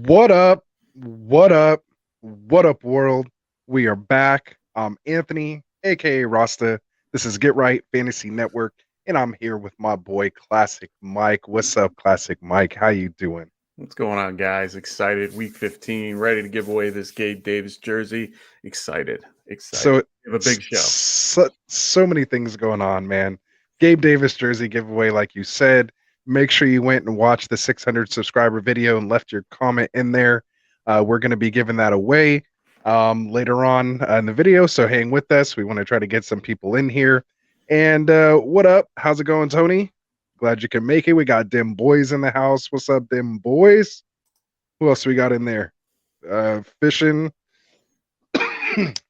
What up? What up? What up, world? We are back. I'm Anthony, aka Rasta. This is Get Right Fantasy Network, and I'm here with my boy Classic Mike. What's up, Classic Mike? How you doing? What's going on, guys? Excited. Week 15, ready to give away this Gabe Davis jersey. Excited. So, We have a big show. so many things going on, man. Gabe Davis jersey giveaway, like you said. Make sure you went and watched the 600 subscriber video and left your comment in there. We're going to be giving that away later on in the video, so hang with us. We want to try to get some people in here. And what up? How's it going, Tony? Glad you can make it. We got Dim Boys in the house. What's up, Dim Boys? Who else we got in there? Fishing.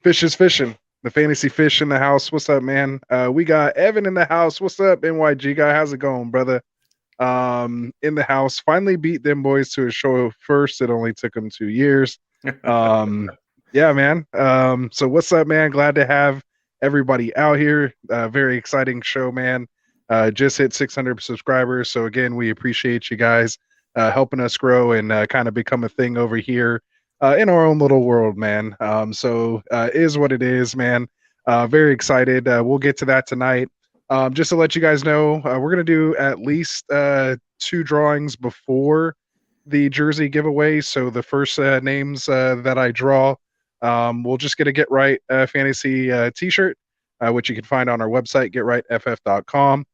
Fish is fishing. The fantasy fish in the house. What's up, man? We got Evan in the house. What's up, NYG guy? How's it going, brother? In the house. Finally beat them boys to a show first. It only took them 2 years. Yeah, man. So what's up, man? Glad to have everybody out here. Very exciting show, man. Just hit 600 subscribers. So again, we appreciate you guys helping us grow and kind of become a thing over here in our own little world, man. So is what it is, man. Very excited. We'll get to that tonight. Just to let you guys know, we're going to do at least 2 drawings before the jersey giveaway. So the first names that I draw, we'll just get a Get Right Fantasy t-shirt, which you can find on our website, getrightff.com.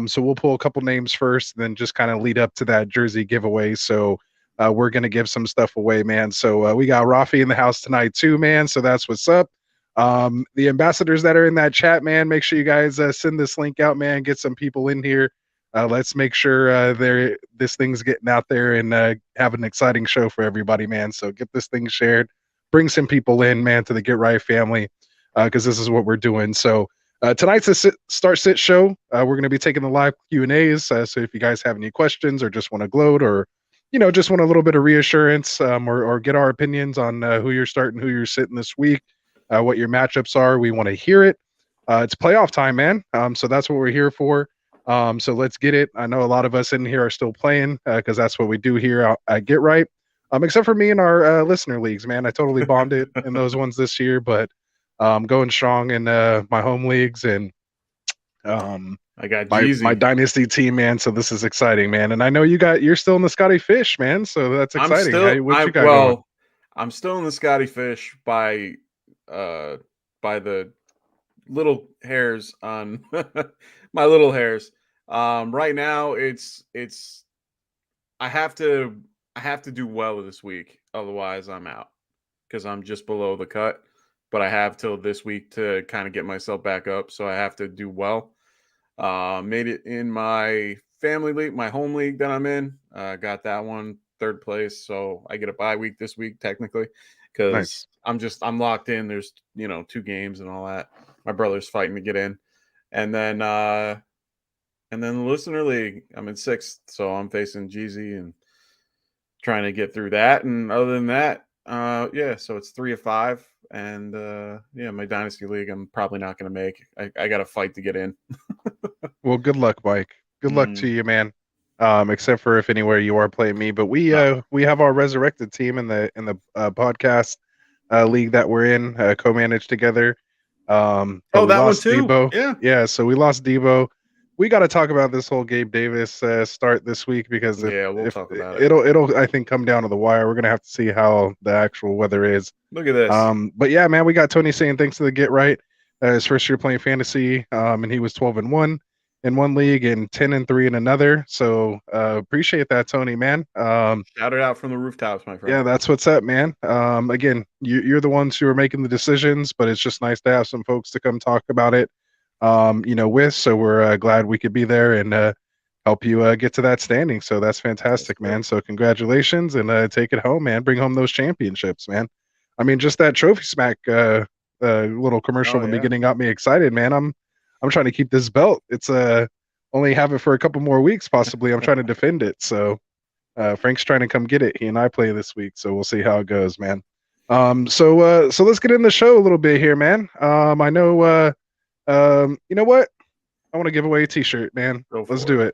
So we'll pull a couple names first, and then just kind of lead up to that jersey giveaway. So we're going to give some stuff away, man. So we got Rafi in the house tonight too, man. So that's what's up. The ambassadors that are in that chat, man, make sure you guys send this link out, man. Get some people in here. Let's make sure this thing's getting out there and have an exciting show for everybody, man. So get this thing shared. Bring some people in, man, to the Get Right family, because this is what we're doing. So tonight's a start sit show. We're going to be taking the live Q&As. So if you guys have any questions or just want to gloat or just want a little bit of reassurance or get our opinions on who you're starting, who you're sitting this week, what your matchups are. We want to hear it. It's playoff time, man. So that's what we're here for. So let's get it. I know a lot of us in here are still playing because that's what we do here at Get Right. Except for me and our listener leagues, man. I totally bombed it in those ones this year, but going strong in my home leagues and I got my dynasty team, man. So this is exciting, man. And I know you're still in the Scotty Fish, man. So that's exciting. I'm still in the Scotty Fish by the little hairs on my little hairs. Right now it's I have to do well this week, otherwise I'm out because I'm just below the cut. But I have till this week to kind of get myself back up, so I have to do well. Made it in my family league, my home league that I'm in. Got that one 3rd place, so I get a bye week this week technically because nice. I'm locked in. There's 2 games and all that. My brother's fighting to get in, and then the listener league, I'm in 6th, so I'm facing Jeezy and trying to get through that. And other than that, so it's 3 of 5. And my dynasty league, I'm probably not going to make. I got to fight to get in. Well, good luck, Mike. Good luck to you, man. Except for if anywhere you are playing me, but we have our resurrected team in the podcast league that we're in, co-managed together. That one too. Debo. Yeah. So we lost Debo. We got to talk about this whole Gabe Davis start this week because we'll talk about it. It'll I think come down to the wire. We're gonna have to see how the actual weather is. Look at this. But yeah, man, we got Tony saying thanks to the Get Right. His first year playing fantasy, and he was 12-1 in one league and 10-3 in another. So appreciate that, Tony, man. Shout it out from the rooftops, my friend. Yeah, that's what's up, man. Again, you're the ones who are making the decisions, but it's just nice to have some folks to come talk about it. With. So we're glad we could be there and help you get to that standing. So that's fantastic, man. So congratulations and take it home, man. Bring home those championships, man. I mean, just that Trophy Smack little commercial in the beginning got me excited, man. I'm trying to keep this belt. It's only have it for a couple more weeks, possibly. I'm trying to defend it. So Frank's trying to come get it. He and I play this week, so we'll see how it goes, man. So let's get in the show a little bit here, man. I know. You know what? I want to give away a t-shirt, man. Let's do it.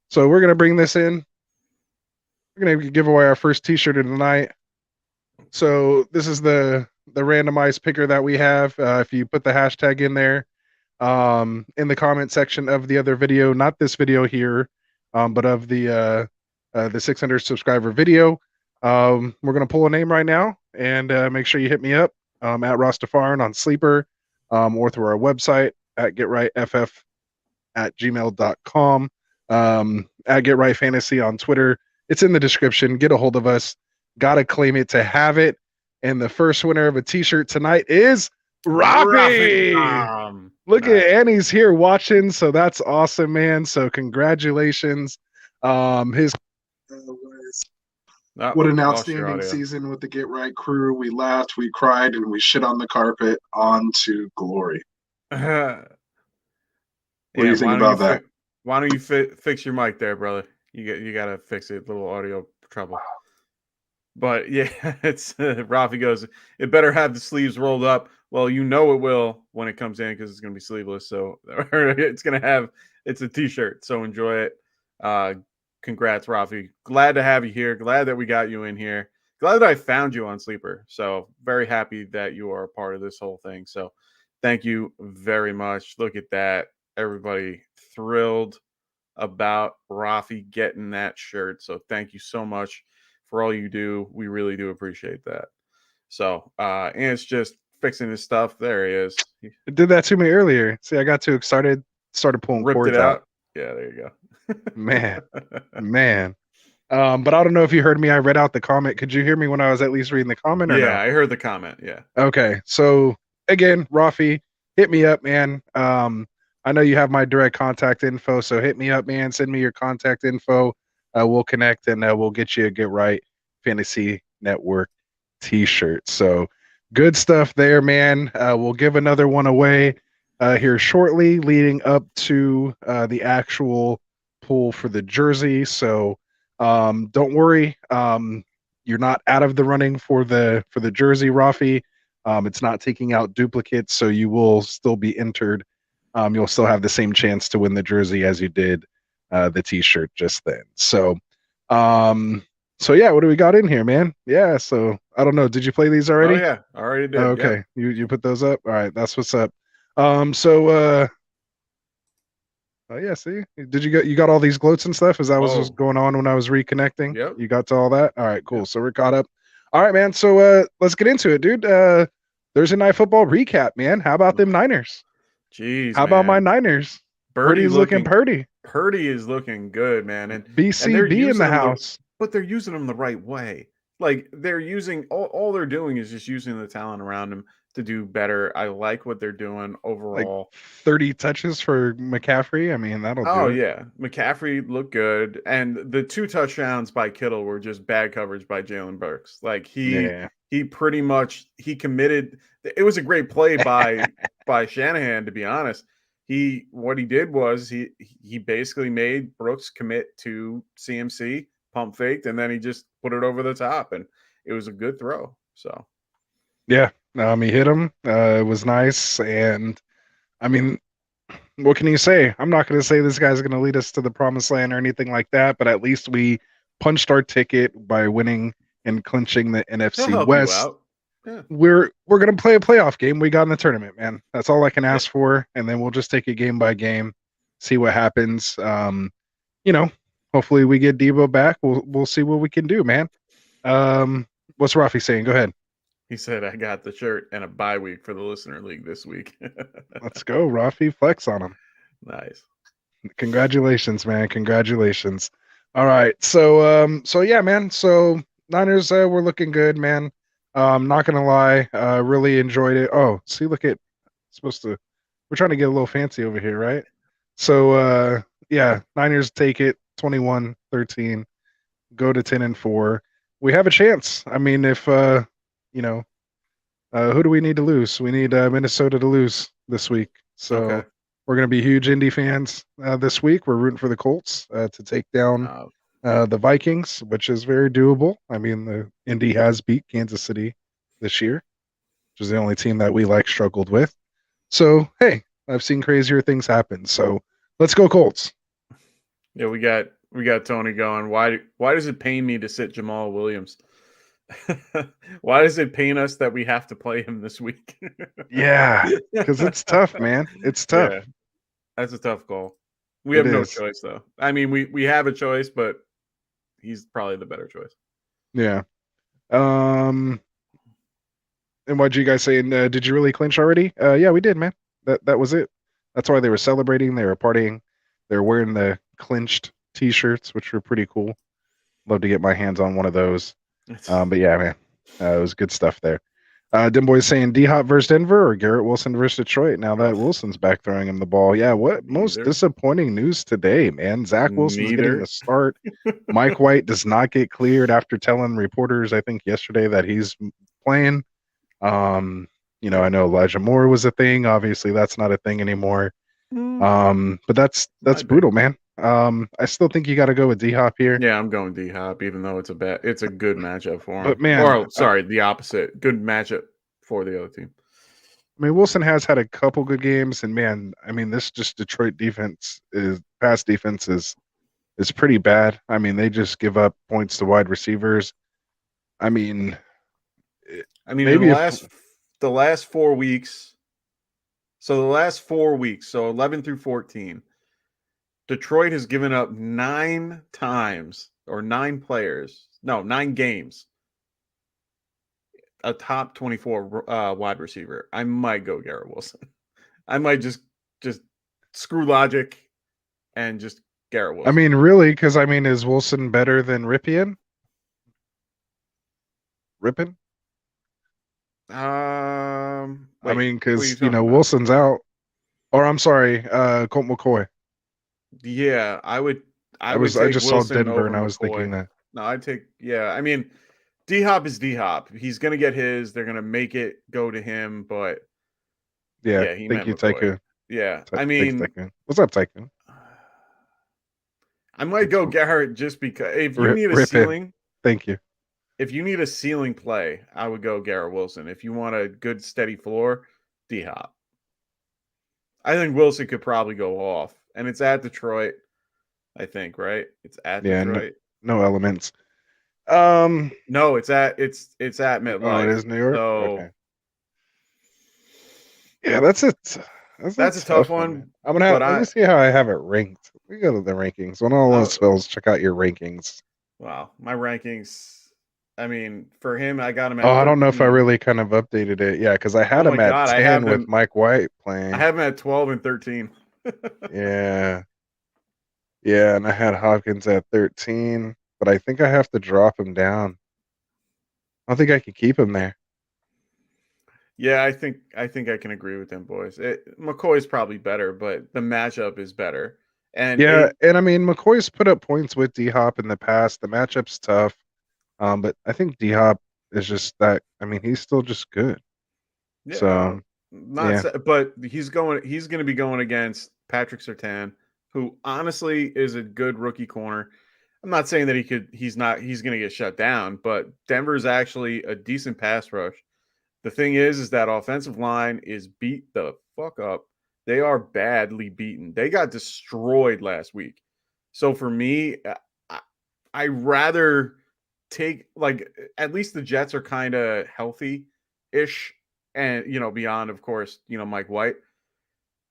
So we're going to bring this in. We're gonna give away our first T-shirt of the night. So this is the randomized picker that we have. If you put the hashtag in there, in the comment section of the other video, not this video here, but of the 600 subscriber video. We're gonna pull a name right now, and make sure you hit me up at Rostafarin on Sleeper, or through our website at getrightff@gmail.com, at Get Right Fantasy on Twitter. It's in the description. Get a hold of us. Gotta claim it to have it. And the first winner of a T-shirt tonight is Rafi. Look Nice. at Annie's here watching, so that's awesome, man. So congratulations. His was what an Lost your outstanding audio. season with the Get Right crew. We laughed, we cried, and we shit on the carpet. On to glory. What do Yeah, you think about that? why don't you fix your mic there, brother? You gotta fix it. Little audio trouble. But yeah, it's Rafi goes. It better have the sleeves rolled up. Well, you know it will when it comes in because it's gonna be sleeveless. So it's a t-shirt. So enjoy it. Congrats, Rafi. Glad to have you here. Glad that we got you in here. Glad that I found you on Sleeper. So very happy that you are a part of this whole thing. So thank you very much. Look at that. Everybody thrilled about Rafi getting that shirt. So thank you so much for all you do. We really do appreciate that. So and it's just fixing his stuff. There he is. He It did that to me earlier. See, I got too excited, started pulling ripped it cords out. out. Yeah, there you Man, go. man. But I don't know if you heard me. I read out the comment. Could you hear me when I was at least reading the comment or Yeah, no? I heard the comment. Yeah. Okay. So again, Rafi, hit me up, man. I know you have my direct contact info, so hit me up, man. Send me your contact info. We'll connect and we'll get you a Get Right Fantasy Network t-shirt. So good stuff there, man. We'll give another one away here shortly, leading up to the actual pull for the jersey. So don't worry. You're not out of the running for the jersey, Rafi. It's not taking out duplicates, so you will still be entered. You'll still have the same chance to win the jersey as you did the t-shirt just then. Um, so yeah, what do we got in here, man? Yeah, so I don't know. Did you play these Oh already? yeah, I already Oh, did. Yep. okay, you put those up. All right, that's what's up. So oh yeah, see, did you got all these gloats and stuff? As that was just Oh, going on when I was reconnecting. yep. You got to all that. All right, cool. Yep. So we're caught up. All right, man. So let's get into it, dude. Thursday night football recap, man. How about them Niners? Jeez, How about my man. Niners? Birdie Purdy's looking looking Purdy. Purdy is looking good, man. And they're BCB in using the him house. but they're using him the right way. Like they're using all they're doing is just using the talent around him to do better. I like what they're doing Like overall. 30 touches for McCaffrey. I mean, that'll Oh do it. yeah, McCaffrey looked good, and the 2 touchdowns by Kittle were just bad coverage by Jalen Burks. Like Yeah. he pretty much he committed. It was a great play by Shanahan, to be honest. What he did was he basically made Brooks commit to CMC, pump faked, and then he just put it over the top, and it was a good throw. So Yeah. He hit him. It was nice. And I mean, what can you say? I'm not going to say this guy's going to lead us to the promised land or anything like that, but at least we punched our ticket by winning and clinching the he'll NFC help you West. out. Yeah, We're going to play a playoff game. We got in the tournament, man. That's all I can yeah. ask for, and then we'll just take it game by game, see what happens. You know, hopefully we get Debo back. We'll see what we can do, man. What's Rafi saying? Go ahead. He said, "I got the shirt and a bye week for the listener league this week." Let's go, Rafi. Flex on him. Nice. Congratulations, man. Congratulations. All right. So yeah, man. So Niners we're looking good, man. Not gonna lie, really enjoyed it. Oh, see, look at supposed to we're trying to get a little fancy over here, right? So yeah, Niners take it 21-13, go to 10-4. We have a chance. I mean, if you know, who do we need to lose? We need Minnesota to lose this week. Okay. So we're going to be huge Indy fans this week. We're rooting for the Colts to take down Uh, the Vikings, which is very doable. I mean, the Indy has beat Kansas City this year, which is the only team that we struggled with. So hey, I've seen crazier things happen. So let's go Colts. yeah, we got We got Tony going. Why does it pain me to sit Jamal Williams? Why does it pain us that we have to play him this week? Yeah, because it's tough, man. It's tough. Yeah, that's a tough call. We It have no is. choice though. I mean, we have a choice, but he's probably the better choice. Yeah. And what'd you guys say? And did you really clinch already? Yeah, we did, man. That was it. That's why they were celebrating. They were partying. They were wearing the clinched T-shirts, which were pretty cool. Love to get my hands on one of those. But yeah, man, it was good stuff there. Dim Boy's saying D Hop versus Denver or Garrett Wilson versus Detroit. Now that Wilson's back throwing him the ball. Yeah, what most disappointing news today, man. Zach Wilson's getting the start. Mike White does not get cleared after telling reporters, I think yesterday, that he's playing. I know Elijah Moore was a thing. Obviously, that's not a thing anymore. But that's brutal, man. I still think you got to go with D Hop here. Yeah, I'm going D Hop, even though it's a good matchup for him. But man, or sorry, the opposite. Good matchup for the other team. I mean, Wilson has had a couple good games, and man, I mean, this just Detroit pass defense is pretty bad. I mean, they just give up points to wide receivers. I mean, maybe the last 4 weeks. So the last 4 weeks, so 11 through 14, Detroit has given up 9 games, a top 24 wide receiver. I might go Garrett Wilson. I might just screw logic and just Garrett Wilson. I mean, really, because is Wilson better than Ripien? Rippin? Because Wilson's out. Or I'm sorry, Colt McCoy. Yeah, I just saw Denver and I was thinking that. No, I'd take. Yeah, I mean, D Hop is D Hop. He's gonna get his. They're gonna make it go to him, but yeah, he thank you, Tycoon. Yeah, What's up, Tycoon? I might go Garrett just because if you need a ceiling. Thank you. If you need a ceiling play, I would go Garrett Wilson. If you want a good steady floor, D Hop. I think Wilson could probably go off, and it's at Detroit. I think, right? It's at Detroit. No elements. No, it's at MetLife. Oh, it is New York. So, okay. Yeah, that's it. That's a tough one. I'm gonna let me see how I have it ranked. We go to the rankings. When all else fails, check out your rankings. Wow, my rankings. I mean, for him, I got him at. I don't know if I really kind of updated it. Yeah, because I had him at 10 with Mike White playing. I have him at 12 and 13. Yeah. Yeah, and I had Hopkins at 13, but I think I have to drop him down. I don't think I can keep him there. Yeah, I think I can agree with them, boys. McCoy's probably better, but the matchup is better. And and I mean, McCoy's put up points with D Hop in the past. The matchup's tough, but I think D Hop is just that. I mean, he's still just good. Yeah, so but he's going to be going against Patrick Surtain, who honestly is a good rookie corner. I'm not saying that he's going to get shut down, but Denver's actually a decent pass rush. The thing is that offensive line is beat the fuck up. They are badly beaten. They got destroyed last week. So for me, I rather take, like, at least the Jets are kind of healthy-ish. And, beyond, of course, Mike White.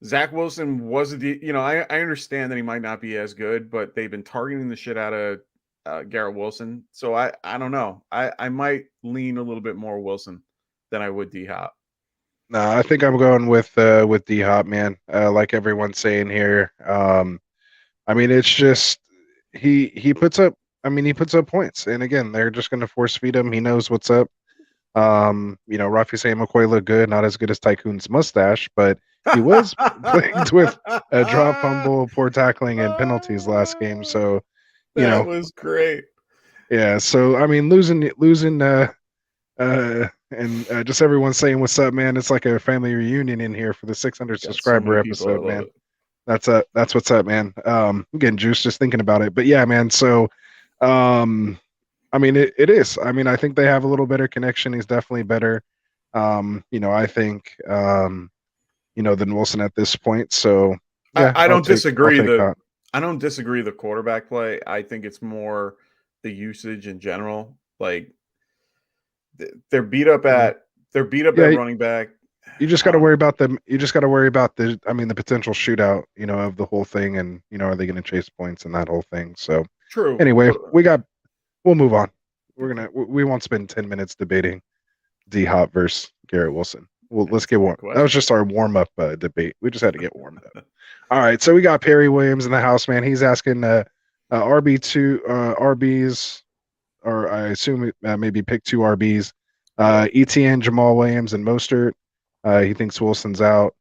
Zach Wilson was I understand that he might not be as good, but they've been targeting the shit out of Garrett Wilson. So I don't know. I might lean a little bit more Wilson than I would D Hop. No, I think I'm going with D Hop, man. Like everyone's saying here. I mean, it's just he puts up. I mean, he puts up points, and again, they're just going to force feed him. He knows what's up. Rafi saying McCoy looked good, not as good as Tycoon's mustache, but he was plagued with a drop fumble, poor tackling, and penalties last game. So, that was great. Yeah. So I mean, losing. And just everyone saying what's up, man. It's like a family reunion in here for the 600 subscriber episode, man. That's what's up, man. I'm getting juiced just thinking about it. But yeah, man. So, I mean, it is. I mean, I think they have a little better connection. He's definitely better. I think, than Wilson at this point. So yeah, I don't disagree. I don't disagree the quarterback play. I think it's more the usage in general. Like they're beat up Yeah. at Yeah, running back. you just I got to don't worry know. about them. You just got to worry about the potential shootout, of the whole thing, and are they going to chase points and that whole thing. So, True, anyway, but we'll move on. okay. We won't spend 10 minutes debating D Hop versus Garrett Wilson. Well, let's That's a get warm. good That was question. just our warm up debate. We just had to get warmed up. All right, so we got Perry Williams in the house, man. He's asking RB2 RBs, or I assume maybe pick two RBs. Yep. ETN, Jamal Williams, and Mostert. He thinks Wilson's out.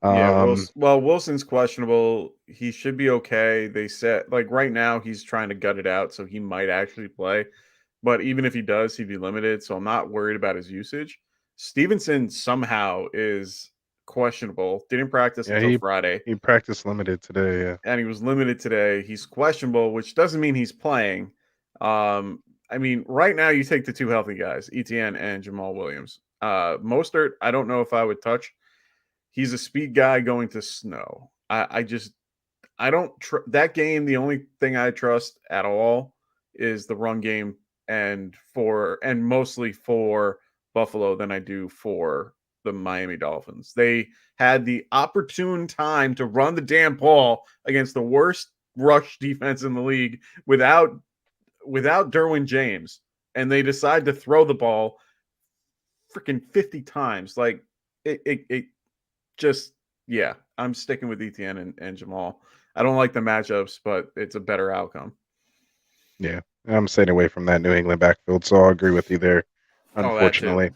Yeah, Um, Wilson's questionable. He should be okay. They said like right now he's trying to gut it out, so he might actually play. But even if he does, he'd be limited. So I'm not worried about his usage. Stevenson somehow is questionable. Didn't practice yeah, until Friday, he practiced limited today. Yeah, and he was limited today. He's questionable, which doesn't mean he's playing. I mean, right now you take the two healthy guys, ETN and Jamal Williams. Mostert, I don't know if I would touch. He's a speed guy going to snow. I just I don't that game. The only thing I trust at all is the run game, and mostly for Buffalo than I do for the Miami Dolphins. They had the opportune time to run the damn ball against the worst rush defense in the league without Derwin James, and they decide to throw the ball freaking 50 times. Like it just yeah, I'm sticking with ETN and Jamal. I don't like the matchups, but it's a better outcome. yeah. I'm staying away from that New England backfield, so I'll agree with you there. Oh, that too. Unfortunately,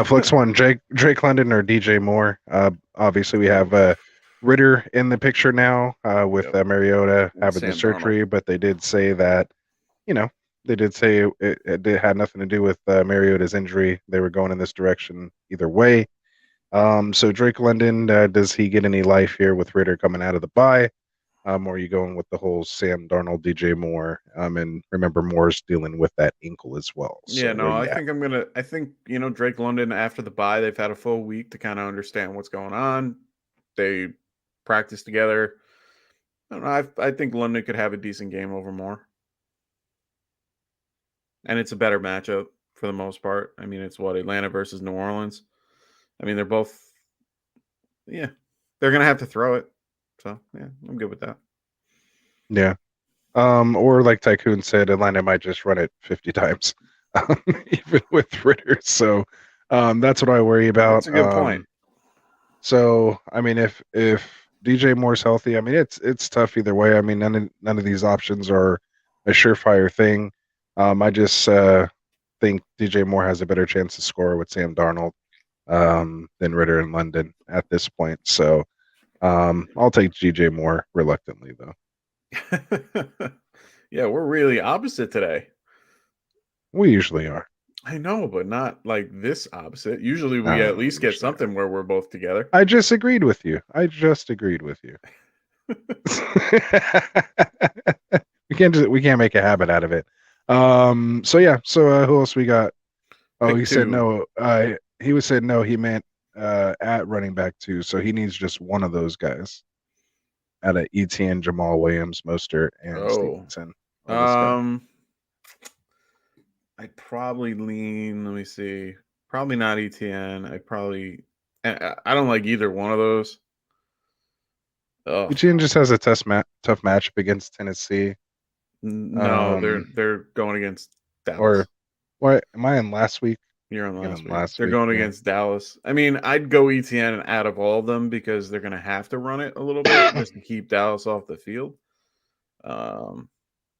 Flex one, Drake London or DJ Moore. Obviously we have Oof. Ritter in the picture now with Yep. Mariota And having the Sam Darnold. surgery, but they did say that you know they did say it had nothing to do with Mariota's injury. They were going in this direction either way. So Drake London, does he get any life here with Ritter coming out of the bye? Or are you going with the whole Sam Darnold, DJ Moore? And remember, Moore's dealing with that ankle as well. Yeah, So where no, you at? I think, Drake London after the bye, they've had a full week to kind of understand what's going on. They practice together. I don't know. I think London could have a decent game over Moore. And it's a better matchup for the most part. I mean, it's what, Atlanta versus New Orleans. I mean, they're both yeah. They're gonna have to throw it. So yeah, I'm good with that. Yeah. Or like Tycoon said, Atlanta might just run it 50 times, even with Ritter. So that's what I worry about. That's a good point. So I mean, if DJ Moore's healthy, I mean it's tough either way. I mean, none of these options are a surefire thing. I just think DJ Moore has a better chance to score with Sam Darnold than Ritter in London at this point. So I'll take DJ Moore reluctantly though. Yeah, we're really opposite today. We usually are. I know, but not like this opposite. Usually we at We least get usually are. something where we're both together. I just agreed with you. I just agreed with you. We can't make a habit out of it. So yeah, so who else we got? Oh, Pick he said two. no. He was said no, he meant at running back too. So he needs just one of those guys. Out of ETN, Jamal Williams, Mostert, and Oh. Stevenson. Or this guy. Um I'd probably lean, let me see. Probably not ETN. I don't like either one of those. Ugh. ETN just has a tough matchup against Tennessee. No, Um, they're going against or Dallas. what? Am I in last week? You're on I think I'm last in week. last They're week. going Yeah. against Dallas. I mean, I'd go ETN out of all of them because they're going to have to run it a little bit just to keep Dallas off the field. Um,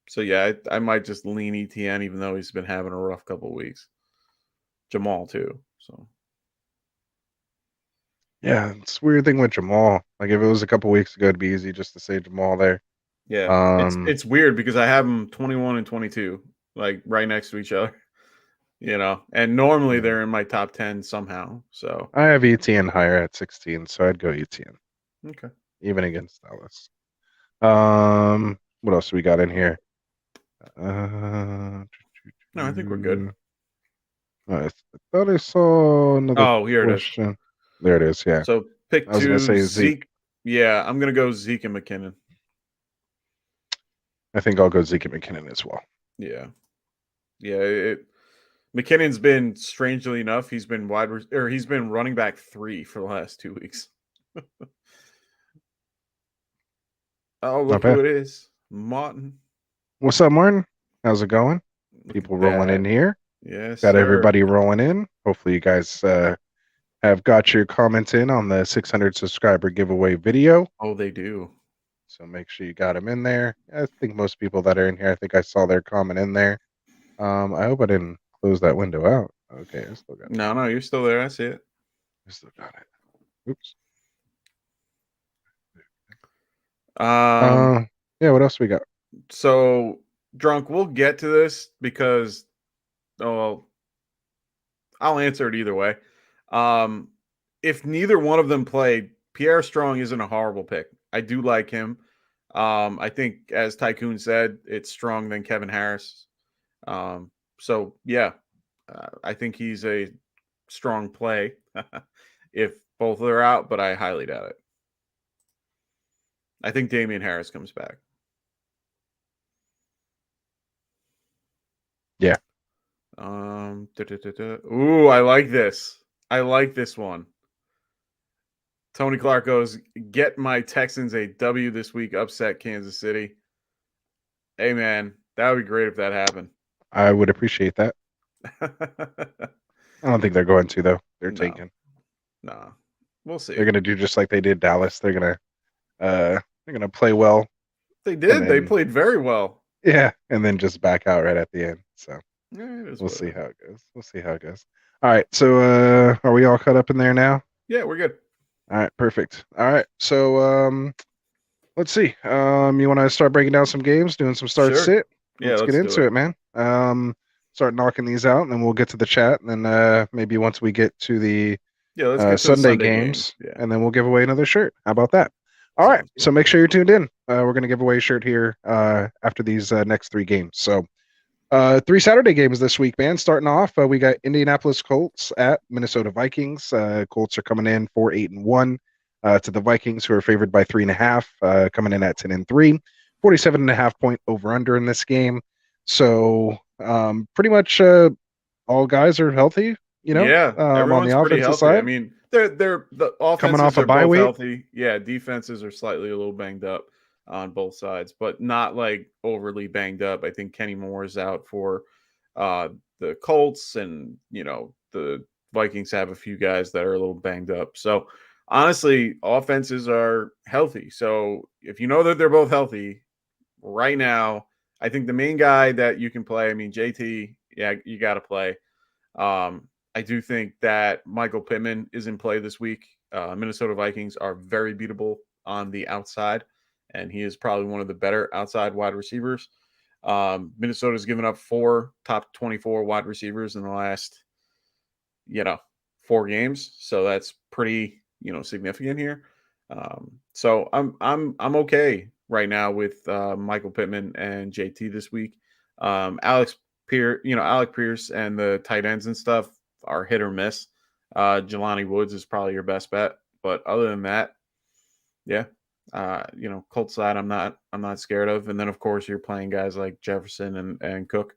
so yeah, I might just lean ETN even though he's been having a rough couple of weeks. Jamal too. So Yeah, it's a weird thing with Jamal. Like if it was a couple weeks ago, it'd be easy just to say Jamal there. yeah, Um, it's weird because I have them 21 and 22 like right next to each other. And normally yeah. they're in my top 10 somehow. So I have ETN higher at 16, so I'd go ETN okay. even against Dallas. What else do we got in here? Uh, No, I think we're good. I thought I saw another Oh, here it is. question. There it is. Yeah, So pick I was gonna two, say Zeke. Zeke. Yeah, I'm gonna go Zeke and McKinnon. I think I'll go Zeke McKinnon as well. Yeah. Yeah. McKinnon's been, strangely enough, he's been he's been running back 3 for the last 2 weeks. Oh, Not look who bad. it is. Martin. What's up, Martin? How's it going? Look People at rolling in that. here. Yes, Got sir. everybody rolling in. Hopefully, you guys have got your comments in on the 600 subscriber giveaway video. Oh, they do. So make sure you got them in there. I think most people that are in here, I think I saw their comment in there. I hope I didn't close that window out. Okay, I still got it. No, you're still there. I see it. I still got it. Oops. Um, Yeah. What else we got? so drunk, we'll get to this because well, I'll answer it either way. Um, if neither one of them played, Pierre Strong isn't a horrible pick. I do like him. I think, as Tycoon said, it's Strong than Kevin Harris. So yeah, I think he's a strong play if both are out, but I highly doubt it. I think Damian Harris comes back. Yeah. Ooh, I like this. I like this one. Tony Clark goes, get my Texans a W this week, upset Kansas City. Hey, man, that would be great if that happened. I would appreciate that. I don't think they're going to, though. They're No, taking. no. We'll see. They're gonna do just like they did Dallas. They're gonna play well. They And did. They then played very well. yeah, and then just back out right at the end. So Yeah, it is we'll what it see is. how it goes. We'll see how it goes. All right. So are we all caught up in there now? Yeah, we're good. All right, perfect. All right. So let's see. You want to start breaking down some games, doing some start Sure. sit? Yeah, Let's get let's do into it. it, man. Start knocking these out, and then we'll get to the chat, and then maybe once we get to the Yeah, let's get to the Sunday Sunday games. games, Yeah, and then we'll give away another shirt. How about that? All right. sounds good. So make sure you're tuned in. We're going to give away a shirt here after these next three games. So three Saturday games this week, man. Starting off, we got Indianapolis Colts at Minnesota Vikings. Colts are coming in 4-8-1 to the Vikings, who are favored by 3.5, coming in at 10-3. 47.5 point over under in this game. So pretty much all guys are healthy, Yeah, on everyone's the pretty offensive healthy. I side. mean, they're the Coming offenses off a are bye both week. healthy. Yeah, defenses are slightly a little banged up on both sides, but not like overly banged up. I think Kenny Moore is out for uh the Colts, and the Vikings have a few guys that are a little banged up. So honestly, offenses are healthy. So if you know that they're both healthy right now, I think the main guy that you can play, I mean, JT, yeah, you got to play. I do think that Michael Pittman is in play this week. Minnesota Vikings are very beatable on the outside, and he is probably one of the better outside wide receivers. Minnesota's given up 4 top 24 wide receivers in the last, 4 games, so that's pretty, significant here. So I'm okay right now with Michael Pittman and JT this week. Alec Pierce and the tight ends and stuff are hit or miss. Jelani Woods is probably your best bet, but other than that, yeah, Colts side I'm not scared of, and then of course you're playing guys like Jefferson and Cook.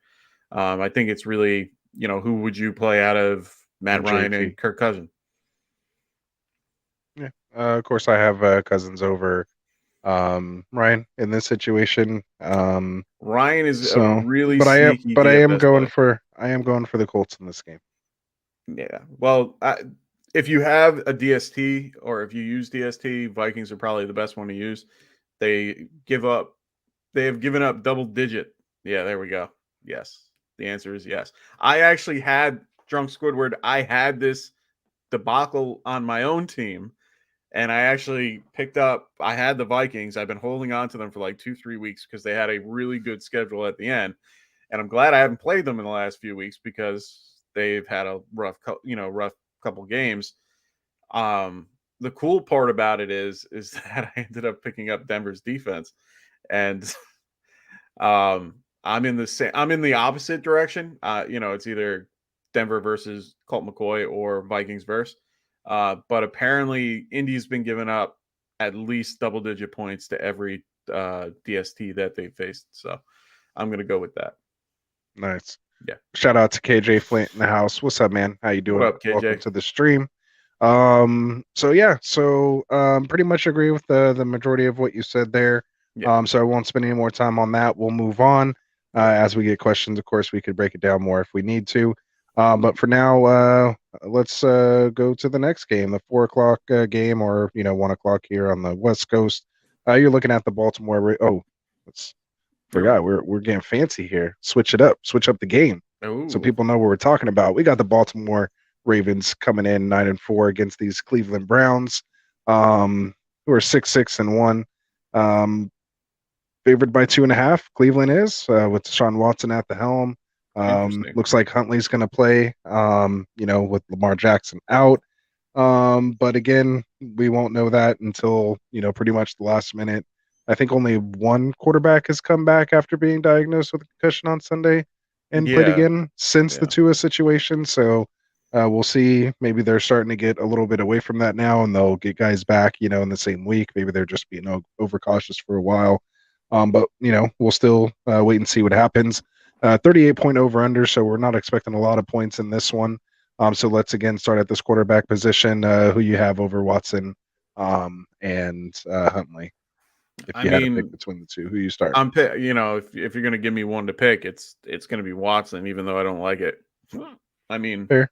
I think it's really, who would you play out of Matt And Ryan JT. and Kirk Cousins? Yeah. Of course, I have Cousins over Ryan in this situation. Ryan is a So, really but I am, sneaky but DFS play. I am going for the Colts in this game. Yeah. Well, if you have a DST or if you use DST, Vikings are probably the best one to use. They give up. They have given up double digit. Yeah, there we go. Yes. The answer is yes. I actually had Drunk Squidward. I had this debacle on my own team, and I actually picked up. I had the Vikings. I've been holding on to them for like 2-3 weeks because they had a really good schedule at the end, and I'm glad I haven't played them in the last few weeks because they've had a rough couple games. The cool part about it is that I ended up picking up Denver's defense, and I'm in the opposite direction. It's either Denver versus Colt McCoy or Vikings versus. But apparently Indy's been giving up at least double digit points to every DST that they faced. So I'm going to go with that. Nice. Yeah. Shout out to KJ Flint in the house. What's up, man? How you What doing? up, Welcome KJ? to the stream. Pretty much agree with the majority of what you said there. Yeah. So I won't spend any more time on that. We'll move on. As we get questions, of course, we could break it down more if we need to. But for now, let's go to the next game, the 4 o'clock game, or 1 o'clock here on the West Coast. You're looking at the Baltimore. Let's No. forgot we're getting fancy here. Switch it up. Switch up the game so Oh. people know what we're talking about. We got the Baltimore Ravens coming in 9-4 against these Cleveland Browns, who are 6-6-1. Favored by 2.5. Cleveland is with Deshaun Watson at the helm. Interesting. Looks like Huntley's going to play. With Lamar Jackson out. But again, we won't know that until pretty much the last minute. I think only one quarterback has come back after being diagnosed with a concussion on Sunday and played Yeah. again since the Yeah. Tua situation. So we'll see. Maybe they're starting to get a little bit away from that now, and they'll get guys back, in the same week. Maybe they're just being overcautious for a while. But we'll still wait and see what happens. 38-point over under, so we're not expecting a lot of points in this one. So let's again start at this quarterback position. Who you have over Watson and Huntley? If I you had to pick mean, between the two, who you start? if you're going to give me one to pick, it's going to be Watson, even though I don't like it. I mean, Fair.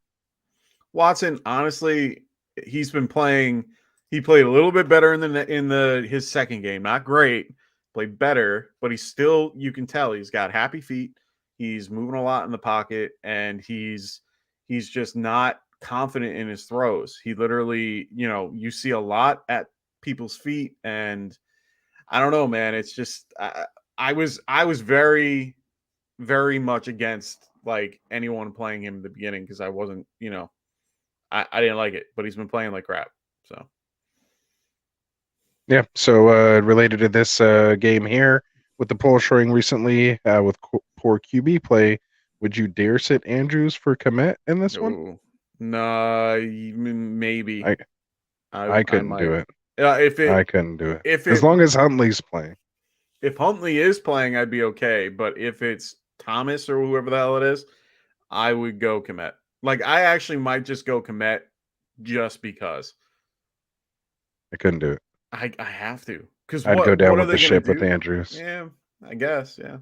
Watson, honestly, he's been playing. He played a little bit better in his second game. Not great, played better, but he's still. You can tell he's got happy feet. He's moving a lot in the pocket, and he's just not confident in his throws. He literally, you see a lot at people's feet, and I don't know, man. It's just I was very, very much against like anyone playing him in the beginning because I wasn't, I didn't like it, but he's been playing like crap. So Yeah. So related to this game here, with the poll showing recently with poor QB play, would you dare sit Andrews for Komet in this one? No, maybe I I couldn't do might. it. If I it couldn't do it. if As it long as Huntley's playing. if Huntley is playing, I'd be okay. But if it's Thomas or whoever the hell it is, I would go Komet. Like I actually might just go Komet just because I couldn't do it. I have to. Because I'd go down what are with the they gonna ship with do? Andrews. Yeah, I guess. Yeah,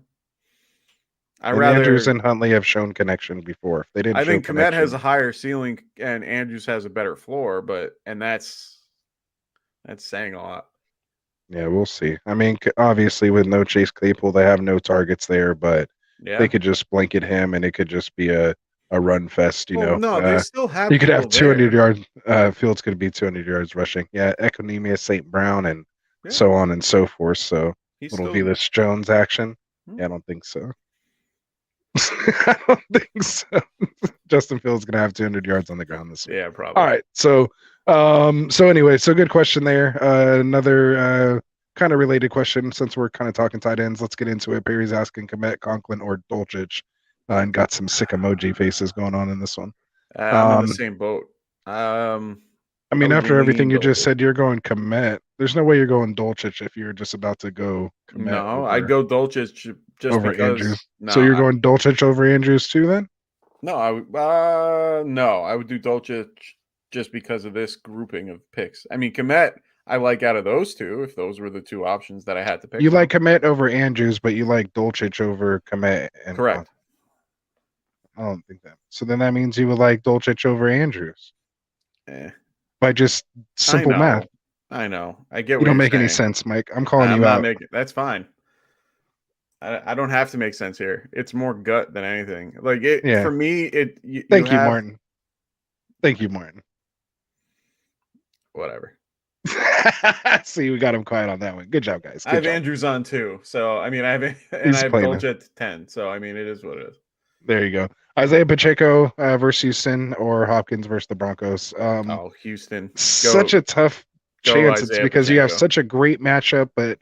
I And Andrews rather. and Huntley have shown connection before. If they didn't I show think Komet has a connection, higher ceiling and Andrews has a better floor, and that's saying a lot. yeah, we'll see. I mean, obviously with no Chase Claypool, they have no targets there, but they Yeah. could just blanket him, and it could just be a run fest. Well, no, they still have You could have people 200 there. yards. Fields could be 200 yards rushing. Yeah, Equinemius, St. Brown, and Yeah, so on and so forth. So he's little still. Velus Jones action. Hmm. Yeah, I don't think so. I don't think so. Justin Fields gonna have 200 yards on the ground this week. Yeah, probably. All right. So good question there. Another kind of related question since we're kind of talking tight ends. Let's get into it. Perry's asking Komet, Conklin, or Dolchich, and got some sick emoji faces going on in this one. I'm in the Um, same boat. I I mean, would after everything lean you just Dolchich. said, you're going Komet. There's no way you're going Dolchich if you're just about to go Komet No, I'd go Dolchich just over Andrews. because. No, So you're going Dolchich over Andrews too, then? no, I would. No, I would do Dolchich just because of this grouping of picks. I mean, Komet, I like out of those two. If those were the two options that I had to pick You from, like Komet over Andrews, but you like Dolchich over Komet and Conklin. correct. I don't think that. So then that means you would like Dolchich over Andrews Eh, by just simple math. I know. I get You what don't you're make any saying. sense, Mike. I'm calling I'm you not out. making. That's fine. I don't have to make sense here. It's more gut than anything. Like it Yeah. for me. You Thank you, have Martin. Thank you, Martin. whatever. See, we got him quiet on that one. Good job, guys. I Good have job. Andrews on too. So I mean, I have He's playing Dolce at 10. So I mean, it is what it is. There you go. Isaiah Pacheco versus Houston or Hopkins versus the Broncos. Oh, Houston, Such a tough go chance. It's Isaiah because you have Pacheco. such a great matchup, but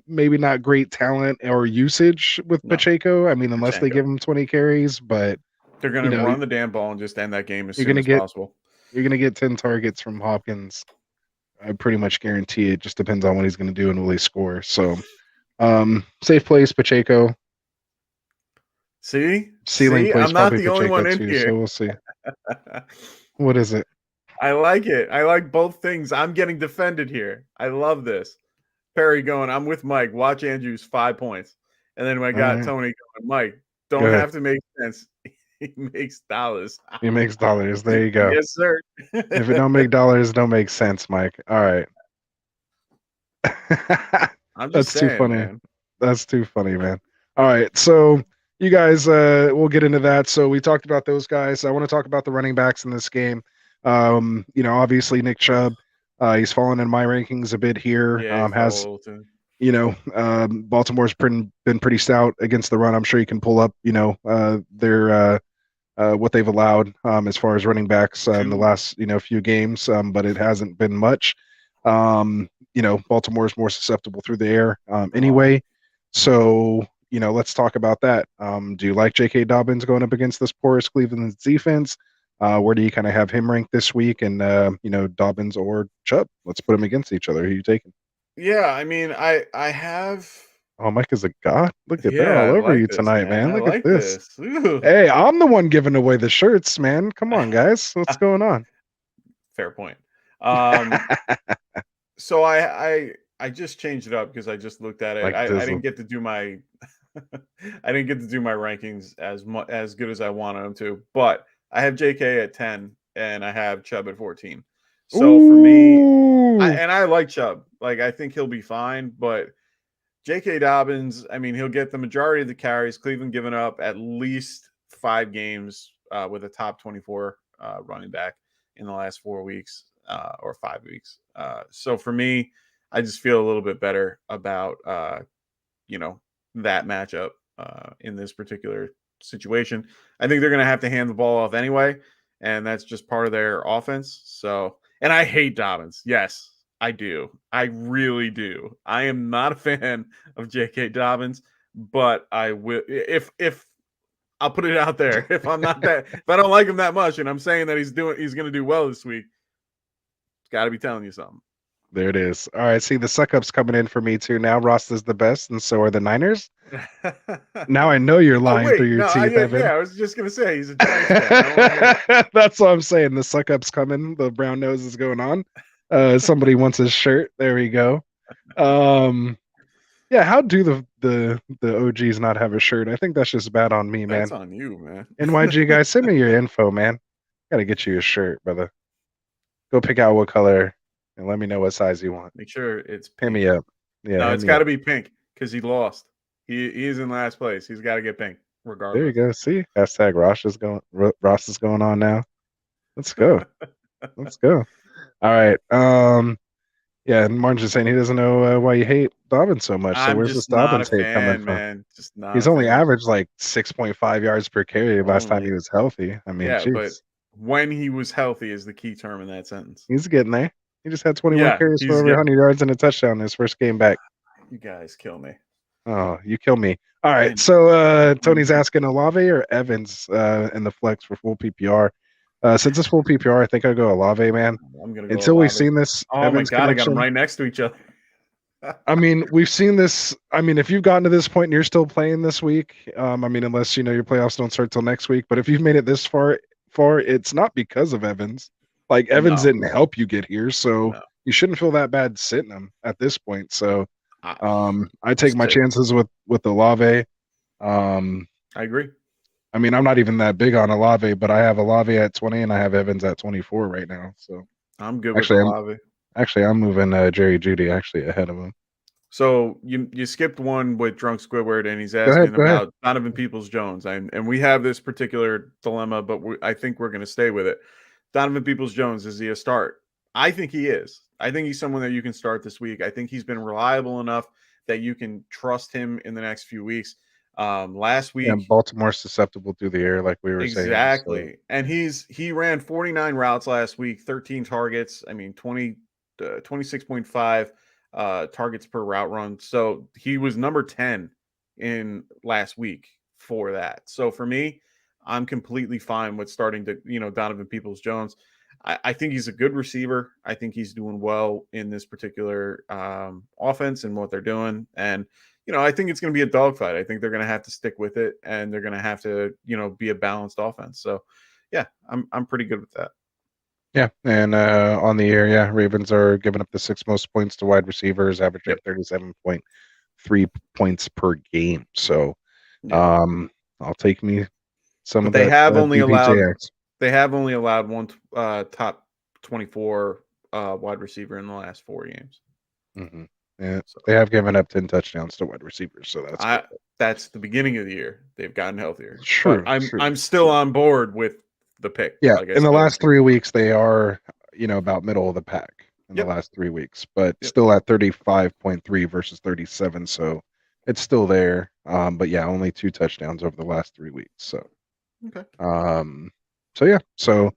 maybe not great talent or usage with No, Pacheco. I mean, unless they Pacheco. give him 20 carries, but They're going to run the damn ball and just end that game as you're soon gonna as get possible. 10 targets from Hopkins I pretty much guarantee it just depends on what he's going to do and will he score. So, safe place, Pacheco. Ceiling See, place, I'm not probably the only Pacheco one in too. here. So we'll see. What is it? I like it. I like both things. I'm getting defended here. I love this. Perry going, I'm with Mike. Watch Andrews 5 points. And then I All got right, Tony going, Mike, go don't ahead. have to make sense. He makes dollars. He makes dollars. There you go. Yes, sir. If it don't make dollars, it don't make sense, Mike. All right. I'm just That's too saying, funny. man. That's too funny, man. All right, so you guys, we'll get into that. So we talked about those guys. I want to talk about the running backs in this game. Obviously Nick Chubb, he's fallen in my rankings a bit here. Yeah, he fell a Has little too. Baltimore's been pretty stout against the run. I'm sure you can pull up, their what they've allowed as far as running backs in the last few games, but it hasn't been much. Baltimore is more susceptible through the air Oh, anyway. So let's talk about that. Do you like J.K. Dobbins going up against this porous Cleveland defense? Where do you kind of have him ranked this week? And Dobbins or Chubb? Let's put them against each other. Who are you taking? yeah. I mean, I have. Oh, Mike is a god. Look at they're Yeah, I all over like you this, tonight, man. man. I Look at like this. this. Ooh. Hey, I'm the one giving away the shirts, man. Come on, guys. What's going on? Fair point. So I just changed it up because I just looked at it. Like I Dizzle. didn't get to do my I didn't get to do my rankings as good as I wanted them to, but I have JK at 10 and I have Chubb at 14. So for me, Ooh. I like Chubb. Like I think he'll be fine, but J.K. Dobbins, I mean, he'll get the majority of the carries. Cleveland giving up at least 5 games with a top 24 running back in the last 4 weeks or 5 weeks. So for me, I just feel a little bit better about, you know, that matchup in this particular situation. I think they're going to have to hand the ball off anyway, and that's just part of their offense. So, and I hate Dobbins. Yes, I do. I really do. I am not a fan of J.K. Dobbins, but I will if I'll put it out there. If I'm not that, if I don't like him that much, and I'm saying that he's going to do well this week, it's got to be telling you something. There it is. All right. See, the suck up's coming in for me too. Now Ross is the best, and so are the Niners. Now I know you're Oh lying through wait, your no, teeth, yeah, Evan. I was just gonna say he's a Giants fan. I don't want to hear it. That's what I'm saying. The suck up's coming. The brown nose is going on. Somebody wants his shirt. There we go. Um, yeah, how do the OGs not have a shirt? I think that's just bad on me, That's man. on you, man. NYG guys, send me your info, man. Gotta get you a shirt, brother. Go pick out what color and let me know what size you want. Make sure it's Hit me pink. up. Yeah, No, hit it's me got up. to be pink because he lost. He's in last place. He's got to get pink There you regardless. go. See, hashtag Ross is going on now. Let's go. Let's go. All right. Yeah, and Martin's just saying he doesn't know why you hate Dobbins so much. So I'm where's this just not a Dobbins hate coming fan, from? man. Just not He's a only fan. averaged like 6.5 yards per carry last time he Only. was healthy. I mean, Yeah, but jeez, when he was healthy is the key term in that sentence. he's getting there. He just had 21 Yeah, carries for he's over getting. 100 yards and a touchdown in his first game back. You guys kill me. Oh, you kill me. All right. And So Tony's Mhm. asking Olave or Evans in the flex for full PPR. Since it's full PPR, I think I'll go Olave, man. I'm gonna go Until we've Olave. seen this Oh my Evans god, I got them connection. right next to each other. I mean, we've seen this. I mean, if you've gotten to this point and you're still playing this week, I mean, unless your playoffs don't start till next week. But if you've made it this far, it's not because of Evans. Like Evans No, didn't help you get here, so no. you shouldn't feel that bad sitting him at this point. So I, I take my just chances with Olave. Um, I agree. I mean, I'm not even that big on Olave, but I have Olave at 20 and I have Evans at 24 right now. So I'm good with actually, I'm Olave. I'm moving Jerry Judy actually ahead of him. So you skipped one with Drunk Squidward, and he's Go ahead, asking go ahead. about Donovan Peoples Jones, and we have this particular dilemma, but I think we're going to stay with it. Donovan Peoples Jones, is he a start? I think he is. I think he's someone that you can start this week. I think he's been reliable enough that you can trust him in the next few weeks. Last Yeah, week, Baltimore's susceptible through the air, like we were saying. So exactly, and he ran 49 routes last week, 13 targets. I mean 26.5 targets per route run. So he was number 10 in last week for that. So for me, I'm completely fine with starting to, Donovan Peoples Jones. I think he's a good receiver. I think he's doing well in this particular offense and what they're doing. And, I think it's going to be a dogfight. I think they're going to have to stick with it, and they're going to have to, be a balanced offense. So, yeah, I'm pretty good with that. Yeah, and on the year, yeah, Ravens are giving up the 6th most points to wide receivers, averaging 37.3 points per game. So, Yeah. I'll take me some But of that DPJX. they have only allowed one top 24 wide receiver in the last 4 games. Mm-hmm. Yeah, So they have given up 10 touchdowns to wide receivers, so that's good. that's the beginning of the year. They've gotten healthier. But True, I'm still on board with the pick. yeah. Like I In the said. last 3 weeks, they are, about middle of the pack in the Yep. last 3 weeks, but Yep. still at 35.3 versus 37, so it's still there. But yeah, only 2 touchdowns over the last 3 weeks. So, Okay. So yeah, so.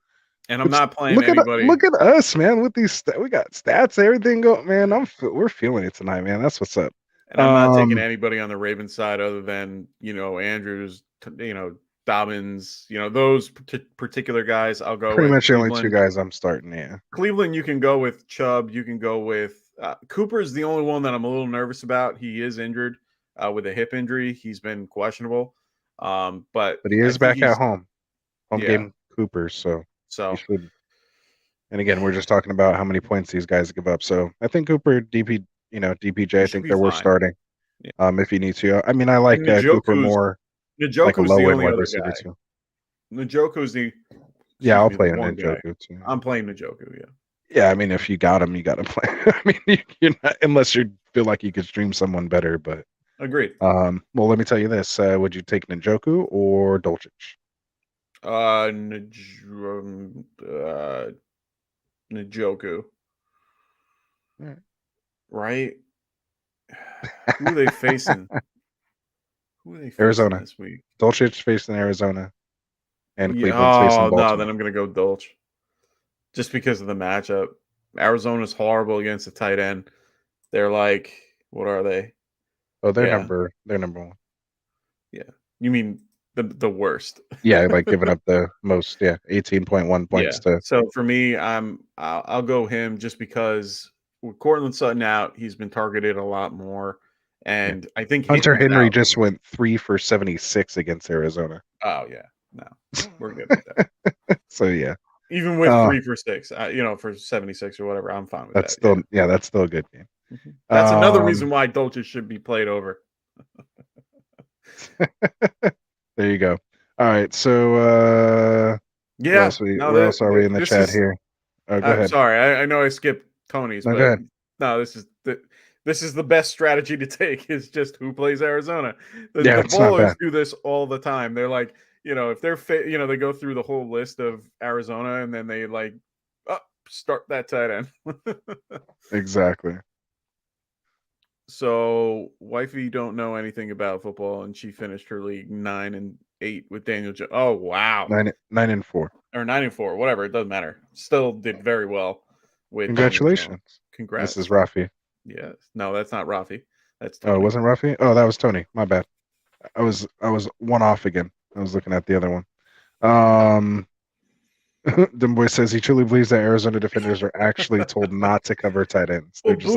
And I'm not playing look anybody. Look at us, man. With these, we got stats, everything going, man. We're feeling it tonight, man. That's what's up. And I'm not taking anybody on the Ravens side other than, Andrews, Dobbins, those particular guys. I'll go Pretty with much the only 2 Cleveland. guys I'm starting. Yeah, Cleveland, you can go with Chubb. You can go with Cooper is the only one that I'm a little nervous about. He is injured with a hip injury. He's been questionable. But he is back at home game Cooper, so he So should. And again, we're just talking about how many points these guys give up. So I think Cooper, DPJ, I think they're worth starting. Yeah. If you need to. I mean, I like Cooper more. Like a low end wide receiver too. Njoku's the. Yeah, I'll play Njoku too. I'm playing Njoku. Yeah. Yeah, I mean, if you got him, you got to play. I mean, you're not, unless you feel like you could stream someone better. But agreed. Well, let me tell you this: would you take Njoku or Dolcic? Njoku. Right? Who are they facing? Arizona this week? Dolcic facing Arizona, and Cleveland's facing Baltimore. No, then I'm going to go Dolch. Just because of the matchup. Arizona's horrible against the tight end. They're like, what are they? Oh, they're number 1. Yeah. You mean the worst? Yeah, like giving up the most. Yeah, 18.1 points to. So for me, I'll go him just because with Cortland Sutton out, he's been targeted a lot more, and I think Hunter Henry just went 3 for 76 against Arizona. Oh yeah, no, we're good with that. So yeah, even with 3 for 6, for 76 or whatever, I'm fine with that's that. Still, that's still a good game. Mm-hmm. That's another reason why Dolce should be played over. There you go. All right, so where else are we in the chat here? Oh, go ahead. Sorry, I know I skipped Tony's, but no, this is the best strategy to take is just who plays Arizona. The ballers do this all the time. They're like, if they're they go through the whole list of Arizona and then they like start that tight end. Exactly. So wifey don't know anything about football, and she finished her league 9-8 with Daniel Jones. Oh wow, 9-4 or 9-4, whatever. It doesn't matter. Still did very well with. Congratulations, congrats, Mrs. Rafi. Yes, no, that's not Rafi. That's Tony. Oh, it wasn't Rafi. Oh, that was Tony. My bad. I was one off again. I was looking at the other one. Dimboy says he truly believes that Arizona defenders are actually told not to cover tight ends. They're just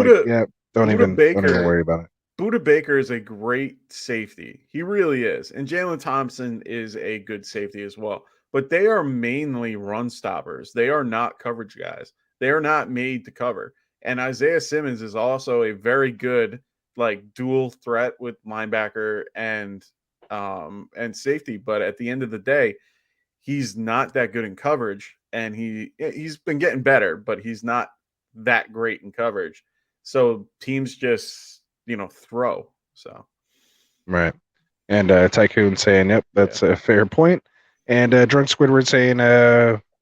don't even worry about it. Budda Baker is a great safety. He really is. And Jalen Thompson is a good safety as well. But they are mainly run stoppers. They are not coverage guys. They are not made to cover. And Isaiah Simmons is also a very good dual threat with linebacker and safety. But at the end of the day, he's not that good in coverage. And he's been getting better, but he's not that great in coverage. So teams just, throw. So. Right. And Tycoon saying, yep, that's a fair point. And Drunk Squidward saying,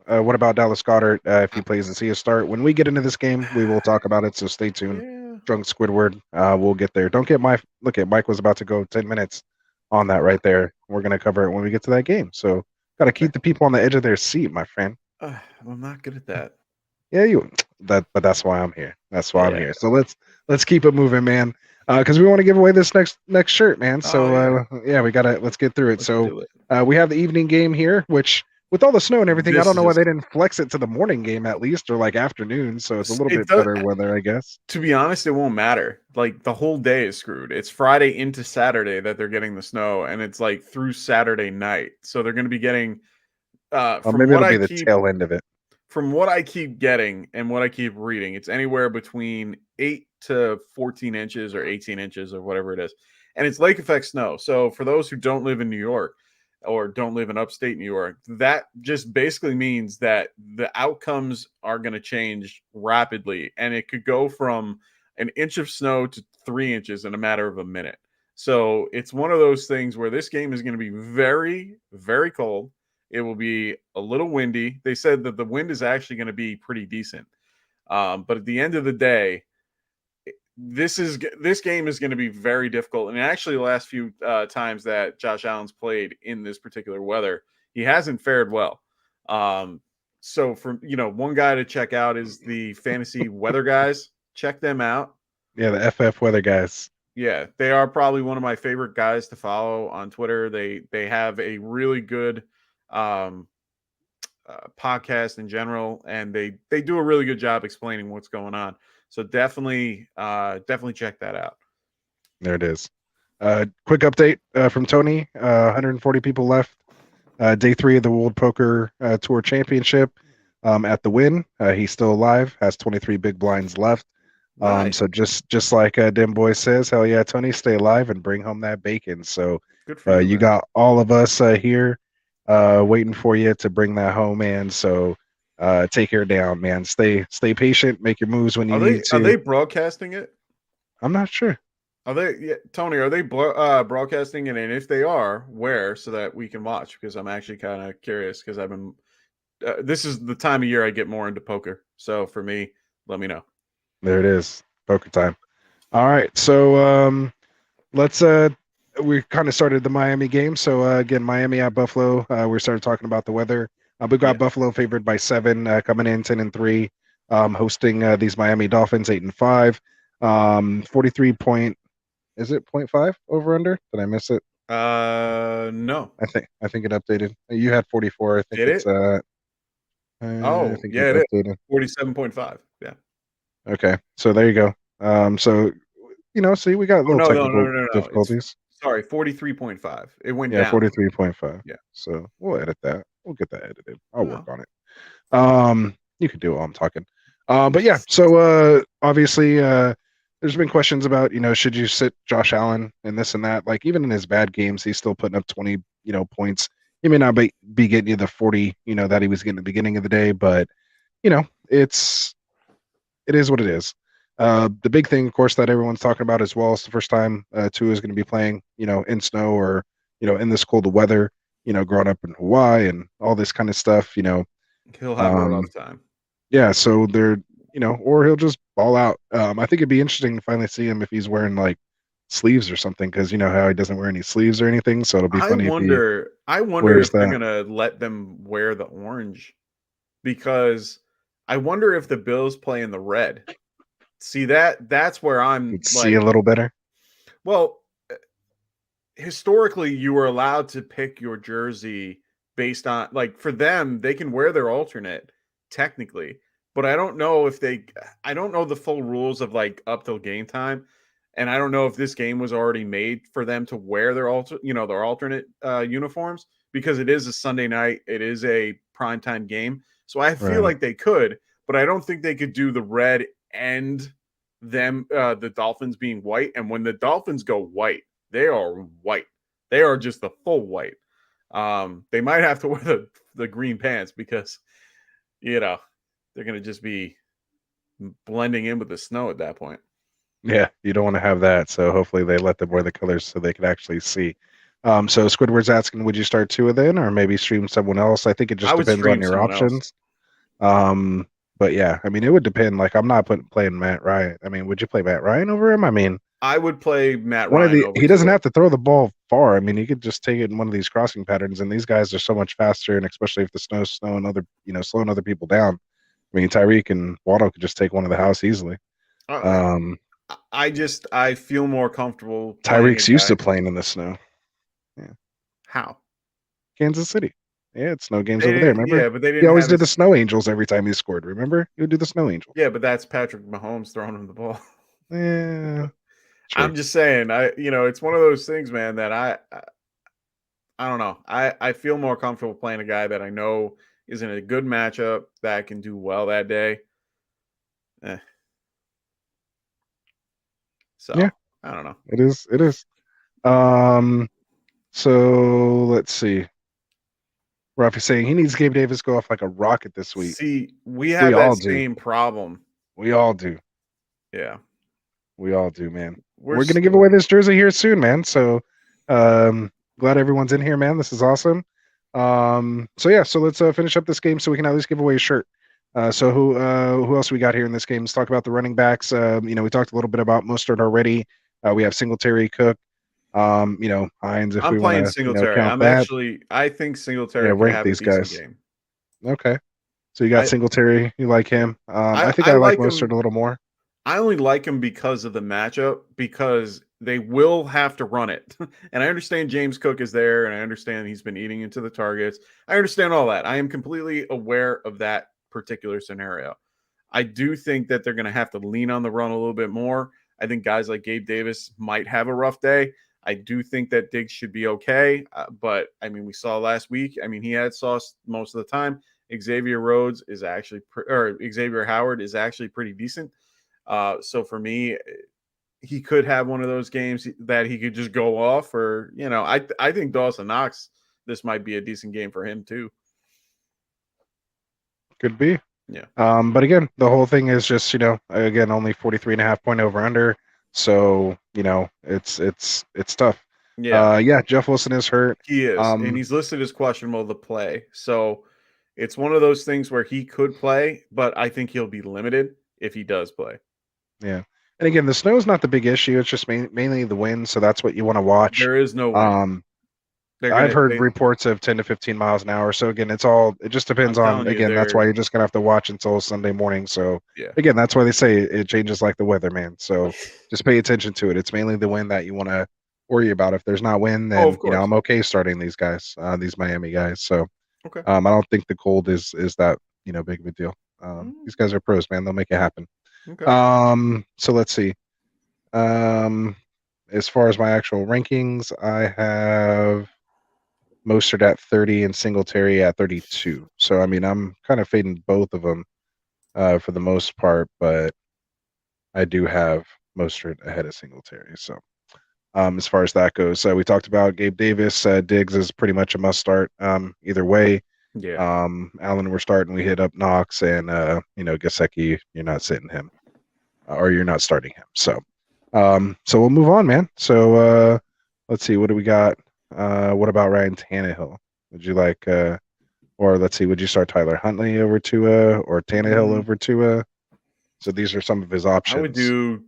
what about Dallas Goedert if he plays and see a start? When we get into this game, we will talk about it. So stay tuned. Yeah. Drunk Squidward, we'll get there. Don't get Mike was about to go 10 minutes on that right there. We're going to cover it when we get to that game. So got to keep the people on the edge of their seat, my friend. I'm not good at that. Yeah, but that's why I'm here. That's why I'm here. So let's keep it moving, man. Because we want to give away this next shirt, man. So let's get through it. We have the evening game here, which with all the snow and everything, I This don't is know why just they didn't flex it to the morning game at least, or like afternoon, so it's a little it bit does. better weather, I guess. To be honest, it won't matter. Like the whole day is screwed. It's Friday into Saturday that they're getting the snow, and it's like through Saturday night. So they're going to be getting Or from maybe what it'll I be the keep tail end of it. getting and what I keep reading, it's anywhere between 8 to 14 inches or 18 inches or whatever it is. And it's lake effect snow. So for those who don't live in New York or don't live in upstate New York, that just basically means that the outcomes are going to change rapidly. And it could go from an inch of snow to 3 inches in a matter of a minute. So it's one of those things where this game is going to be very, very cold. It will be a little windy. They said that the wind is actually going to be pretty decent. But at the end of the day, this game is going to be very difficult. And actually, the last few times that Josh Allen's played in this particular weather, he hasn't fared well. So for one guy to check out is the fantasy weather guys. Check them out. Yeah, the FF weather guys. Yeah, they are probably one of my favorite guys to follow on Twitter. They have a really good um, podcast in general, and they do a really good job explaining what's going on. So definitely check that out. There it is. Quick update from Tony. 140 people left. Day 3 of the World Poker Tour Championship. At the win, he's still alive. Has 23 big blinds left. Nice, So just like Dim Boy says, hell yeah, Tony, stay alive and bring home that bacon. So good for you, you man. got all of us here waiting for you to bring that home, man. So take her down, man. Stay patient. Make your moves when you need Are to. they broadcasting it? I'm not sure. Are they Tony? Are they broadcasting it? And if they are, where so that we can watch? Because I'm actually kind of curious because I've been. This is the time of year I get more into poker. So for me, let me know. There it is. Poker time. All right. So let's we kind of started the Miami game. So again, Miami at Buffalo. We started talking about the weather. We got Yeah. Buffalo favored by 7, coming in 10-3, hosting these Miami Dolphins 8-5. 43 point, is it 0.5 over under? Did I miss it? No. I think it updated. You had 44. I think Did it's it? I Oh, think it yeah, it is. updated. 47.5. Yeah. Okay, so there you go. So see, we got Oh, little no, no, no, technical no, no, no. It's difficulties. sorry, 43.5. It went Yeah, down. 43.5. Yeah. So we'll edit that. We'll get that edited. I'll work Oh. on it. You can do it while I'm talking. But yeah, so obviously there's been questions about, should you sit Josh Allen and this and that? Like even in his bad games, he's still putting up 20, points. He may not be getting you the 40, that he was getting at the beginning of the day, but it is what it is. The big thing, of course, that everyone's talking about as well is the first time Tua is going to be playing, in snow or, in this cold weather, growing up in Hawaii and all this kind of stuff, He'll have a um, rough time. yeah, so they're, or he'll just ball out. I think it'd be interesting to finally see him if he's wearing like sleeves or something, because you know how he doesn't wear any sleeves or anything. So it'll be funny if he I wonder wears if they're that. gonna let them wear the orange because I wonder if the Bills play in the red. See that's where I'm You'd see a like, little better. well, historically you were allowed to pick your jersey based on, like, for them they can wear their alternate technically, but I don't know the full rules of like up till game time, and I don't know if this game was already made for them to wear their alternate uniforms, because it is a Sunday night, it is a primetime game, so I feel Right. like they could, but I don't think they could do the red and the Dolphins being white. And when the Dolphins go white, they are white. They are just the full white. They might have to wear the green pants because they're gonna just be blending in with the snow at that point. Yeah, you don't want to have that. So hopefully they let them wear the colors so they can actually see. So Squidward's asking, would you start Tua then, or maybe stream someone else? I think it I just would depends on stream your someone else. options. Um, but yeah, I mean, it would depend. Like, I'm not playing Matt Ryan. I mean, would you play Matt Ryan over him? I mean, I would play Matt Ryan over he doesn't Tua. have to throw the ball far. I mean, he could just take it in one of these crossing patterns, and these guys are so much faster, and especially if the snow's snowing slowing other people down. I mean, Tyreek and Waddle could just take one of the house easily. Uh, Um, I feel more comfortable playing a Tyreek's used guy. to playing in the snow. Yeah, How? Kansas City. Yeah, it's snow games They over there. didn't, Remember? yeah, but they He didn't always have did the his. snow angels every time he scored. Remember? He would do the snow angels. Yeah, but that's Patrick Mahomes throwing him the ball. Yeah, true. I'm just saying, it's one of those things, man, that I don't know. I feel more comfortable playing a guy that I know is in a good matchup that can do well that day. Eh, Yeah, so I don't know. it is. It is. Um, so let's see. Ruff is saying he needs Gabe Davis to go off like a rocket this week. See, we We have that all do. same problem. We all do. Yeah. We all do, man. We're We're gonna give away this jersey here soon, man. So glad everyone's in here, man. This is awesome. So yeah, so let's finish up this game so we can at least give away a shirt. So who else we got here in this game? Let's talk about the running backs. We talked a little bit about Mustard already. We have Singletary, Cook, Hines if I'm we want playing to, Singletary. count that. I think Yeah, Singletary could rank have a these decent guys. game. Okay. So you got I Singletary, you like him. I think I I like like Mustard him. a little more. I only like him because of the matchup, because they will have to run it. And I understand James Cook is there, and I understand he's been eating into the targets. I understand all that. I am completely aware of that particular scenario. I do think that they're going to have to lean on the run a little bit more. I think guys like Gabe Davis might have a rough day. I do think that Diggs should be okay. But I mean, we saw last week, I mean, he had sauce most of the time. Xavier Rhodes is actually, or Xavier Howard is actually pretty decent. So for me, he could have one of those games that he could just go off, or I think Dawson Knox, this might be a decent game for him too. Could be. Yeah. But again, the whole thing is just, again, only 43.5 point over under. So, it's tough. Yeah, Yeah, Jeff Wilson is hurt. he is, and Um, he's listed as questionable to play. So it's one of those things where he could play, but I think he'll be limited if he does play. yeah. And again, the snow is not the big issue. It's just mainly the wind. So that's what you want to watch. There is no wind. Um, They're I've gonna. heard reports of 10 to 15 miles an hour. So again, it just depends I'm on, telling you, again, that's they're. why you're just going to have to watch until Sunday morning. So Yeah. again, that's why they say it changes like the weather, man. So just pay attention to it. It's mainly the wind that you want to worry about. If there's not wind, Oh, then, of course. I'm okay starting these guys, these Miami guys. So Okay. I don't think the cold is that, big of a deal. These guys are pros, man. They'll make it happen. Okay. So let's see. As far as my actual rankings, I have Mostert at 30 and Singletary at 32. So I mean, I'm kind of fading both of them for the most part, but I do have Mostert ahead of Singletary. So as far as that goes, we talked about Gabe Davis. Diggs is pretty much a must start either way. Yeah. Allen, we're starting. We hit up Knox and Gesicki. You're not sitting him, or you're not starting him. So we'll move on, man. So let's see, what do we got? What about Ryan Tannehill? Would you like, or let's see, would you start Tyler Huntley over Tua or Tannehill over Tua? So these are some of his options. I would do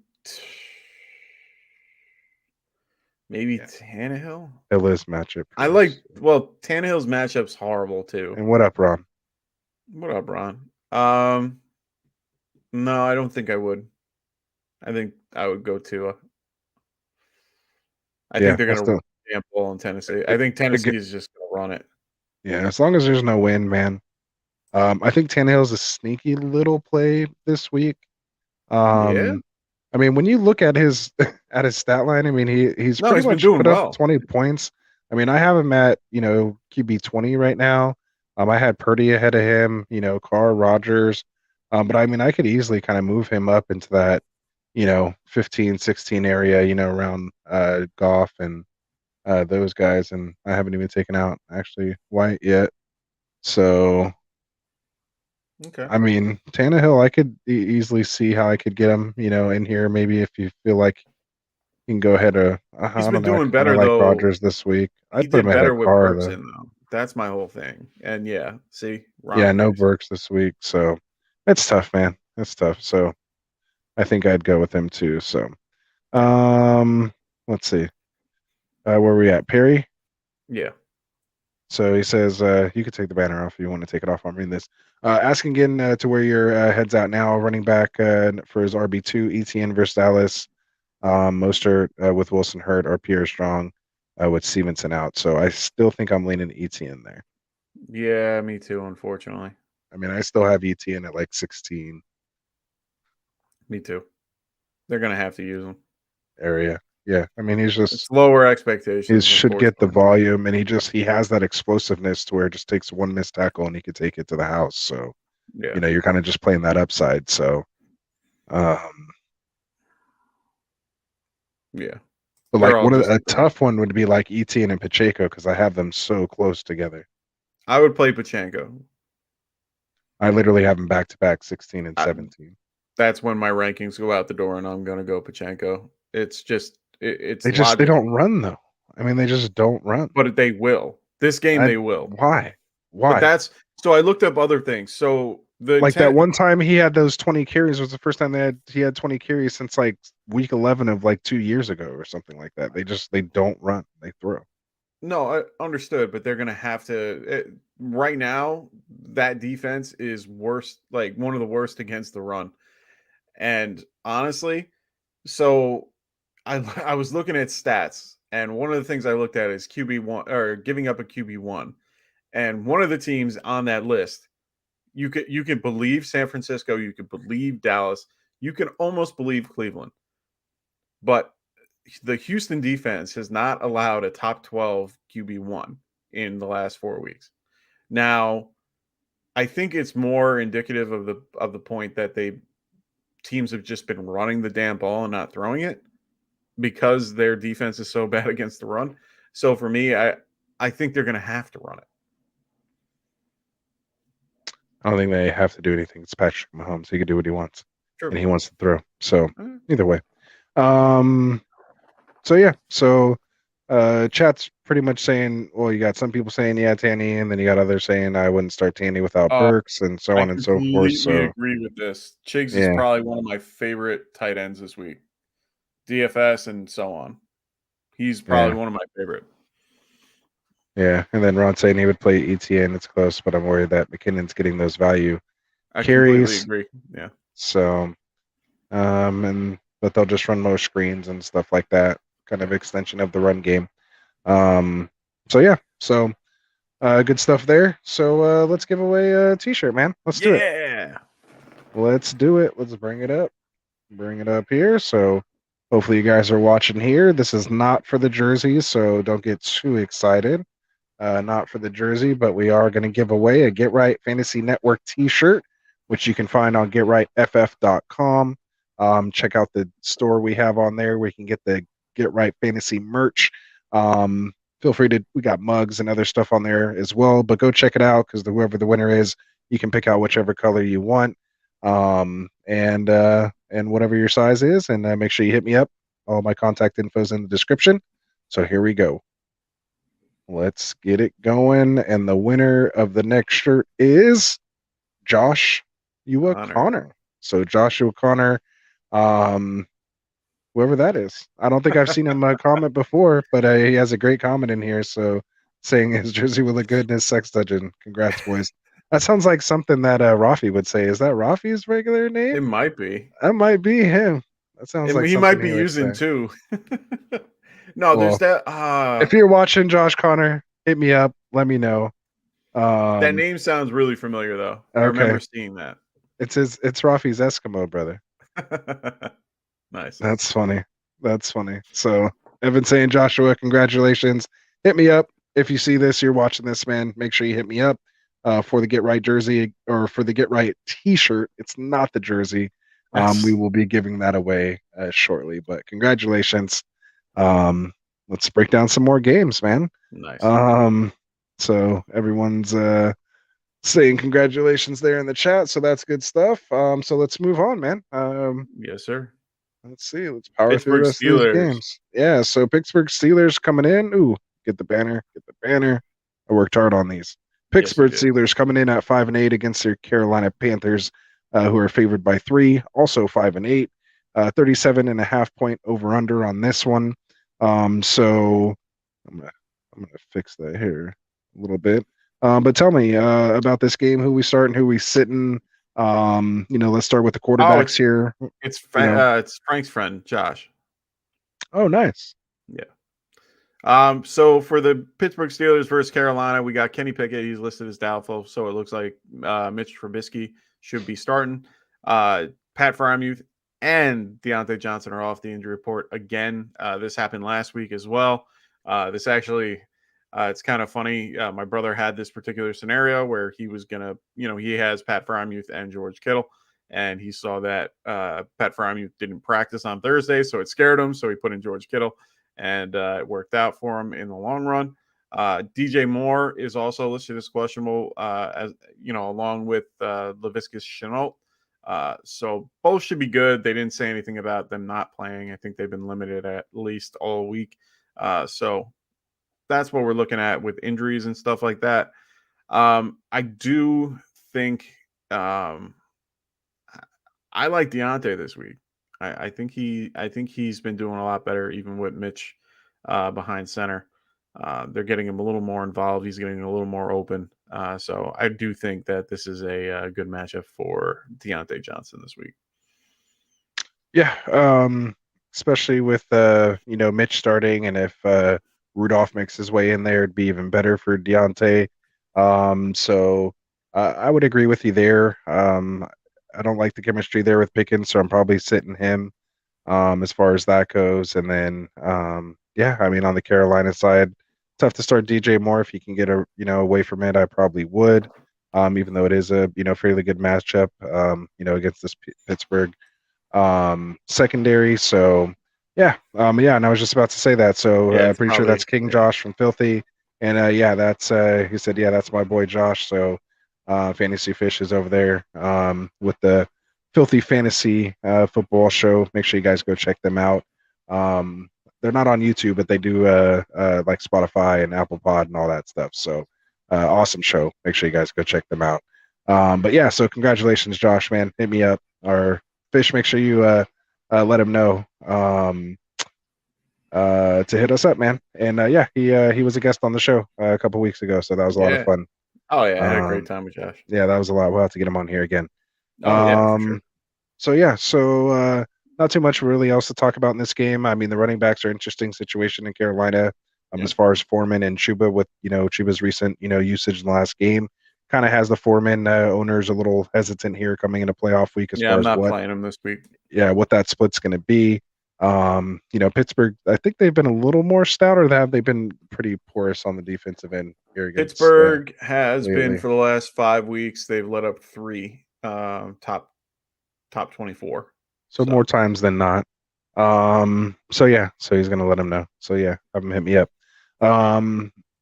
maybe Yeah. Tannehill. Hill is matchup. Tannehill's matchup's horrible too. And what up, Ron? What up, Ron? No, I don't think I would. I think I would go Tua. I think they're going to run the ball in Tennessee. I think Tennessee is just going to run it. Yeah, as long as there's no wind, man. I think Tannehill's a sneaky little play this week. Yeah. I mean, when you look at his stat line, I mean, he's pretty been much doing put up well. 20 points. I mean, I have him at, QB 20 right now. I had Purdy ahead of him, Carr, Rogers. But I mean, I could easily kind of move him up into that, 15, 16 area, around Goff and those guys. And I haven't even taken out actually White yet. So Okay. I mean, Tannehill, I could easily see how I could get him, in here. Maybe if you feel like you can go ahead. I He's don't been know. I doing kind of better like though. Rodgers this week. He I'd put him did ahead better of with Carr Burks though. in though. That's my whole thing. And yeah, see, Ron Yeah, no agrees. Burks this week, so it's tough, man. It's tough. So I think I'd go with him too. So, Yeah. let's see. Where are we at? Perry. Yeah. So he says, you could take the banner off if you want to take it off. I'm reading this. Asking again to where your head's out now. Running back for his RB2, ETN versus Dallas. Mostert with Wilson hurt or Pierre Strong with Stevenson out. So I still think I'm leaning ETN there. Yeah, me too, unfortunately. I mean, I still have ETN at like 16 Me too. They're gonna have to use him. area. Yeah, I mean, It's lower he expectations, should get the unfortunately. volume, and he has that explosiveness to where it just takes one missed tackle and he could take it to the house. So Yeah. you're kind of just playing that upside. So, um, Yeah. but They're like all just a great. tough one would be like ETN and Pacheco because I have them so close together. I would play Pachenko. I literally have them back to back 16 and I, 17. that's when my rankings go out the door, and I'm gonna go Pachenko. It's just it's They logical, don't run though. I mean, they just don't run. but they will. This game, I they will. why But why that's so I looked up other things. So the like that 10, one time he had those 20 carries was the first time he had 20 carries since like week 11 of like 2 years ago or something like that. They don't run. They throw. no, I understood, but they're gonna have to. Right now, that defense is worst, like one of the worst against the run. And honestly, so I was looking at stats, and one of the things I looked at is QB1 or giving up a QB1. And one of the teams on that list, you can believe San Francisco, you can believe Dallas, you can almost believe Cleveland. But the Houston defense has not allowed a top 12 QB1 in the last 4 weeks. Now, I think it's more indicative of the point that teams have just been running the damn ball and not throwing it because their defense is so bad against the run. So for me, I think they're going to have to run it. I don't think they have to do anything. It's Patrick Mahomes. He can do what he wants, and True. he wants to throw. So Mm. either way. Um. So yeah. So chat's pretty much saying, well, you got some people saying yeah, Tanny, and then you got others saying I wouldn't start Tanny without Uh, Burks, and so I on and so forth. completely So agree with this. Chiggs is yeah, probably one of my favorite tight ends this week. DFS and so on. He's probably yeah, one of my favorite. yeah. And then Ron saying he would play ETN. It's close, but I'm worried that McKinnon's getting those value I completely carries. agree. Yeah. So and but they'll just run most screens and stuff like that, kind of Yeah. extension of the run game. Um, so yeah, so good stuff there. So let's give away a T-shirt, man. Let's do it. Yeah. Let's do it. Let's bring it up. Bring it up here. So hopefully you guys are watching here. This is not for the jersey, so don't get too excited. Not for the jersey, but we are going to give away a Get Right Fantasy Network T-shirt, which you can find on GetRightFF.com. Check out the store we have on there. We can get the Get Right Fantasy merch. Feel free to. We got mugs and other stuff on there as well. But go check it out because whoever the winner is, you can pick out whichever color you want, and whatever your size is. And make sure you hit me up. All my contact info is in the description. So here we go. Let's get it going. And the winner of the next shirt is Joshua Connor. Connor. So Joshua Connor, um, whoever that is. I don't think I've seen him comment before, but he has a great comment in here. So saying his jersey will look good in his sex dungeon. Congrats, boys. That sounds like something that Rafi would say. Is that Rafi's regular It name? might be. That might be him. That sounds like He something might he be would using say. too. No, there's Well, that if you're watching Josh Connor, hit me up. Let me know. that Um, name sounds really familiar though. I okay. remember seeing that. It's Rafi's Eskimo brother. Nice. That's funny. That's funny. So Evan saying Joshua, congratulations. Hit me up. If you see this, you're watching this, man. Make sure you hit me up for the Get Right jersey or for the Get Right t-shirt. It's not the jersey. We will be giving that away shortly. But congratulations. Let's break down some more games, man. Nice. Um, so everyone's saying congratulations there in the chat. So that's good stuff. So let's move on, man. Yes, sir. Let's see. Let's power through the Pittsburgh rest of these Steelers. games. Yeah. So Pittsburgh Steelers coming in. Ooh, get the banner. Get the banner. I worked hard on these. Yes, you Pittsburgh did. Steelers coming in at 5-8 against their Carolina Panthers, who are favored by 3. Also 5-8. 37 and a half point over under on this one. So I'm gonna fix that here a little bit. But tell me about this game. Who we start and who we sitting. Let's start with the Oh, quarterbacks here. You know. it's Frank's friend, Josh. Oh, nice. Yeah. So for the Pittsburgh Steelers versus Carolina, we got Kenny Pickett. He's listed as doubtful, so it looks like Mitch Trubisky should be starting. Pat Frymuth and Deontay Johnson are off the injury report again. This happened last week as well. This actually, it's kind of funny. My brother had this particular scenario where he was gonna, he has Pat Frymuth and George Kittle, and he saw that Pat Frymuth didn't practice on Thursday, so it scared him. So he put in George Kittle, and it worked out for him in the long run. DJ Moore is also listed as questionable, as along with Laviscus Chenault. So both should be good. They didn't say anything about them not playing. I think they've been limited at least all week. So that's what we're looking at with injuries and stuff like that. I do think I like Deontay this week. I think he's been doing a lot better, even with Mitch behind center. They're getting him a little more involved. He's getting a little more open. So I do think that this is a good matchup for Deontay Johnson this week. Yeah, especially with Mitch starting, and if Rudolph makes his way in there, it'd be even better for Deontay. So I would agree with you there. I don't like the chemistry there with Pickens, so I'm probably sitting him as far as that goes. And then yeah, I mean on the Carolina side, tough to start DJ Moore. If you can get away from it, I probably would. Even though it is a fairly good matchup against this Pittsburgh secondary. So yeah, and I was just about to say that. So Yeah, it's pretty sure probably that's King Josh from Filthy, and yeah, that's he said that's my boy Josh. So Fantasy Fish is over there with the Filthy Fantasy football show. Make sure you guys go check them out. They're not on YouTube, but they do like Spotify and Apple Pod and all that stuff. So awesome show. Make sure you guys go check them out. But yeah, so congratulations, Josh, man. Hit me up. Or Fish, make sure you let him know to hit us up, man. And yeah, he was a guest on the show a couple weeks ago, so that was a lot of yeah. fun. Oh yeah, I had a great time with Josh. Yeah, that was a lot. We'll have to get him on here again. Oh yeah, for sure. So yeah, so not too much really else to talk about in this game. I mean, the running backs are interesting situation in Carolina. As far as Foreman and Chuba, with Chuba's recent usage in the last game, kind of has the Foreman owners a little hesitant here coming into playoff week as far I'm as not playing him this week. Yeah, what that split's going to be. Pittsburgh, I think they've been a little more stout, or have they been pretty porous on the defensive end here against Pittsburgh has lately. been for the last 5 weeks. They've let up 3 top 24. So more times than not. So yeah, so he's gonna let him know. So yeah, have him hit me up.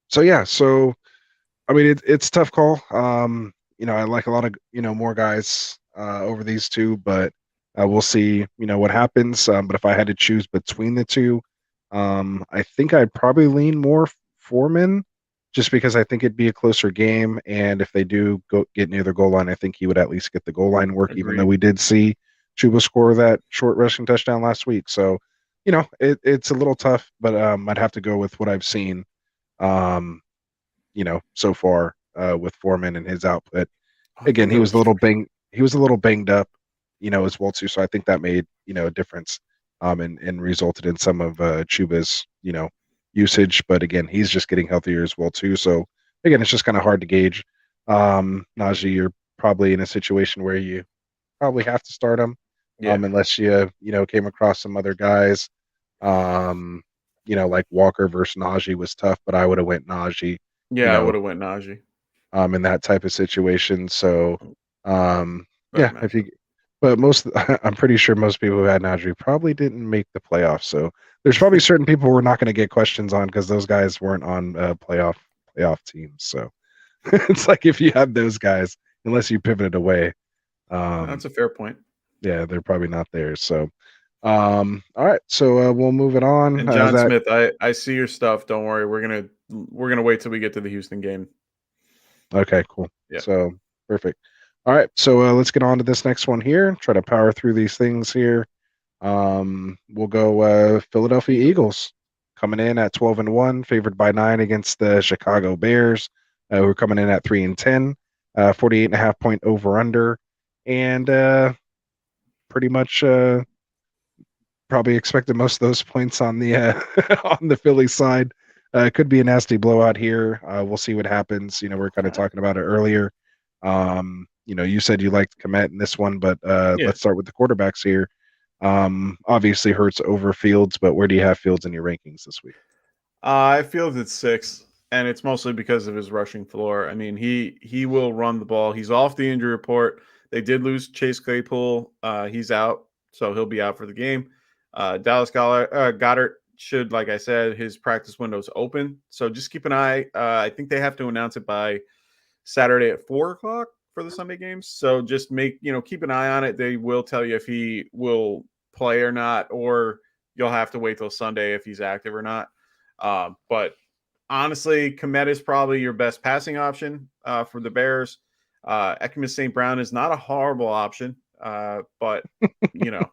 So yeah, so I mean it's a tough call. I like a lot of more guys over these two, but we'll see what happens. But if I had to choose between the two, I think I'd probably lean more Foreman, just because I think it'd be a closer game, and if they do get near the goal line, I think he would at least get the goal line work. Agreed. Even though we did see Chuba score that short rushing touchdown last week. So, it's a little tough, but I'd have to go with what I've seen, so far with Foreman and his output. Again, he was a little banged up, as well too. So I think that made a difference, and resulted in some of Chuba's usage. But again, he's just getting healthier as well too. So again, it's just kind of hard to gauge. Najee, you're probably in a situation where you probably have to start him, unless you came across some other guys. Like Walker versus Najee was tough, but I would have went Najee. Yeah, I would have went Najee. In that type of situation. So, yeah, but I'm pretty sure most people who had Najee probably didn't make the playoffs. So there's probably certain people we're not going to get questions on because those guys weren't on playoff teams. So it's like if you had those guys, unless you pivoted away, that's a fair point. Yeah, they're probably not there. So, all right, so we'll move it on. And John Smith, I see your stuff. Don't worry, we're gonna wait till we get to the Houston game. Okay, cool. Yeah. So perfect. All right, so let's get on to this next one here. Try to power through these things here. We'll go Philadelphia Eagles coming in at 12-1, favored by 9 against the Chicago Bears. We're coming in at 3-10, 48.5 point over under, and pretty much probably expected most of those points on the on the Philly side. it could be a nasty blowout here. We'll see what happens. We're kind All of right. talking about it earlier. You said you liked Komet in this one, but Yeah. let's start with the quarterbacks here. Obviously Hurts over Fields, but where do you have Fields in your rankings this week? I feel it's 6, and it's mostly because of his rushing floor. I mean, he will run the ball. He's off the injury report. They did lose Chase Claypool. He's out, so he'll be out for the game. Dallas Goddard should, like I said, his practice window's open. So just keep an eye. I think they have to announce it by Saturday at 4 o'clock for the Sunday games. So just keep an eye on it. They will tell you if he will play or not, or you'll have to wait till Sunday if he's active or not. But honestly, Komet is probably your best passing option for the Bears. Ekimus St. Brown is not a horrible option, but you know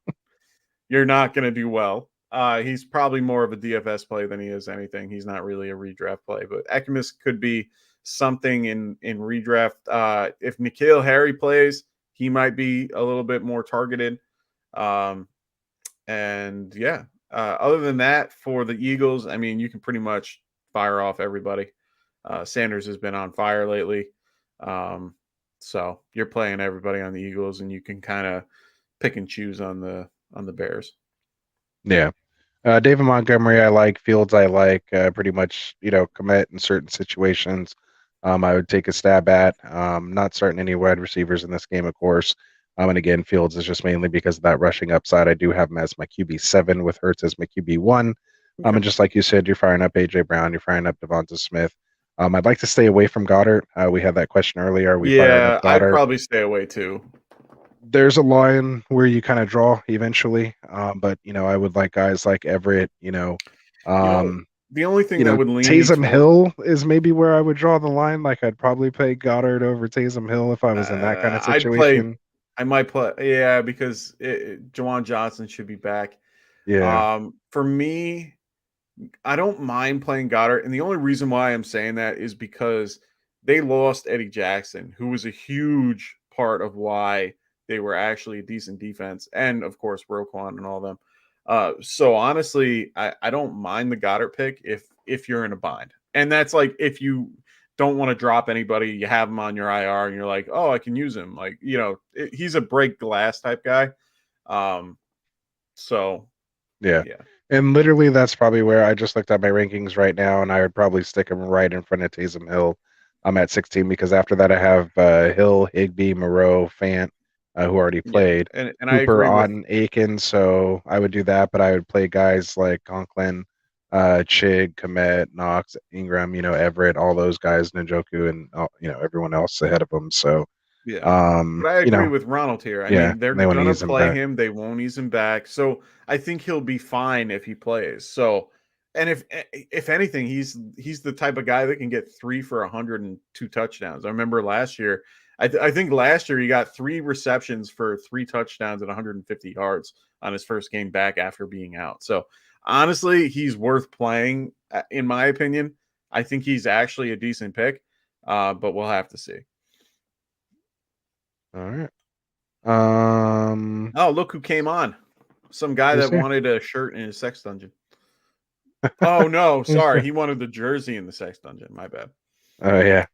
you're not going to do well. He's probably more of a DFS play than he is anything. He's not really a redraft play, but Ekimus could be something in redraft. If N'Keal Harry plays, he might be a little bit more targeted. Um, and yeah, other than that, for the Eagles, I mean, you can pretty much fire off everybody. Sanders has been on fire lately. So you're playing everybody on the Eagles, and you can kind of pick and choose on the Bears. Yeah. David Montgomery, I like. Fields, I like. Pretty much, commit in certain situations. I would take a stab at. Not starting any wide receivers in this game, of course. And again, Fields is just mainly because of that rushing upside. I do have him as my QB7 with Hurts as my QB1. Okay. And just like you said, you're firing up AJ Brown, you're firing up Devonta Smith. I'd like to stay away from Goddard. We had that question earlier. Are we firing up Yeah, I'd Goddard? probably stay away too. There's a line where you kind of draw eventually. But I would like guys like Everett, You know, um, the only thing that would lean me Taysom toward Hill is maybe where I would draw the line. Like I'd probably pay Goddard over Taysom Hill if I was in that kind of I'd play. situation. I might play. Yeah, because Jawan Johnson should be back. Yeah, For me, I don't mind playing Goddard, and the only reason why I'm saying that is because they lost Eddie Jackson, who was a huge part of why they were actually a decent defense, and of course Roquan and all them. So honestly, I don't mind the Goddard pick if you're in a bind, and that's like if you don't want to drop anybody, you have him on your IR, and you're like, oh, I can use him. Like he's a break glass type guy. Um, so yeah. yeah, And literally that's probably where I just looked at my rankings right now, and I would probably stick him right in front of Taysom Hill. I'm at 16 because after that I have Hill, Higby, Moreau, Fant, who already yeah, played. and I Cooper agree with. on Aiken, so I would do that, but I would play guys like Conklin, Chig, Komet, Knox, Ingram, Everett, all those guys, Njoku, and everyone else ahead of them. So, Yeah. But I agree with Ronald here. I yeah, mean, they're they want to gonna ease him play back. him. They won't ease him back. So I think he'll be fine if he plays. So, and if anything, he's the type of guy that can get 3 for 102 touchdowns. I remember last year. I think last year he got 3 receptions for 3 touchdowns and 150 yards on his first game back after being out. So honestly, he's worth playing in my opinion. I think he's actually a decent pick, but we'll have to see. All right. Um, Oh, look who came on. Some guy who's that here? wanted a shirt in his sex dungeon. Oh no, sorry. He wanted the jersey in the sex dungeon. My bad. Oh yeah.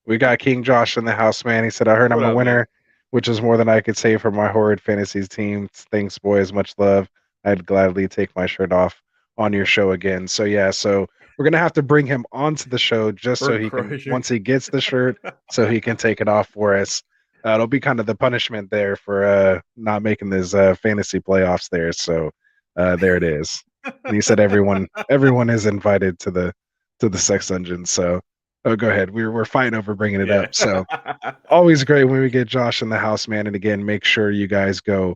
We got King Josh in the house, man. He said, I heard What I'm a up, man? winner, which is more than I could say for my horrid fantasies team. Thanks, boys. Much love. I'd gladly take my shirt off on your show again. So, yeah, so we're going to have to bring him onto the show just For so he can, crushing. once he gets the shirt, so he can take it off for us. It'll be kind of the punishment there for not making his fantasy playoffs there. So, there it is. And he said everyone is invited to the sex dungeon. So, oh, go ahead. We're fighting over bringing it Yeah. up. So always great when we get Josh in the house, man. And again, make sure you guys go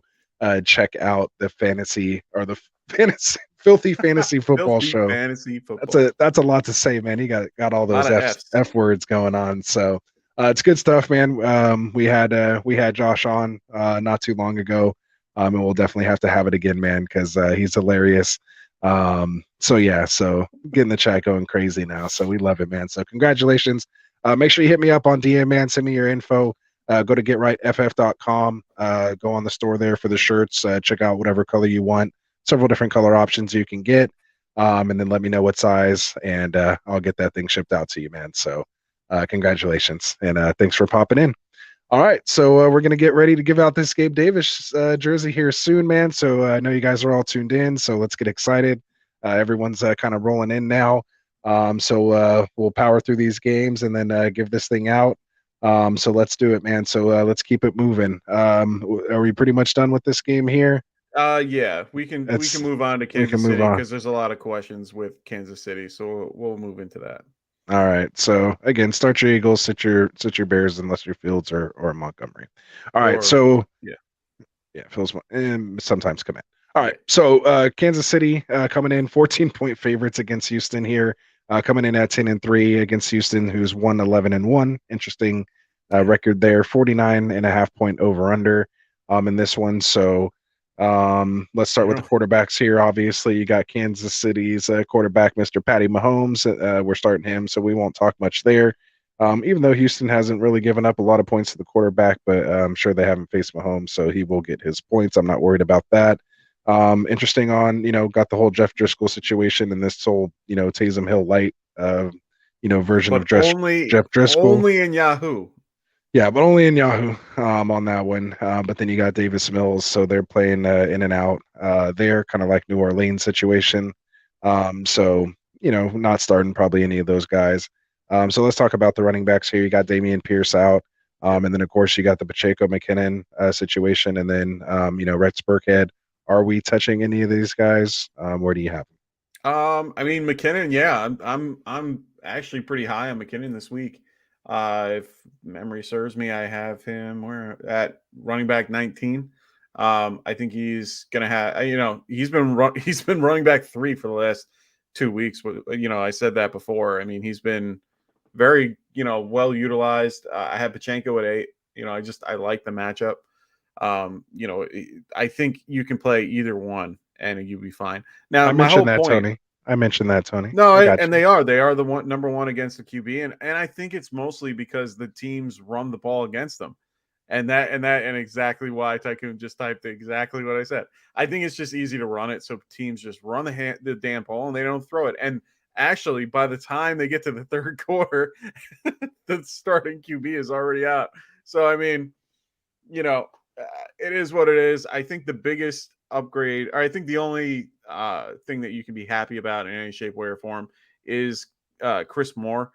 check out the fantasy or the fantasy filthy fantasy football Filthy show. fantasy football. That's a lot to say, man. You got all A lot those of F's. F words going on. So it's good stuff, man. We had Josh on not too long ago, and we'll definitely have to have it again, man, because he's hilarious. So yeah, so getting the chat going crazy now. So we love it, man. So congratulations. Make sure you hit me up on DM, man. Send me your info. Go to getrightff.com. Go on the store there for the shirts. Check out whatever color you want. Several different color options you can get. and then let me know what size, and I'll get that thing shipped out to you, man. So, congratulations, and thanks for popping in. All right, so we're gonna get ready to give out this Gabe Davis jersey here soon, man. So I know you guys are all tuned in, so let's get excited. Everyone's kind of rolling in now, so we'll power through these games and then give this thing out. So let's do it, man. So let's keep it moving. Are we pretty much done with this game here? Yeah, we can It's move on to we can Kansas move City on. because there's a lot of questions with Kansas City, so we'll move into that. All right. So again, start your Eagles, sit your Bears, unless your Fields or Montgomery. All right. Or So yeah, yeah, Phil's sometimes come in. All right. yeah, So Kansas City coming in 14-point favorites against Houston here. Coming in at 10-3 against Houston, who's won 11-1. Interesting yeah. record there. 49.5 point over under in this one. So let's start You with the know, quarterbacks here. Obviously, you got Kansas City's quarterback, Mr. Patty Mahomes. We're starting him, so we won't talk much there. Even though Houston hasn't really given up a lot of points to the quarterback, but I'm sure they haven't faced Mahomes, so he will get his points. I'm not worried about that. Interesting on, got the whole Jeff Driscoll situation and this whole, Taysom Hill light, version of but Jeff Driscoll. only in Yahoo. Yeah, but only in Yahoo on that one. But then you got Davis Mills, so they're playing in and out there, kind of like New Orleans situation. So not starting probably any of those guys. So let's talk about the running backs here. You got Damian Pierce out, Yep. and then of course you got the Pacheco McKinnon situation, and then Rex Burkhead. Are we touching any of these guys? Where do you have them? I mean McKinnon, yeah, I'm actually pretty high on McKinnon this week. If memory serves me, I have him where at running back 19. I think he's gonna have he's been running back 3 for the last 2 weeks. I said that before. I mean, he's been very well utilized. I had Pachenko at 8. I like the matchup. I think you can play either one and you'll be fine. Now, I my whole mentioned that, point. Tony. I mentioned that, Tony. No, I got and you. they are the one number one against the QB, and I think it's mostly because the teams run the ball against them, and exactly why Tycoon just typed exactly what I said. I think it's just easy to run it, so teams just run the damn ball and they don't throw it. And actually, by the time they get to the third quarter, the starting QB is already out. So I mean, you know, it is what it is. I think the biggest upgrade, or I think the only thing that you can be happy about in any shape, way, or form is Chris Moore.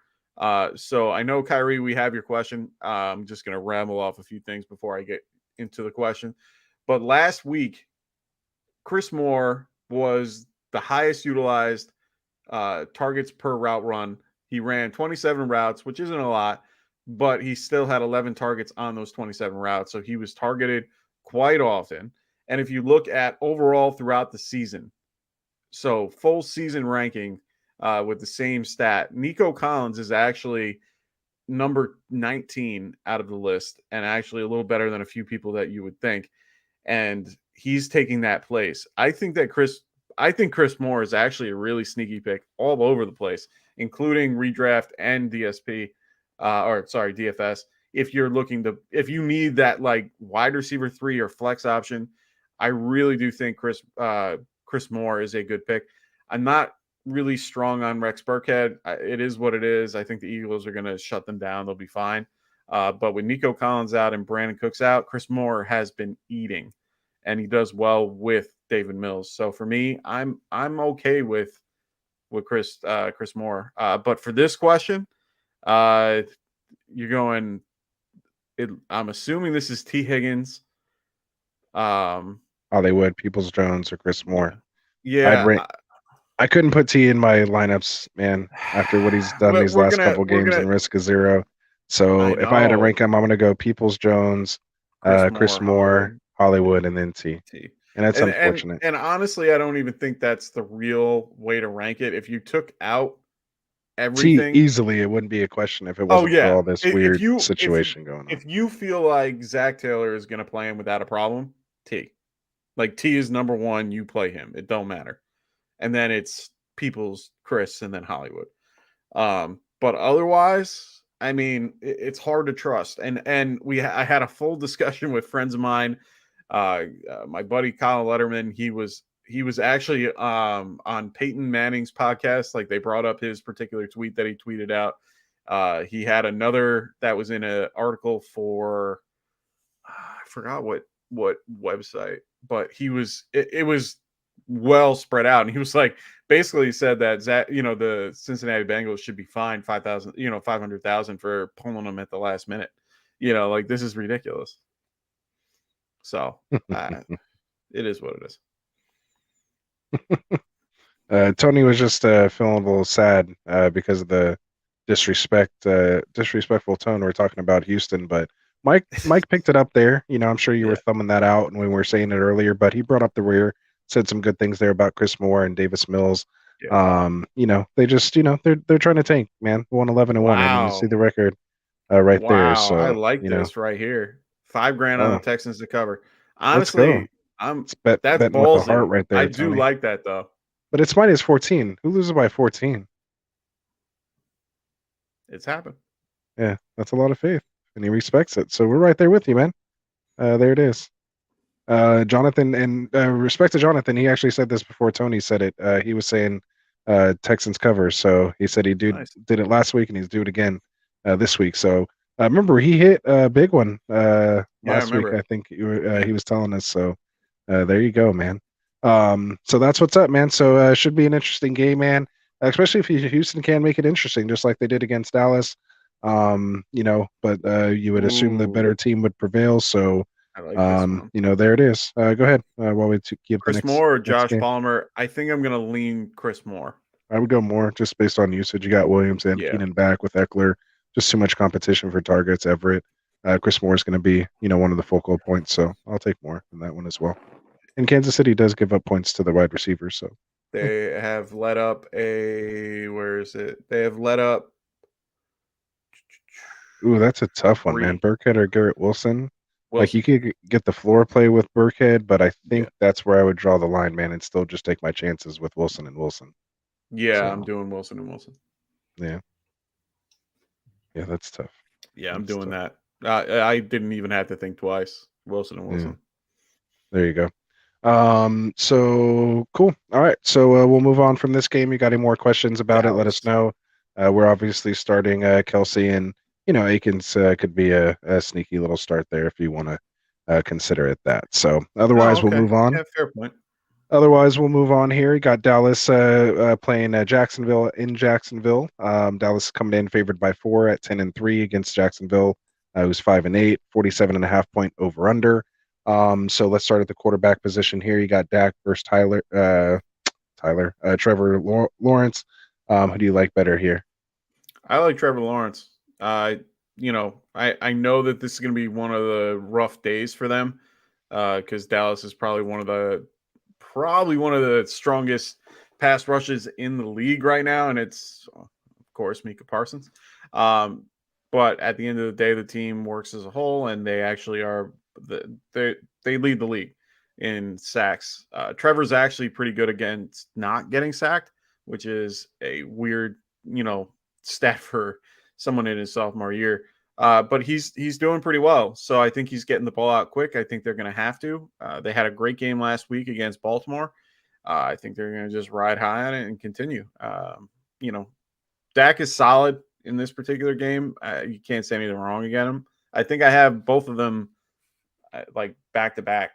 So I know, Kyrie, we have your question. I'm just going to ramble off a few things before I get into the question. But last week, Chris Moore was the highest utilized targets per route run. He ran 27 routes, which isn't a lot, but he still had 11 targets on those 27 routes. So he was targeted quite often. And if you look at overall throughout the season, so full season ranking with the same stat, Nico Collins is actually number 19 out of the list and actually a little better than a few people that you would think. And he's taking that place. I think Chris Moore is actually a really sneaky pick all over the place, including redraft and DSP, DFS. If you need that like wide receiver 3 or flex option, I really do think Chris Moore is a good pick. I'm not really strong on Rex Burkhead. It is what it is. I think the Eagles are going to shut them down. They'll be fine. But with Nico Collins out and Brandon Cooks out, Chris Moore has been eating, and he does well with David Mills. So for me, I'm okay with Chris Moore. But for this question, uh, you're going. I'm assuming this is T Higgins. Hollywood, Peoples Jones, or Chris Yeah, Moore. I'd yeah. rank. I couldn't put T in my lineups, man, after what he's done these We're last gonna couple we're games gonna. and risk a zero. So I if I had to know rank him, I'm going to go Peoples Jones, Chris Chris Moore, Moore, Hollywood. Yeah. Hollywood, and then T. T. And that's And unfortunate. and honestly, I don't even think that's the real way to rank it. If you took out T everything. easily, it wouldn't be a question if it Oh wasn't for yeah. all this weird situation going on. If you feel like Zach Taylor is going to play him without a problem, T. Like T is number 1, you play him. It don't matter. And then it's Peoples, Chris, and then Hollywood. But otherwise, I mean, it's hard to trust. And I had a full discussion with friends of mine. My buddy Kyle Letterman, he was he was actually on Peyton Manning's podcast. Like they brought up his particular tweet that he tweeted out. He had another that was in an article for I forgot what website, but it was well spread out, and he was like basically said that the Cincinnati Bengals should be fined 5,000, 500,000 for pulling them at the last minute. Like this is ridiculous. So it is what it is. Tony was just feeling a little sad because of the disrespectful tone we're talking about Houston. But Mike picked it up there. I'm sure you were Yeah. thumbing that out when we were saying it earlier. But he brought up the rear, said some good things there about Chris Moore and Davis Mills. Yeah. They just they're trying to tank, man. 1-11-1. I mean, you see Wow. the record right there. Wow. I So like this right here. $5,000 on the oh, Texans to cover. let's go. Honestly, It's that's betting with the heart ballsy. right I there, do Tony. like that though. But it's minus 14. Who loses by 14? It's happened. Yeah, that's a lot of faith, and he respects it. So we're right there with you, man. There it is. Jonathan, and respect to Jonathan, he actually said this before Tony said it. He was saying Texans cover, so he said he Nice. did it last week, and he's doing it again this week. So remember, he hit a big one Yeah, I last week. remember. I think he was telling us. So there you go, man. So that's what's up, man. So should be an interesting game, man. Especially if Houston can make it interesting, just like they did against Dallas. But you would assume the Ooh, better team would prevail. So, I like this one. there it is. Go ahead. While we keep the Chris next Moore or next Josh game, Palmer? I think I'm gonna lean Chris Moore. I would go more just based on usage. You got Williams and Yeah. Keenan back with Eckler. Just too much competition for targets. Everett, Chris Moore is going to be one of the focal points. So I'll take more in that one as well. And Kansas City does give up points to the wide receivers. So They have let up where is it? They have let up ooh, that's a tough one, man. 3. Burkhead or Garrett Wilson. Like you Wilson. could get the floor play with Burkhead, but I Yeah. think that's where I would draw the line, man, and still just take my chances with Wilson and Wilson. Yeah, I'm So doing Wilson and Wilson. yeah, that's tough. Yeah, I'm That's doing tough. that. I didn't even have to think twice. Wilson and Wilson. There you go. So cool. All right. So we'll move on from this game. You got any more questions about it? Let us Dallas. know. We're obviously starting Kelsey, and Akins could be a sneaky little start there if you want to consider it that. So Oh, otherwise, we'll okay. move on. Yeah, fair point. Otherwise, we'll move on here. You got Dallas playing Jacksonville in Jacksonville. Dallas coming in favored by 4 at 10-3 against Jacksonville, who's 5-8, 47.5 point over under. So let's start at the quarterback position here. You got Dak versus Trevor Lawrence. Who do you like better here? I like Trevor Lawrence. I know that this is going to be one of the rough days for them because Dallas is probably one of the strongest pass rushes in the league right now, and it's of course Micah Parsons. But at the end of the day, the team works as a whole, and they actually are they lead the league in sacks. Trevor's actually pretty good against not getting sacked, which is a weird stat for someone in his sophomore year. But he's doing pretty well. So I think he's getting the ball out quick. I think they're going to have to. They had a great game last week against Baltimore. I think they're going to just ride high on it and continue. Dak is solid in this particular game. You can't say anything wrong against him. I think I have both of them like back to back.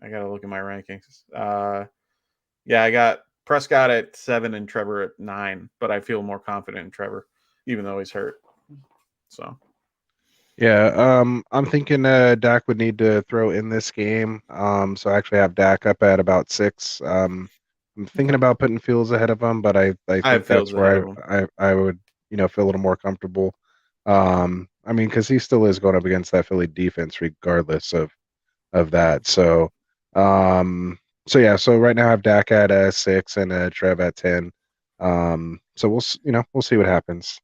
I got to look at my rankings. I got Prescott at 7 and Trevor at 9, but I feel more confident in Trevor, even though he's hurt. So, yeah, I'm thinking Dak would need to throw in this game. So I actually have Dak up at about 6. I'm thinking about putting Fields ahead of him, but I I have think Fields that's ahead where of him. I would feel a little more comfortable. I mean, because he still is going up against that Philly defense, regardless of that. So, so right now I have Dak at 6 and Trev at 10. So we'll see what happens.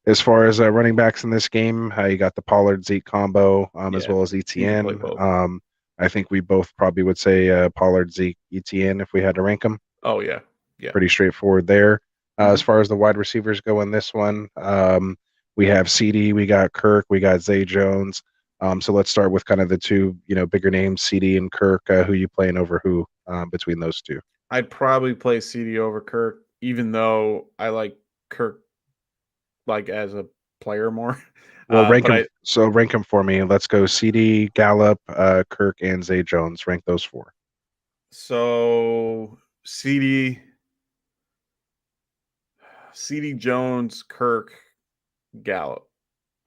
As far as running backs in this game, you got the Pollard Zeke combo, as Yeah, well as you can play ETN. both. I think we both probably would say Pollard, Zeke, ETN if we had to rank them. Oh yeah, Pretty straightforward there. As Mhm. far as the wide receivers go in this one, we have CD, we got Kirk, we got Zay Jones. So let's start with kind of the two, bigger names, CD and Kirk. Who you playing over who between those two. I'd probably play CD over Kirk, even though I like Kirk like as a player more. Well, rank But them. I So rank them for me. Let's go. CD, Gallup, Kirk, and Zay Jones. Rank those four. so CD Jones, Kirk, Gallup.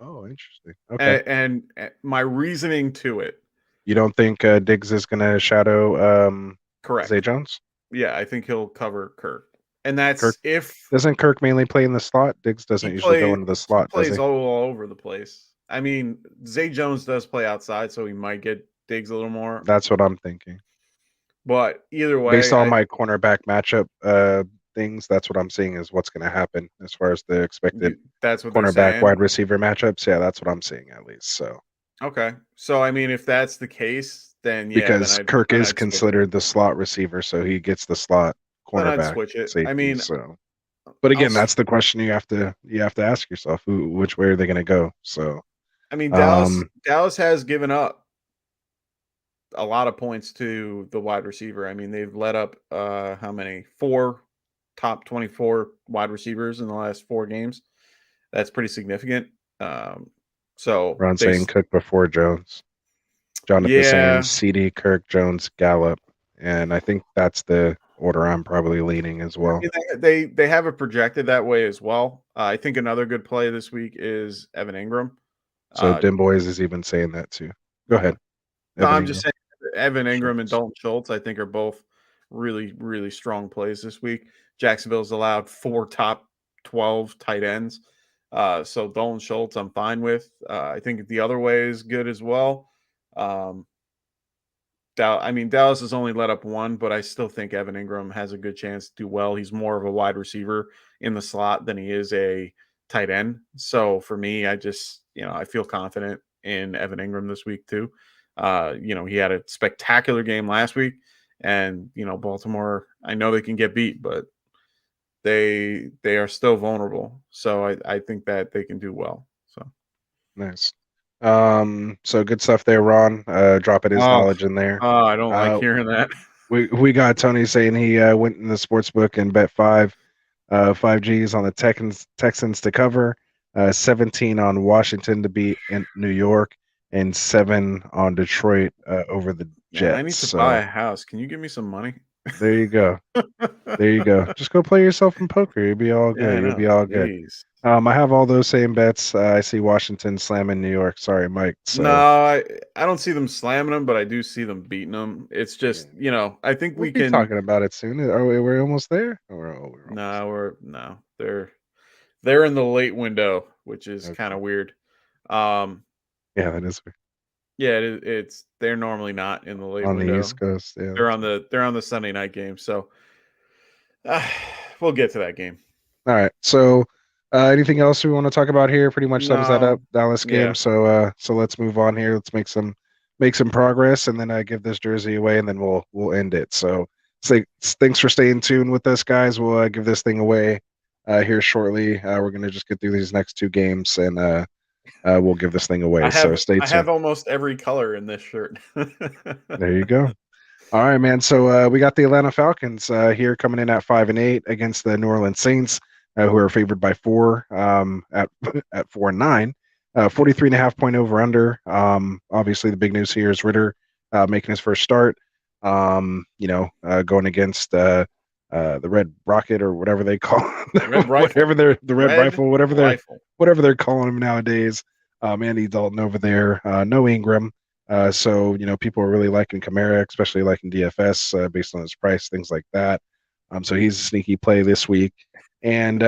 Oh, interesting. Okay. And my reasoning to it, You don't think Diggs is going to shadow Zay correct. Jones? Yeah, I think he'll cover Kirk. And Kirk that's if doesn't Kirk mainly play in the slot. Diggs doesn't usually go into the he slot, does plays he? all over the place. I mean, Zay Jones does play outside, so he might get digs a little more. That's what I'm thinking. But either Based way, on my cornerback matchup things, that's what I'm seeing is what's going to happen as far as the expected that's what they're cornerback saying. wide receiver matchups. Yeah, that's what I'm seeing at least. So Okay. So I mean, if that's the case, then yeah, because Kirk then is I'd switch it. considered the slot receiver, so he gets the slot Then I'd cornerback switch it. I safety. mean, So, but I'll again, that's the question you have to ask yourself: which way are they going to go? So, I mean, um, Dallas has given up a lot of points to the wide receiver. I mean, they've let up how many? Four top 24 wide receivers in the last 4 games. That's pretty significant. Um, so Ron they saying Cook before Jones. Jonathan saying yeah, CD, Kirk, Jones, Gallup, and I think that's the order I'm probably leaning as I well. mean they have it projected that way as well. I think another good play this week is Evan Ingram. So Uh, Dim Boys is even saying that too. Go yeah. ahead, No, Evan I'm just Ingram. saying Evan Ingram and Schultz. Dalton Schultz, I think, are both really, really strong plays this week. Jacksonville's allowed 4 top 12 tight ends. So Dalton Schultz, I'm fine with. I think the other way is good as well. Um, Dallas has only let up one, but I still think Evan Ingram has a good chance to do well. He's more of a wide receiver in the slot than he is a tight end. So for me, I just, I feel confident in Evan Ingram this week too. He had a spectacular game last week, and Baltimore, I know they can get beat, but they are still vulnerable. So I think that they can do well. So Nice. So good stuff there, Ron. Dropping his oh, knowledge in there. I don't like Uh, hearing that. we got Tony saying he went in the sports book and bet five G's on the Texans to cover, 17 on Washington to beat in New York, and 7 on Detroit over the Man, I Jets. need to buy So a house. Can you give me some money? there you go. There you go. Just go play yourself in poker. You'll be all Yeah, good. I You'll know. be all good. Jeez. I have all those same bets. I see Washington slamming New York. Sorry, Mike. No, So I don't see them slamming them, but I do see them beating them. It's yeah, just, I think we'll we be can. talking about it soon. Are we? We're almost there. We're almost No, they're in the late window, which is there. kind Okay. of weird. Um, Yeah, that is yeah, it's they're normally not in the late on the East window. Coast. Yeah, They're that's on the Sunday night game, so uh, we'll get to that game. all right. So, anything else we want to talk about here? Pretty much sums that up. No, Dallas game. yeah, So let's move on here. Let's make some progress, and then I give this jersey away, and then we'll end it. So, say thanks for staying tuned with us, guys. We'll give this thing away here shortly. We're gonna just get through these next two games, and we'll give this thing away. So stay I tuned. have almost every color in this shirt. There you go. All right, man. So we got the Atlanta Falcons here coming in at 5-8 against the New Orleans Saints, who are favored by 4 at at 4-9. 43.5 point over under. Obviously, the big news here is Ritter making his first start. Going against the Red Rocket or whatever they call Red rifle, whatever they're the Red red Rifle, rifle. whatever they're calling him nowadays. Andy Dalton over there. No Ingram. So people are really liking Kamara, especially liking DFS based on his price, things like that. So he's a sneaky play this week. And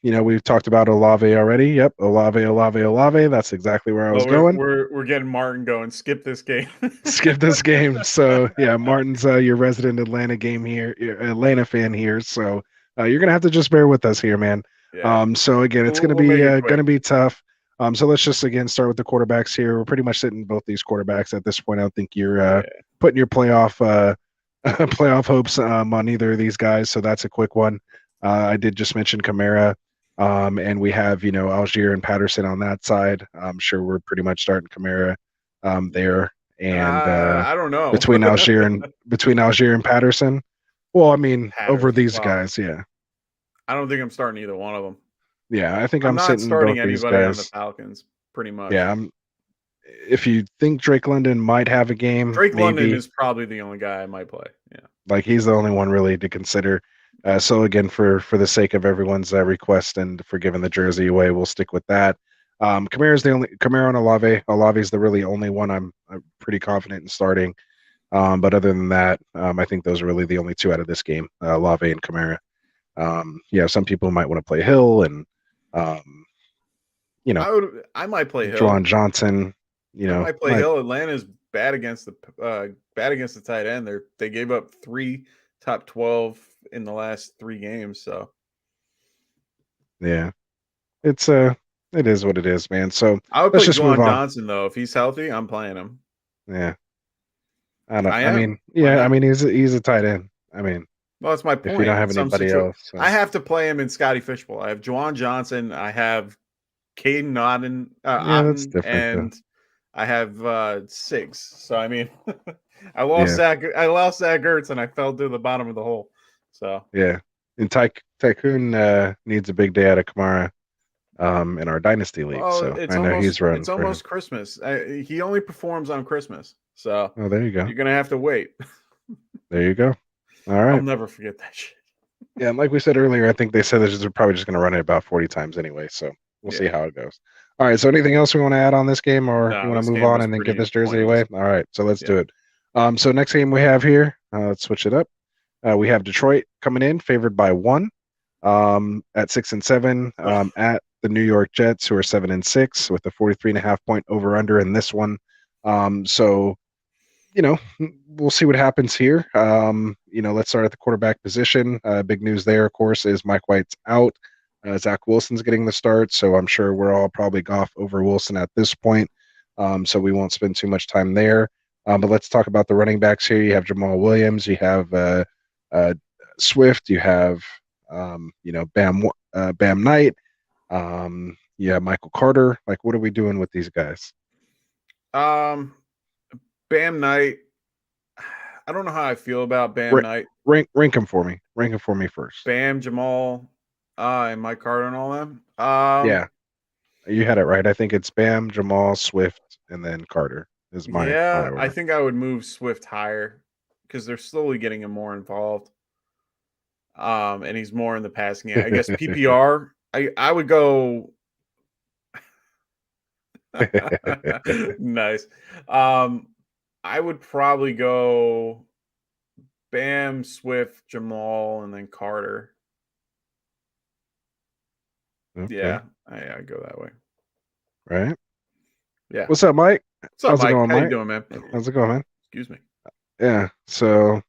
we've talked about Olave already. Yep, Olave, Olave, Olave. That's exactly where I was Oh, going. we're getting Martin going. Skip this game. Skip this game. So yeah, Martin's your resident Atlanta game here, your Atlanta fan here. So you're gonna have to just bear with us here, man. Yeah, So again, it's we'll make it quick. gonna be tough. So let's just again start with the quarterbacks here. We're pretty much sitting both these quarterbacks at this point. I don't think you're Yeah, putting your playoff playoff hopes on either of these guys. So that's a quick one. I did just mention Kamara. And we have, Algier and Patterson on that side. I'm sure we're pretty much starting Kamara there. and I don't know. between Algier and Patterson. Well, I mean, over Patterson. these Well, guys, yeah, I don't think I'm starting either one of them. yeah. I think I'm I'm not sitting starting both these anybody on the guys. Falcons, pretty much. Yeah, if you think Drake London might have a game, Drake London maybe is probably the only guy I might play. Yeah. like he's the only one really to consider. So again, for the sake of everyone's request and for giving the jersey away, we'll stick with that. Kamara and Olave. Olave's the really only one I'm pretty confident in starting. But other than that, I think those are really the only two out of this game, Olave and Kamara. Yeah, some people might want to play Hill and um, you know, I might play Juwan Hill. Johnson. I might play Hill. Atlanta's bad against the tight end. They gave up 3 top 12 in the last 3 games. So Yeah, it's it is what it is, man. So I would let's play just move Juwan on. Johnson though. If he's healthy, I'm playing him. Yeah, I don't. I I am. mean, Why yeah, I not? mean he's a tight end. I mean, Well, that's my if you don't point. In have some anybody situ, else, so I have to play him in Scotty Fishbowl. I have Juwan Johnson. I have Caden yeah, that's Otten, different though. and I have Siggs. So I mean, Yeah, I lost Zach Ertz, and I fell to the bottom of the hole. So yeah. And Tycoon needs a big day out of Kamara in our dynasty league. well, So I know he's running it's for him. almost Christmas. He only performs on Christmas, so Oh, there you go. you're gonna have to wait. There you go. All I'll right. never forget that shit. Yeah, and like we said earlier, I think they said they're probably just going to run it about 40 times anyway. So we'll see Yeah. how it goes. All right. So anything else we want to add on this game, or you No, want to this move game on was and then give pretty this jersey away? pointless. All right. So let's Yeah. do it. So next game we have here, let's switch it up. We have Detroit coming in, favored by 1, at 6-7, at the New York Jets, who are 7-6, with a 43.5 point over under in this one. So we'll see what happens here. Let's start at the quarterback position. Big news there, of course, is Mike White's out. Zach Wilson's getting the start, so I'm sure we're all probably Goff over Wilson at this point. So we won't spend too much time there. But let's talk about the running backs here. You have Jamal Williams, you have Swift, you have Bam Knight, you have Michael Carter. Like, what are we doing with these guys? Bam Knight. I don't know how I feel about Bam Knight. Rank them for me. Rank them for me first. Bam, Jamal, and Mike Carter and all them. Yeah, you had it right. I think it's Bam, Jamal, Swift, and then Carter is my Yeah, I order. think I would move Swift higher because they're slowly getting him more involved. And he's more in the passing game. I guess PPR. I would go. Nice. I would probably go Bam, Swift, Jamal, and then Carter. Okay. Yeah, I go that way. Right. Yeah. What's up, Mike? What's up, How's Mike? it going, How you Mike? doing, man? How's it going, man? Excuse me. Yeah. So,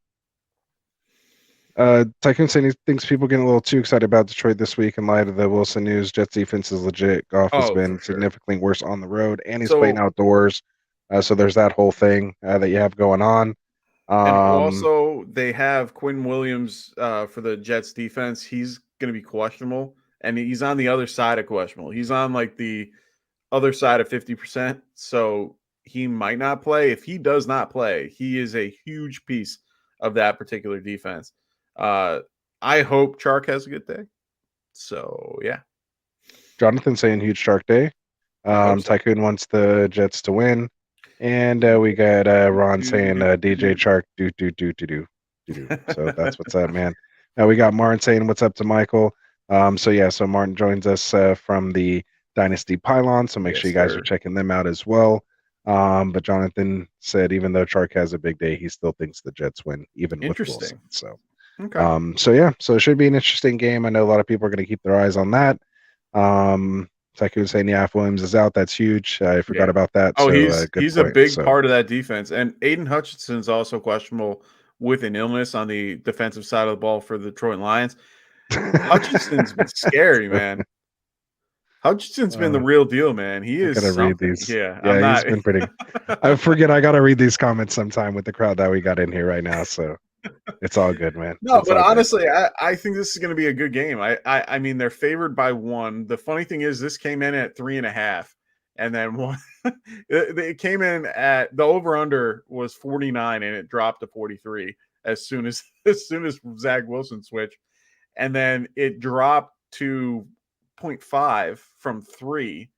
Tycoon saying he thinks people getting a little too excited about Detroit this week in light of the Wilson news. Jets defense is legit. Goff has Oh, been for sure. significantly worse on the road, and he's playing So, outdoors. So there's that whole thing that you have going on. and also they have Quinn Williams for the Jets defense. He's going to be questionable, and he's on the other side of questionable. He's on like the other side of 50%. So he might not play. If he does not play, he is a huge piece of that particular defense. I hope Chark has a good day. So yeah, Jonathan saying huge Shark Day. I hope so. Tycoon wants the Jets to win. And we got Ron saying DJ Chark do. So that's what's up, man. Now we got Martin saying what's up to Michael. So Martin joins us from the Dynasty Pylon. So make Yes, sure you guys sir. are checking them out as well. But Jonathan said even though Chark has a big day, he still thinks the Jets win, even with Wilson. So Okay. so it should be an interesting game. I know a lot of people are going to keep their eyes on that. Tycoon saying if Williams is out, that's huge. I forgot about that. Oh, So good he's a point. big So part of that defense. And Aiden Hutchinson's also questionable with an illness on the defensive side of the ball for the Detroit Lions. Hutchinson's been scary, man. Hutchinson's been the real deal, man. He I is gotta read something. these. Yeah, I'm Yeah, not. he's been pretty. I forget. I gotta read these comments sometime with the crowd that we got in here right now. So it's all good, man. No, It's but all good. honestly, I think this is going to be a good game. I mean, they're favored by 1. The funny thing is, this came in at 3.5, and then one it came in at the over under was 49 and it dropped to 43 as soon as Zach Wilson switched, and then it dropped to zero point 0.5 from 3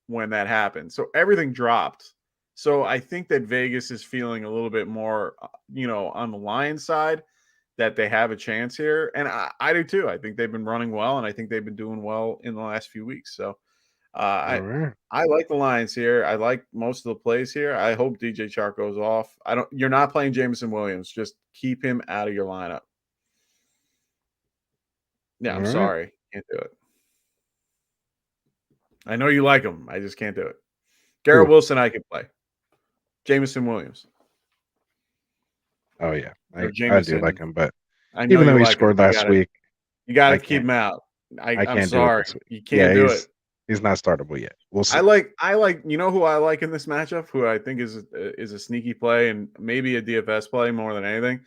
when that happened. So everything dropped. So I think that Vegas is feeling a little bit more, on the Lions side that they have a chance here. And I do too. I think they've been running well, and I think they've been doing well in the last few weeks. So All I right. I like the Lions here. I like most of the plays here. I hope DJ Chark goes off. You're not playing Jameson Williams. Just keep him out of your lineup. Yeah, All I'm right. sorry. Can't do it. I know you like him. I just can't do it. Garrett Who? Wilson, I could play. Jameson Williams Oh yeah, or I do like Jameson. him, but I know even though you he like him. scored last week, You gotta I keep can't him out. I I'm can't do it sorry. this week. You Yeah, can't do it. he's not startable yet. We'll see. I like you know who I like in this matchup, who I think is a sneaky play and maybe a DFS play more than anything.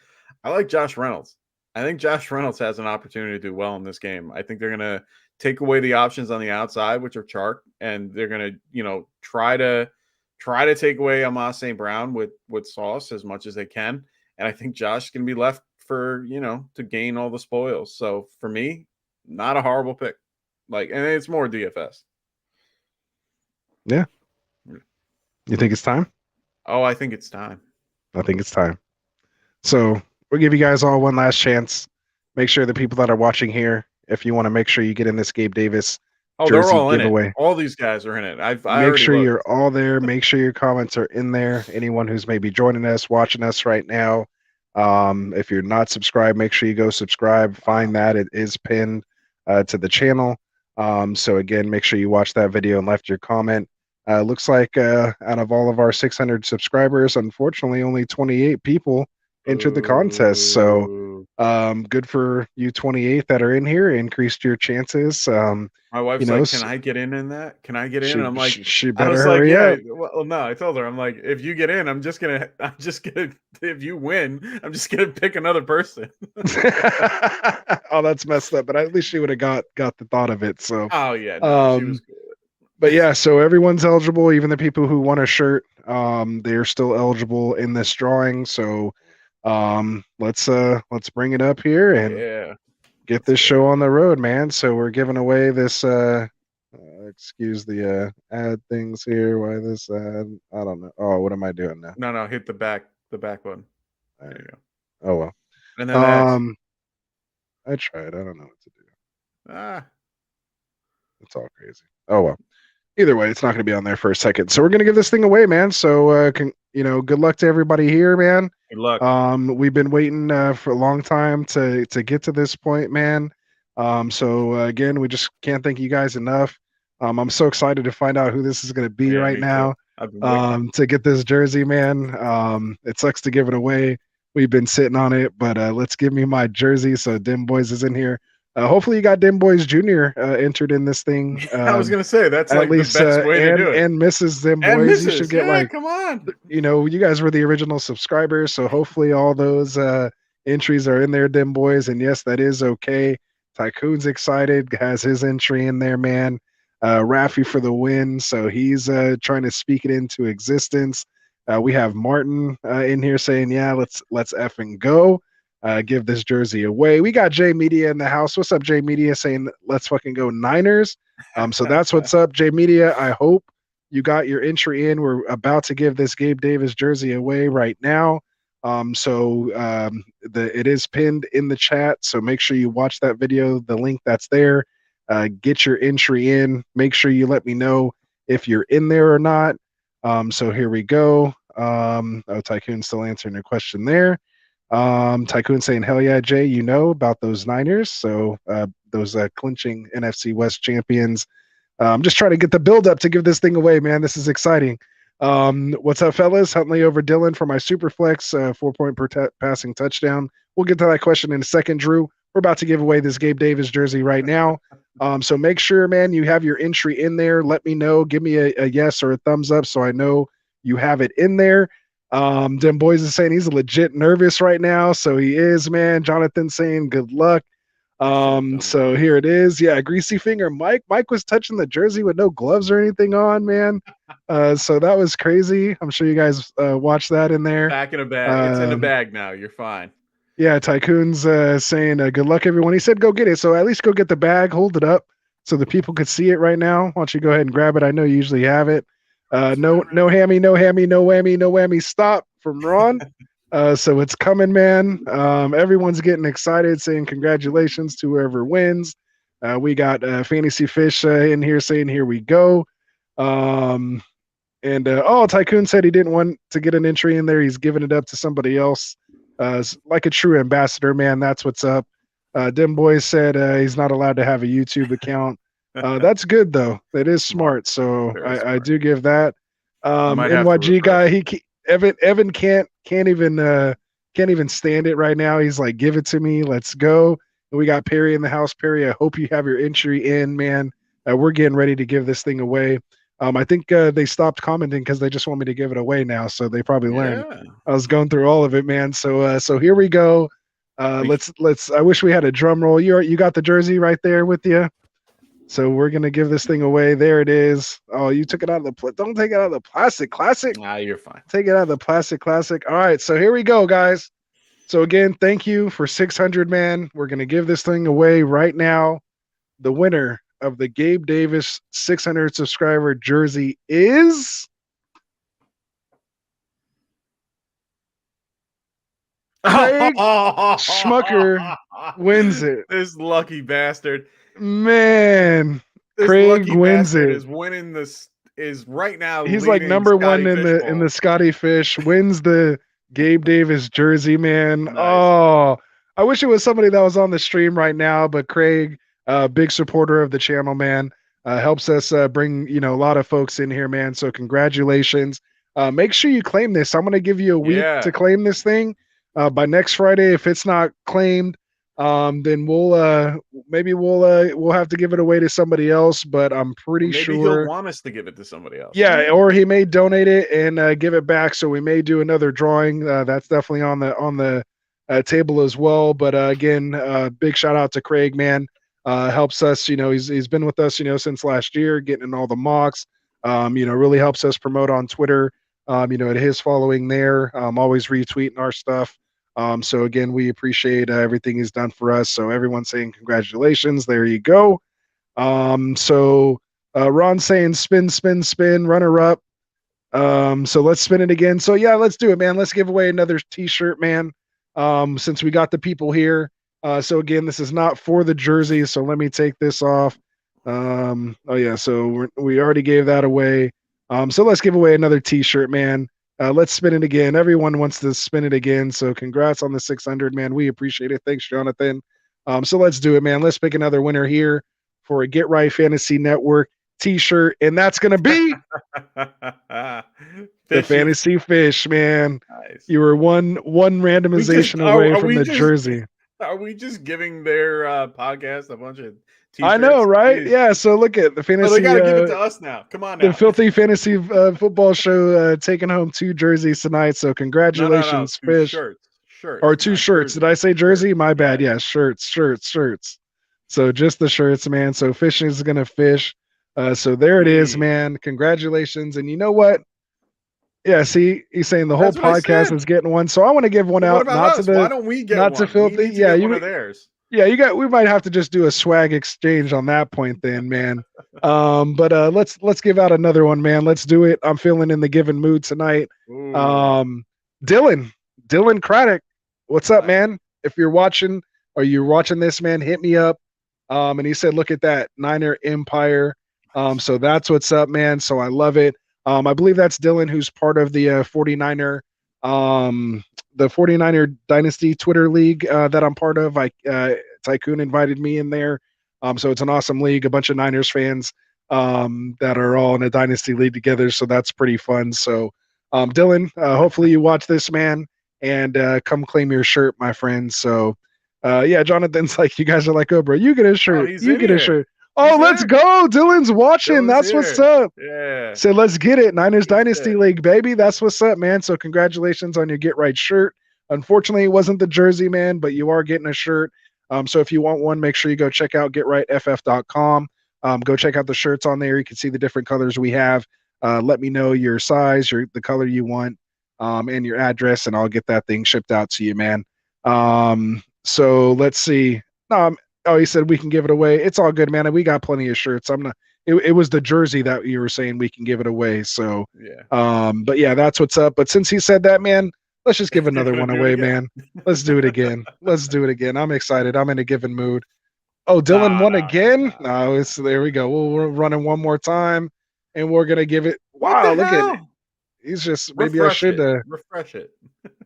I like Josh Reynolds. I think Josh Reynolds has an opportunity to do well in this game. I think they're gonna take away the options on the outside, which are Chark, and they're gonna, try to take away Amon St. Brown with Sauce as much as they can. And I think Josh is gonna be left for, to gain all the spoils. So for me, not a horrible pick. And it's more DFS. Yeah. You think it's time? Oh, I think it's time. I think it's time. So we'll give you guys all one last chance. Make sure the people that are watching here, if you want to make sure you get in this Gabe Davis Oh, they're jersey all in it. giveaway, All these guys are in it. I make already sure looked. you're all there. Make sure your comments are in there. Anyone who's maybe joining us, watching us right now, if you're not subscribed, make sure you go subscribe. Find that it is pinned to the channel. So again, make sure you watch that video and left your comment. Looks like out of all of our 600 subscribers, unfortunately, only 28 people entered the contest. So Ooh. good for you 28 that are in here. Increased your chances. My wife's like, "Can I get in that? Can I get in?" And I'm like, She I better was like, hurry "Yeah." up. Well, no, I told her, I'm like, "If you get in, I'm just gonna, if you win, I'm just gonna pick another person." Oh, that's messed up. But at least she would have got the thought of it. So, Oh yeah, no, she was good. but yeah, so everyone's eligible, even the people who won a shirt. They're still eligible in this drawing. So, let's bring it up here and Yeah. get this show on the road, man. So we're giving away this. Excuse the ad things here. Why this ad? I don't know. Oh, what am I doing now? No, hit the back button. There you go. Oh well. And then X. I tried. I don't know what to do. Ah. It's all crazy. Oh well. Either way, it's not going to be on there for a second. So we're going to give this thing away, man. So good luck to everybody here, man. Good luck. We've been waiting for a long time to get to this point, man. So again, we just can't thank you guys enough. I'm so excited to find out who this is going to be right now. To get this jersey, man. It sucks to give it away. We've been sitting on it, but let's give me my jersey. So Dim Boys is in here. Hopefully you got Dim Boys Jr. Entered in this thing. I was gonna say that's at like least, the best way to do it. And Mrs. Dim And Boys, Mrs. you should get come on. you guys were the original subscribers, so hopefully all those entries are in there, Dim Boys. And yes, that is okay. Tycoon's excited, has his entry in there, man. Rafi for the win, so he's trying to speak it into existence. We have Martin in here saying, yeah, let's effing go. Give this jersey away. We got J Media in the house. What's up, J Media? Saying let's fucking go Niners. So that's what's up, J Media. I hope you got your entry in. We're about to give this Gabe Davis jersey away right now. It is pinned in the chat. So make sure you watch that video. The link that's there. Get your entry in. Make sure you let me know if you're in there or not. So here we go. Tycoon's still answering your question there. Tycoon saying, hell yeah, Jay, you know about those Niners. So those clinching NFC West champions. I'm just trying to get the build up to give this thing away, man. This is exciting. What's up, fellas? Huntley over Dylan for my super flex 4-point passing touchdown. We'll get to that question in a second, Drew. We're about to give away this Gabe Davis jersey right now. So make sure, man, you have your entry in there. Let me know. Give me a yes or a thumbs up so I know you have it in there. Dem Boys is saying he's legit nervous right now. So he is, man. Jonathan saying good luck. I should have done So both. here it is. Yeah, greasy finger. Mike was touching the jersey with no gloves or anything on, man. So that was crazy. I'm sure you guys watched that in there. Back in a bag. It's in a Um, bag now. You're fine. yeah, Tycoon's saying good luck, everyone. He said go get it. So at least go get the bag, hold it up so the people could see it right now. Why don't you go ahead and grab it? I know you usually have it. That's No, fine. no hammy, no hammy, no whammy, no whammy. Stop from Ron. So it's coming, man. Everyone's getting excited, saying congratulations to whoever wins. We got Fantasy Fish in here saying, "Here we go." Um, and Tycoon said he didn't want to get an entry in there. He's giving it up to somebody else, like a true ambassador, man. That's what's up. Dim Boy said he's not allowed to have a YouTube account. That's good though. It is smart. So Very I smart. do give that. I might have to NYG refresh. guy, Evan can't even stand it right now. He's like, give it to me. Let's go. And we got Perry in the house. Perry, I hope you have your entry in, man. We're getting ready to give this thing away. I think they stopped commenting because they just want me to give it away now. So they probably learned. Yeah. I was going through all of it, man. So here we go. We Let's. I wish we had a drum roll. You got the jersey right there with you. So we're gonna give this thing away. There it is. Oh, you took it out of the. Don't take it out of the plastic. Classic. You're fine. Take it out of the plastic. Classic. All right. So here we go, guys. So again, thank you for 600, man. We're gonna give this thing away right now. The winner of the Gabe Davis 600 subscriber jersey is Craig Schmucker. Wins it, This lucky bastard. man. This Craig lucky wins bastard it. is winning this. Is right now He's like leading number Scotty one in Fish the Bowl. Scotty Fish. Wins the Gabe Davis jersey, man. Nice. Oh, I wish it was somebody that was on the stream right now, but Craig, big supporter of the channel, man. Helps us bring a lot of folks in here, man. So congratulations. Make sure you claim this. I'm gonna give you a week Yeah. to claim this thing. By next Friday, if it's not claimed, then we'll have to give it away to somebody else. But I'm pretty Maybe he'll sure. want us to give it to somebody else. Yeah, or he may donate it and give it back. So we may do another drawing. That's definitely on the table as well. But again, big shout out to Craig, man. Helps us. He's been with us, since last year, getting in all the mocks. Really helps us promote on Twitter. At his following there, always retweeting our stuff. So again, we appreciate everything he's done for us. So everyone's saying congratulations. There you go. So Ron saying spin, spin, spin, runner up. So let's spin it again. So yeah, let's do it, man. Let's give away another t-shirt, man. Since we got the people here. So again, this is not for the jersey. So let me take this off. Oh yeah, so we already gave that away. So let's give away another t-shirt, man. Let's spin it again. Everyone wants to spin it again. So congrats on the 600, man. We appreciate it. Thanks, Jonathan. So let's do it, man. Let's pick another winner here for a Get Right Fantasy Network t-shirt, and that's gonna be the Fantasy Fish, man. Nice. You were one randomization away from the jersey. Are we just giving their podcast a bunch of t-shirts? I know, right? Jeez. Yeah. So look at the fantasy. So they got to give it to us now. Come on now. The Filthy Fantasy Football Show taking home 2 jerseys tonight. So congratulations, No. Fish. Shirts. Or 2 shirts. Jersey. Did I say jersey? Shirts. My bad. Yeah, shirts. So just the shirts, man. So Fishing is gonna fish. So there it is, man. Congratulations. And you know what? Yeah, see, he's saying the whole podcast is getting one. So I want to give one out. Not to the. Why don't we get not one? to Filthy? Yeah, one of theirs. Yeah, we might have to just do a swag exchange on that point then, man. But let's give out another one, man. Let's do it. I'm feeling in the giving mood tonight. Dylan Craddock, what's up, man? If you're watching this, man, hit me up. And he said, look at that Niner Empire. So that's what's up, man. So I love it. I believe that's Dylan, who's part of the 49er the 49er Dynasty Twitter league that I'm part of. Tycoon invited me in there. So it's an awesome league, a bunch of Niners fans that are all in a Dynasty league together. So that's pretty fun. So Dylan, hopefully you watch this, man, and come claim your shirt, my friend. So yeah, Jonathan's like, you guys are like, oh, bro, you get a shirt. You get a shirt. Oh, let's go. Dylan's watching. That's what's up. Yeah. So let's get it. Niners Dynasty League, baby. That's what's up, man. So congratulations on your Get Right shirt. Unfortunately, it wasn't the jersey, man, but you are getting a shirt. So if you want one, make sure you go check out getrightff.com. Go check out the shirts on there. You can see the different colors we have. Let me know your size, the color you want, and your address, and I'll get that thing shipped out to you, man. So let's see. Oh, he said we can give it away. It's all good, man. We got plenty of shirts. I'm not. It was the jersey that you were saying we can give it away. So, Yeah. but yeah, that's what's up. But since he said that, man, let's just give You're another gonna one do it away, again? man. Let's do it again. Let's do it again. I'm excited. I'm in a given mood. Oh, Dylan Nah, won nah, again? nah. No, it's there we go. We're running one more time and we're gonna give it. What Wow, the look at it. hell? He's just maybe I Refresh should it. Refresh it.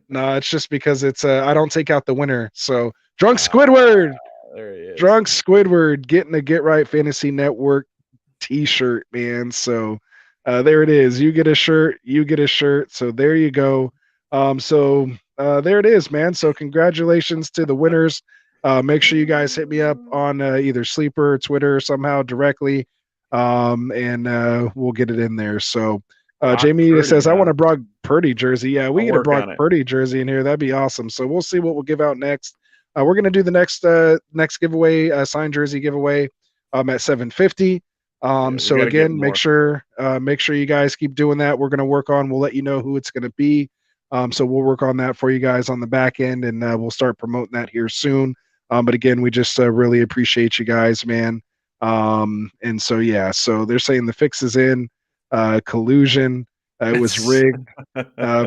no, it's just because it's I don't take out the winner. So drunk Ah, Squidward. there he is. Drunk Squidward getting a Get Right Fantasy Network t-shirt, man. So there it is. You get a shirt, you get a shirt. So there you go. There it is, man. So congratulations to the winners. Make sure you guys hit me up on either Sleeper or Twitter somehow directly, and we'll get it in there. So Brock Jamie Purdy, says, I want huh? a Brock Purdy jersey. Yeah, we I'll get a work Brock on it. Purdy jersey in here. That'd be awesome. So we'll see what we'll give out next. We're gonna do the next giveaway, signed jersey giveaway, at 750. Yeah, we So got to get again, more. make sure you guys keep doing that. We're gonna work on. We'll let you know who it's gonna be. So we'll work on that for you guys on the back end, and we'll start promoting that here soon. But again, we just really appreciate you guys, man. And so yeah, so they're saying the fix is in. Collusion. It was rigged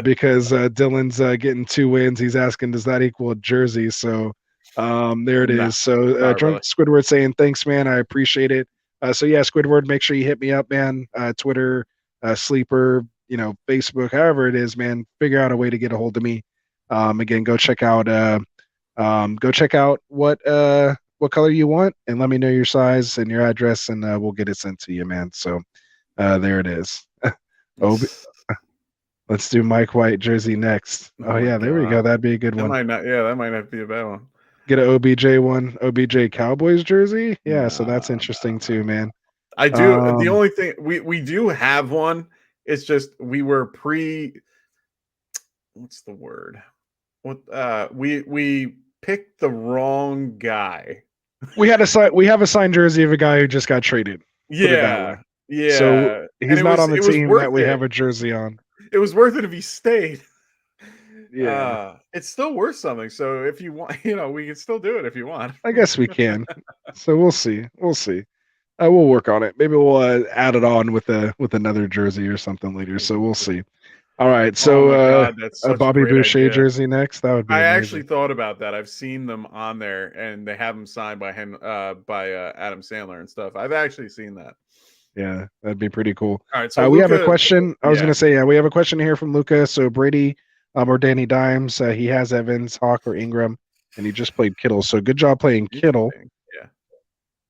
because Dylan's getting 2 wins. He's asking, does that equal a jersey? So there it Nah, is. So sorry, Drunk brother. Squidward saying, thanks, man. I appreciate it. So yeah, Squidward, make sure you hit me up, man. Twitter, Sleeper, Facebook, however it is, man. Figure out a way to get a hold of me. Again, go check out what color you want, and let me know your size and your address, and we'll get it sent to you, man. So there it is. Oh, let's do Mike White jersey next. Oh Oh my yeah, there we go. god, That'd be a good that one. might not. Yeah, that might not be a bad one. Get an OBJ one, OBJ Cowboys jersey. Yeah, so that's Nah, interesting too, man. I do. The Um, only thing we do have one. It's just we were What's the word? What we picked the wrong guy. we have a signed jersey of a guy who just got traded. Put it that way. Yeah, So yeah, and he's not on the it was team that worth we it. have a jersey on. It was worth it if he stayed. Yeah, It's still worth something. So if you want, we can still do it if you want. I guess we can. So we'll see. We'll see. We'll work on it. Maybe we'll add it on with another jersey or something later. So we'll see. All right. Oh So my god, that's a such a Bobby great Boucher idea. jersey next. That would be I actually amazing. thought about that. I've seen them on there, and they have them signed by Adam Sandler and stuff. I've actually seen that. Yeah, that'd be pretty cool. All right, so We have a Luca, question. I was yeah, gonna say, yeah, we have a question here from Luca. So Brady, or Danny Dimes, he has Evans, Hawk, or Ingram, and he just played Kittle. So good job playing Kittle. interesting.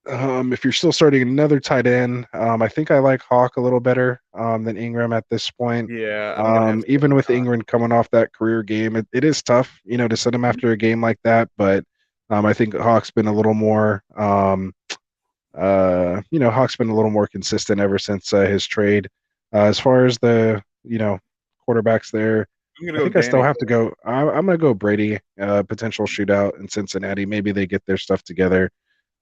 Yeah, If you're still starting another tight end, I think I like Hawk a little better than Ingram at this point. yeah, I'm gonna have to go Even with with Hawk. Ingram coming off that career game, it is tough, to sit him after a game like that. But I think Hawk's been a little more, Hawk's been a little more consistent ever since his trade. As far as the, quarterbacks there, I'm gonna I go think I still Danny. have to go. I'm going to go Brady, potential shootout in Cincinnati. Maybe they get their stuff together.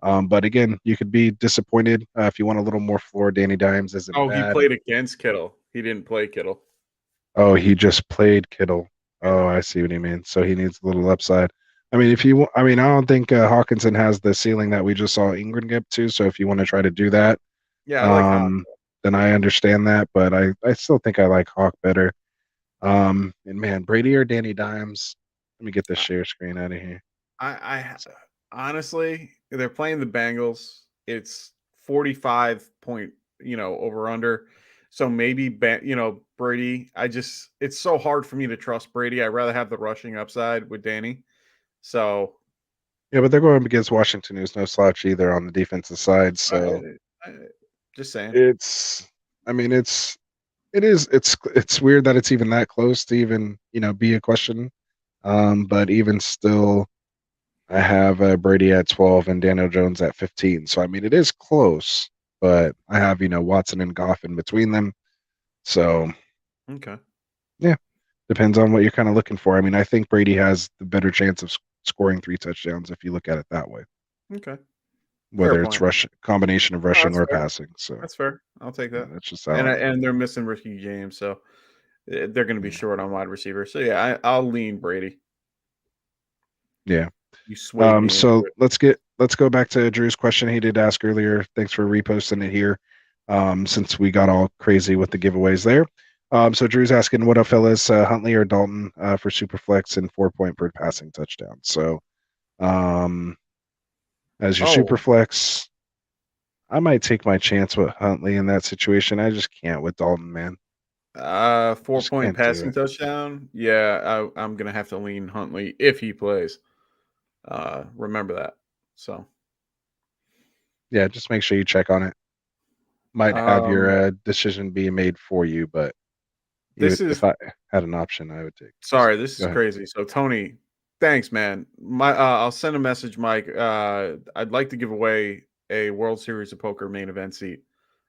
But again, you could be disappointed if you want a little more floor. Danny Dimes isn't Oh, he bad. played against Kittle. He didn't play Kittle. Oh, he just played Kittle. Oh, Yeah. I see what you mean. So he needs a little upside. I mean, I don't think Hawkinson has the ceiling that we just saw Ingram get to. So if you want to try to do that, Yeah, I like Hawk. um, then I understand that. But I still think I like Hawk better. And man, Brady or Danny Dimes. Let me get the share screen out of here. I honestly, they're playing the Bengals. It's 45 point, over under. So maybe Brady. It's so hard for me to trust Brady. I'd rather have the rushing upside with Danny. So Yeah, but they're going up against Washington, who's no slouch either on the defensive side. So I just saying. it's, I mean, it's weird that it's even that close to even be a question. But even still, I have Brady at 12 and Daniel Jones at 15. So I mean, it is close, but I have Watson and Goff in between them. So Okay. yeah, depends on what you're kind of looking for. I mean, I think Brady has the better chance of scoring 3 touchdowns if you look at it that way, Okay. Fair whether it's point. combination of No, rushing that's or fair. passing. So That's fair. I'll take yeah, that. that's just how I look. And they're missing Ricky James, so they're going to be Yeah. short on wide receiver. So yeah, I'll lean Brady. Yeah. You swayed me into So it. let's go back to Drew's question he did ask earlier. Thanks for reposting it here. Since we got all crazy with the giveaways there. So Drew's asking what up, fellas, Huntley or Dalton for Superflex and 4 point per passing touchdown. So as your Oh, Superflex, I might take my chance with Huntley in that situation. I just can't with Dalton, man. 4 Just point can't do passing it. touchdown. Yeah, I'm gonna have to lean Huntley if he plays. Remember that. So, Yeah, just make sure you check on it. Might have your um, decision being made for you, but this if is I had an option, I would take. sorry. This Go is ahead. crazy. So, Tony, thanks, man. I'll send a message, Mike. I'd like to give away a World Series of Poker main event seat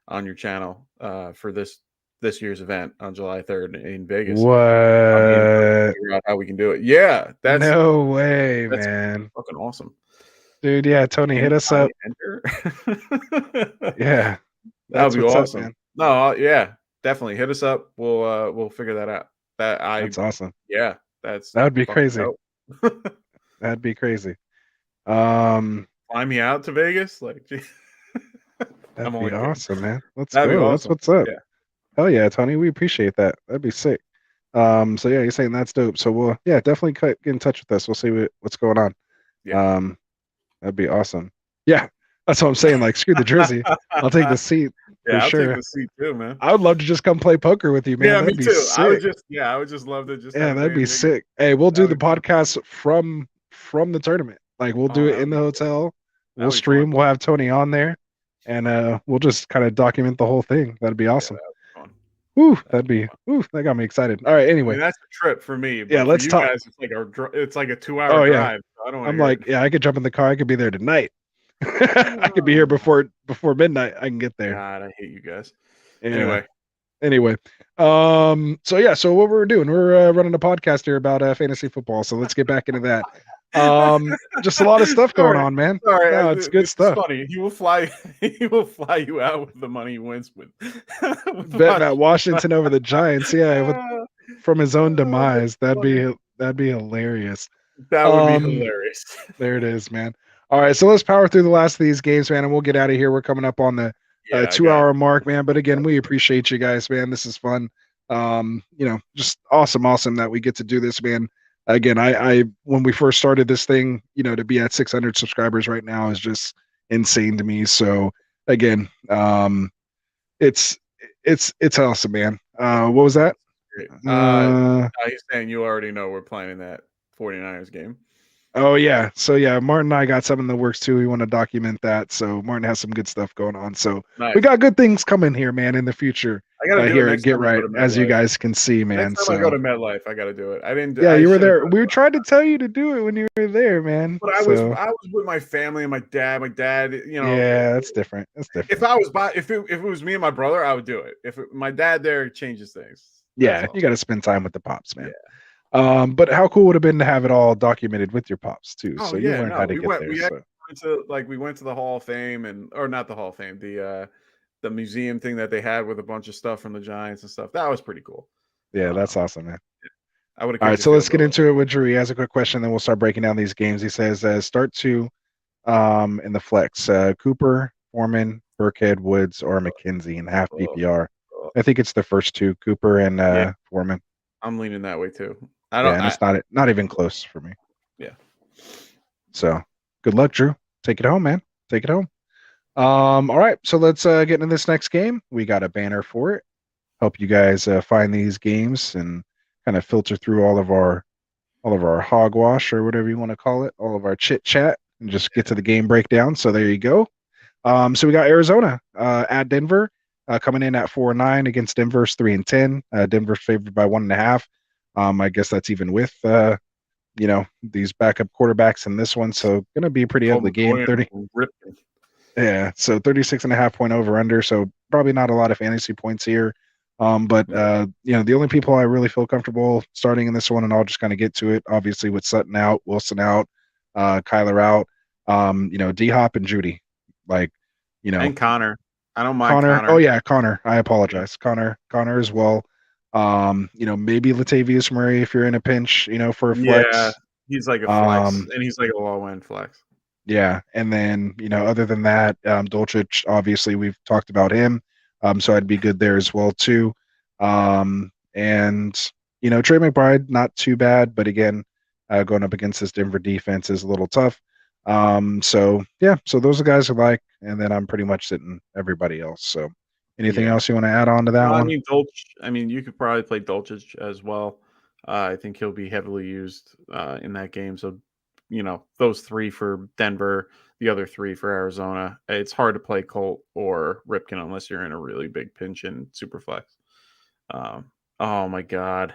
on your channel for this year's event on July 3rd in Vegas. Me and Drew can What? figure out how we can do it. Yeah, No way, that's man. fucking awesome. Dude, yeah, Tony, hit Can us I up. enter? Yeah, That would that's be what's up, awesome. man. No, yeah, definitely hit us up. We'll figure that out. That I That's awesome. yeah, that's That would be fucking crazy. dope. That'd be crazy. Um, Fly me out to Vegas, like I'm that'd be only kidding. awesome, man. Let's That'd be go. That's awesome. what's up. Yeah, Hell yeah, Tony. We appreciate that. That'd be sick. So yeah, you're saying that's dope. So we'll yeah, definitely get in touch with us. We'll see what's going on. yeah. Um, that'd be awesome. Yeah, that's what I'm saying. Like, screw the jersey. I'll take the seat for Yeah, I'll take sure. the seat too, man. I would love to just come play poker with you, man. Yeah, me That'd be too. sick. I would just love to just Yeah, have a day that'd in be Vegas. sick. Hey, we'll That do would the be fun. podcast from the tournament. Like, we'll do Oh, it that in would the be cool. hotel. That We'll would be fun. stream. We'll have Tony on there, and we'll just kind of document the whole thing. That'd be Yeah, awesome. that would be fun. Woo, That would be fun. that got me excited. All right, I mean, anyway, that's a trip for me, yeah, but for let's you talk. guys, it's like a 2 hour Oh yeah, drive. So I don't want to I'm hear like, it. yeah, I could jump in the car. I could be there tonight. I could be here Oh, before midnight. I can get there. God, I hate you guys. Yeah. Anyway, Anyway, so yeah, so what we're doing, we're running a podcast here about fantasy football. So let's get back into that. Just a lot of stuff going sorry, on, man. sorry. No, it's good This is stuff. funny. He will fly. He will fly you out with the money he wins with. with Bet Matt Washington. Washington over the Giants. Yeah, from his own That's demise. funny. That'd be hilarious. That would be Um, hilarious. there it is, man. All right, so let's power through the last of these games, man, and we'll get out of here. We're coming up on the Yeah, I got 2 hour mark, man. But got again, we appreciate you guys, man. This is fun. Just awesome that we get to do this, man. Again, I when we first started this thing, to be at 600 subscribers right now is just insane to me. So again, it's it's awesome, man. What was that? great. Uh, He's saying you already know we're playing that 49ers game. Oh yeah. So yeah, Martin and I got some in the works too. We want to document that. So Martin has some good stuff going on. So we Nice. got good things coming here, man, in the future. I got to do it Here at next Get time I go Right, to as you MetLife. guys can see, man. Next time I go So to MetLife, I got to do it. I didn't. yeah, I you were should have there. done it. We tried to tell you to do it when you were there, man. But So I was with my family and my dad. My dad, yeah, that's different. That's if different. I was if it was me and my brother, I would do it. My dad there changes things. That's Yeah, all. you got to spend time with the pops, Yeah. man. But how cool would have been to have it all documented with your pops too, Oh so you yeah, learned how no, to get there. we So actually went to the Hall of Fame or not the Hall of Fame, the museum thing that they had with a bunch of stuff from the Giants and stuff. That was pretty cool. yeah, that's awesome, man. I would have All kicked right, the so let's field get goal. into it with Drew. He has a quick question, then we'll start breaking down these games. He says, start two in the flex. Cooper, Foreman, Burkhead, Woods, or McKenzie in half Oh, PPR. oh, I think it's the first two, Cooper and yeah, Foreman. I'm leaning that way too. I Yeah, don't. and it's not even close for me. Yeah. So good luck, Drew. Take it home, man. Take it home. All right, so let's get into this next game. We got a banner for it. Help you guys find these games and kind of filter through all of our hogwash or whatever you want to call it, all of our chit chat, and just get to the game breakdown. So there you go. So we got Arizona at Denver coming in at 4-9 against Denver's 3-10. Denver's favored by 1.5. I guess that's even with these backup quarterbacks in this one. So gonna be a pretty Colt ugly game. McCoy 30. ripped him. Yeah, so 36.5 point over under. So probably not a lot of fantasy points here. But the only people I really feel comfortable starting in this one, and I'll just kind of get to it. Obviously, with Sutton out, Wilson out, Kyler out. D Hop and Judy, like, you know, And Connor. I don't mind Connor. Oh Connor. yeah, Connor. I Yeah. apologize, Connor as well. Maybe Latavius Murray if you're in a pinch, for a Yeah. flex. He's like a flex, Um, and he's like a low end flex. yeah, and then other than that, Dolchich, obviously we've talked about him, so I'd be good there as well too. And Trey McBride, not too bad, but again, going up against this Denver defense is a little tough. So yeah, so those are guys I like, and then I'm pretty much sitting everybody else. So anything Yeah. else you want to add on to that No, I one? mean Dolch. I mean, you could probably play Dolchich as well. I think he'll be heavily used in that game. So, those three for Denver, the other three for Arizona. It's hard to play Colt or Ripken unless you're in a really big pinch in Superflex. Oh my God.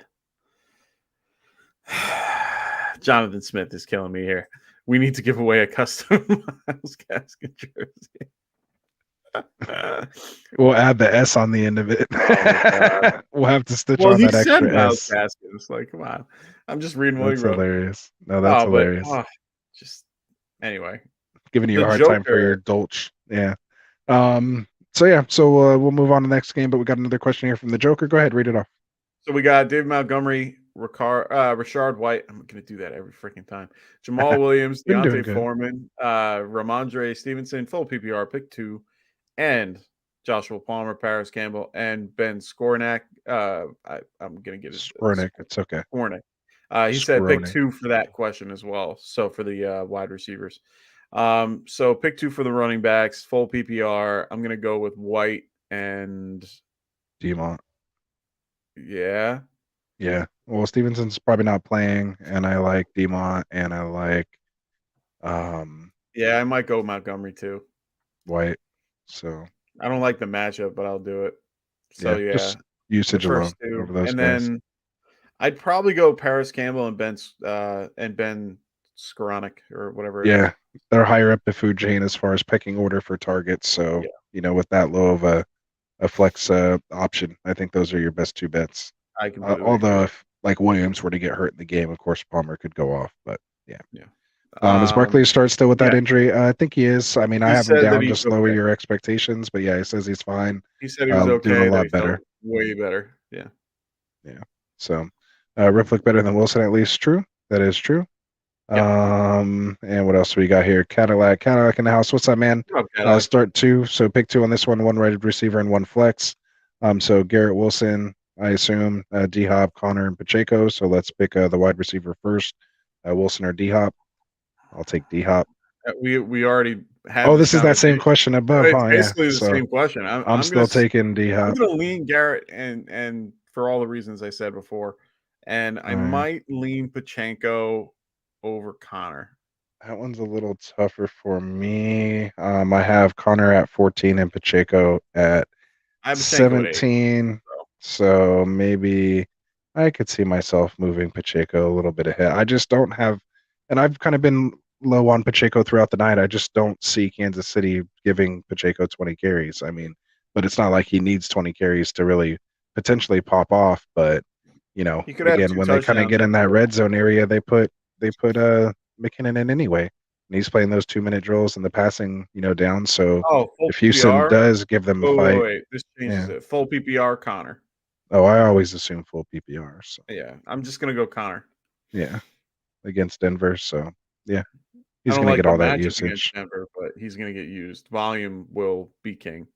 Jonathan Smith is killing me here. We need to give away a custom Miles Gaskin jersey. We'll add the S on the end of it. Oh my God. We'll have to stitch Well, on he that said extra Miles S. Gaskin. Like, come on. I'm just reading what he That's wrote. hilarious. No, that's Oh, but hilarious. just anyway. Giving you The a hard time for your Joker. Dolch. Yeah. So yeah, so we'll move on to the next game, but we got another question here from the Joker. Go ahead, read it off. So we got David Montgomery, Rashard White. I'm gonna do that every freaking time. Jamal Williams, Been doing Deontay good. Foreman, Ramondre Stevenson, full PPR pick 2, and Joshua Palmer, Paris Campbell, and Ben Skornak. I'm gonna get it. Skornick, it's okay. Skornak. He said pick Skornick. 2 for that question as well. So for the wide receivers. So pick 2 for the running backs, full PPR. I'm gonna go with White and Demont. yeah. Yeah. Well, Stevenson's probably not playing, and I like Demont, and I like Yeah, I might go Montgomery too. White. So I don't like the matchup, but I'll do it. So yeah, yeah, just the usage alone first 2, over those and guys. then I'd probably go Paris Campbell and Ben Skoranek or whatever it is. Yeah, they're higher up the food chain as far as pecking order for targets. So, Yeah, with that low of a flex option, I think those are your best two bets. I completely Although agree. if like Williams were to get hurt in the game, of course Palmer could go off. But yeah, Yeah. is Barkley start still with that Yeah. injury? I think he is. I mean, I He have him said that down. he's Just lower okay. your expectations. But yeah, he says he's fine. He said he was Doing a okay, that he lot felt better. way better. Yeah. Yeah. So, Rip looked better than Wilson, at least. True. That is true. Yep. And what else we got here? Cadillac in the house. What's up, man? Oh, Cadillac. Start 2. So pick 2 on this one wide receiver and one flex. So Garrett Wilson, I assume, D Hop, Connor, and Pacheco. So let's pick the wide receiver first. Wilson or D Hop. I'll take D Hop. We already had Oh, this this is that same conversation. question above, It's huh? Yeah. basically the So same question. I'm I'm I'm gonna still taking D I'm Hop. gonna lean Garrett and for all the reasons I said before, and I All right. might lean Pachenko over Connor. That one's a little tougher for me. I have Connor at 14 and Pacheco at I have Pachenko at 8. 17. So So maybe I could see myself moving Pacheco a little bit ahead. I just don't have, and I've kind of been low on Pacheco throughout the night. I just don't see Kansas City giving Pacheco 20 carries. I mean, but it's not like he needs 20 carries to really potentially pop off. But, he could have again, 2 when they kind of touchdowns get in every that game. red zone area, they put McKinnon in anyway. And he's playing those 2-minute drills and the passing, down. So Oh, full if Houston PPR? does give them a fight, Wait. This changes yeah. it. Full PPR, Connor. Oh, I always assume full PPR. So Yeah, I'm just gonna go Connor. yeah, against Denver. So yeah, I he's don't gonna like get the all that matchup against usage. Denver, but he's gonna get used. Volume will be king.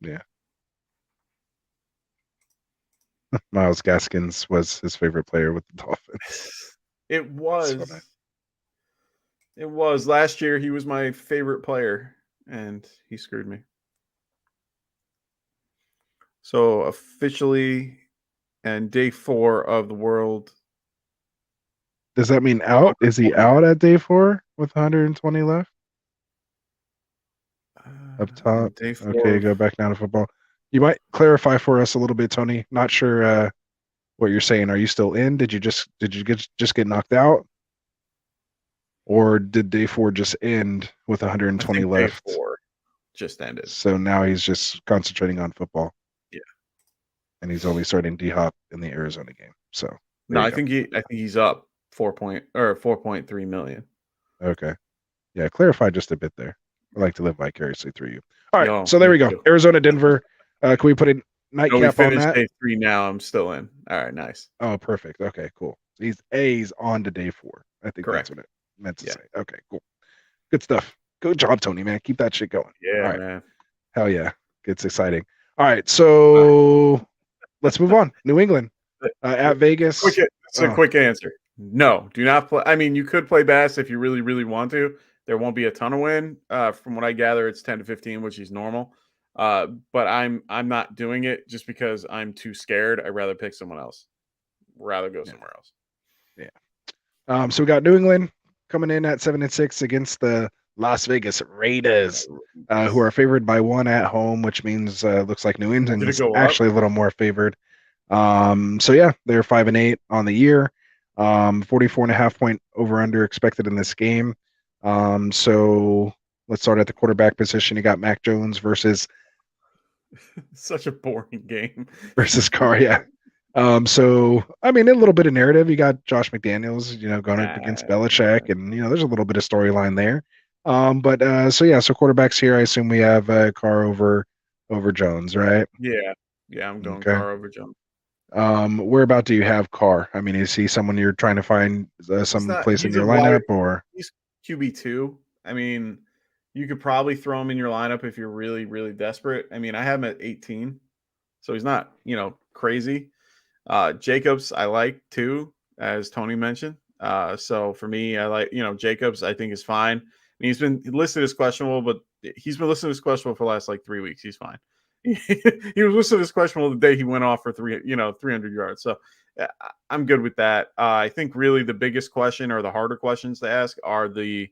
Yeah, Miles Gaskins was his favorite player with the Dolphins. It So nice. was. It was. Last year he was my favorite player and he screwed me. So officially and day 4 of the world. Does that mean out? Is he out at day 4 with 120 left? Up top. And day 4 Okay, of go back down to football. You might clarify for us a little bit, Tony. Not sure what you're saying. Are you still in? Did you just get knocked out? Or did day 4 just end with I 120 think day left? 4 just ended. So now he's just concentrating on football. Yeah. And he's only starting D Hop in the Arizona game. So No, there you I go. think he's up 4.3 million. Okay. Yeah, clarify just a bit there. I like to live vicariously through you. All right, Yo, so there me we go. too. Arizona, Denver. Can we put a So we nightcap on finished that? day 3 now. I'm still in. All right, nice. Oh, perfect. Okay, cool. He's A's on to day 4. I think that's Correct. what it meant to Yeah. say. Okay, cool. Good stuff. Good job, Tony, man. Keep that shit going. All Yeah, right. man. Hell yeah. It's exciting. All right, All right. so let's move on. New England at Quick, Vegas. it's a Oh, quick answer. No, do not play. I mean, you could play bass if you really, really want to. There won't be a ton of win. From what I gather, it's 10 to 15, which is normal. But I'm not doing it just because I'm too scared. I'd rather pick someone else. Rather go yeah, somewhere else. yeah. So we got New England coming in at 7-6 against the Las Vegas Raiders, who are favored by 1 at home, which means looks like New Did it England's go up? actually a little more favored. So yeah, they're 5-8 on the year. 44.5 point over under expected in this game. So let's start at the quarterback position. You got Mac Jones Such a boring game. versus Carr. Yeah. So I mean, a little bit of narrative. You got Josh McDaniels, going up against Belichick, and there's a little bit of storyline there. But so yeah, so quarterbacks here. I assume we have Carr over Jones, right? Yeah. Yeah, I'm going Okay. car over Jones. Where about do you have Carr? I mean, is he someone you're trying to find He's some not place in he's a your wide lineup, or he's QB2. I mean, you could probably throw him in your lineup if you're really, really desperate. I mean, I have him at 18, so he's not, crazy. Jacobs, I like too, as Tony mentioned. So for me, I like, Jacobs, I think is fine. I mean, he's been listed as questionable, but he's been listed as questionable for the last like 3 weeks. He's fine. He was listed as questionable the day he went off for 300 yards. So I'm good with that. I think really the biggest question or the harder questions to ask are the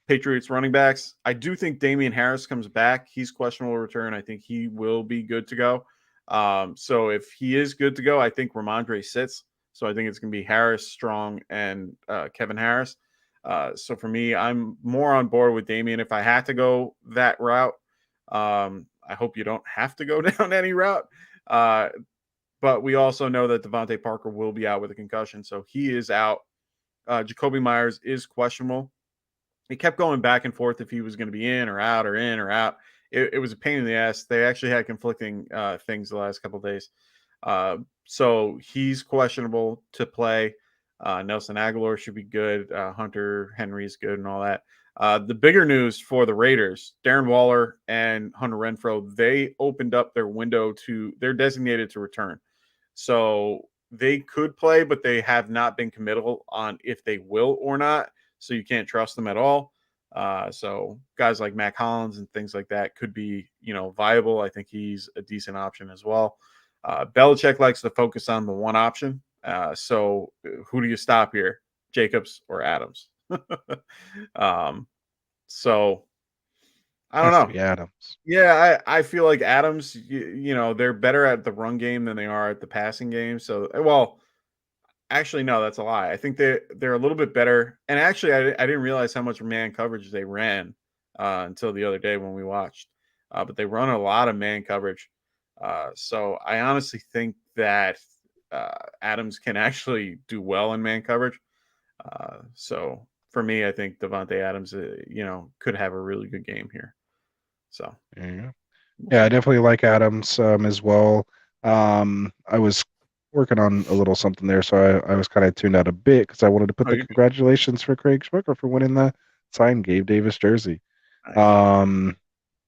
Patriots running backs. I do think Damian Harris comes back. He's questionable return. I think he will be good to go. So if he is good to go, I think Ramondre sits. So I think it's going to be Harris, Strong, and Kevin Harris. So for me, I'm more on board with Damian if I had to go that route. I hope you don't have to go down any route. But we also know that Devontae Parker will be out with a concussion. So he is out. Jacoby Myers is questionable. He kept going back and forth if he was going to be in or out or in or out. It was a pain in the ass. They actually had conflicting things the last couple of days. So he's questionable to play. Nelson Aguilar should be good. Hunter Henry's good and all that. The bigger news for the Raiders, Darren Waller and Hunter Renfro, they opened up their window they're designated to return. So they could play, but they have not been committal on if they will or not. So you can't trust them at all. So guys like Mac Hollins and things like that could be, viable. I think he's a decent option as well. Belichick likes to focus on the one option. So who do you stop here? Jacobs or Adams? um, so I don't has to know. be Adams? Yeah, I feel like Adams, they're better at the run game than they are at the passing game. So, well, actually, no, that's a lie. I think they're a little bit better. And actually, I didn't realize how much man coverage they ran until the other day when we watched. But they run a lot of man coverage. So I honestly think that Adams can actually do well in man coverage. So for me, I think Devontae Adams, could have a really good game here. So Yeah. we'll Yeah, I see. definitely like Adams as well. I was working on a little something there, so I was kind of tuned out a bit because I wanted to put Oh, the you congratulations for Craig Schwicker for winning the signed Gabe Davis jersey. nice. Um,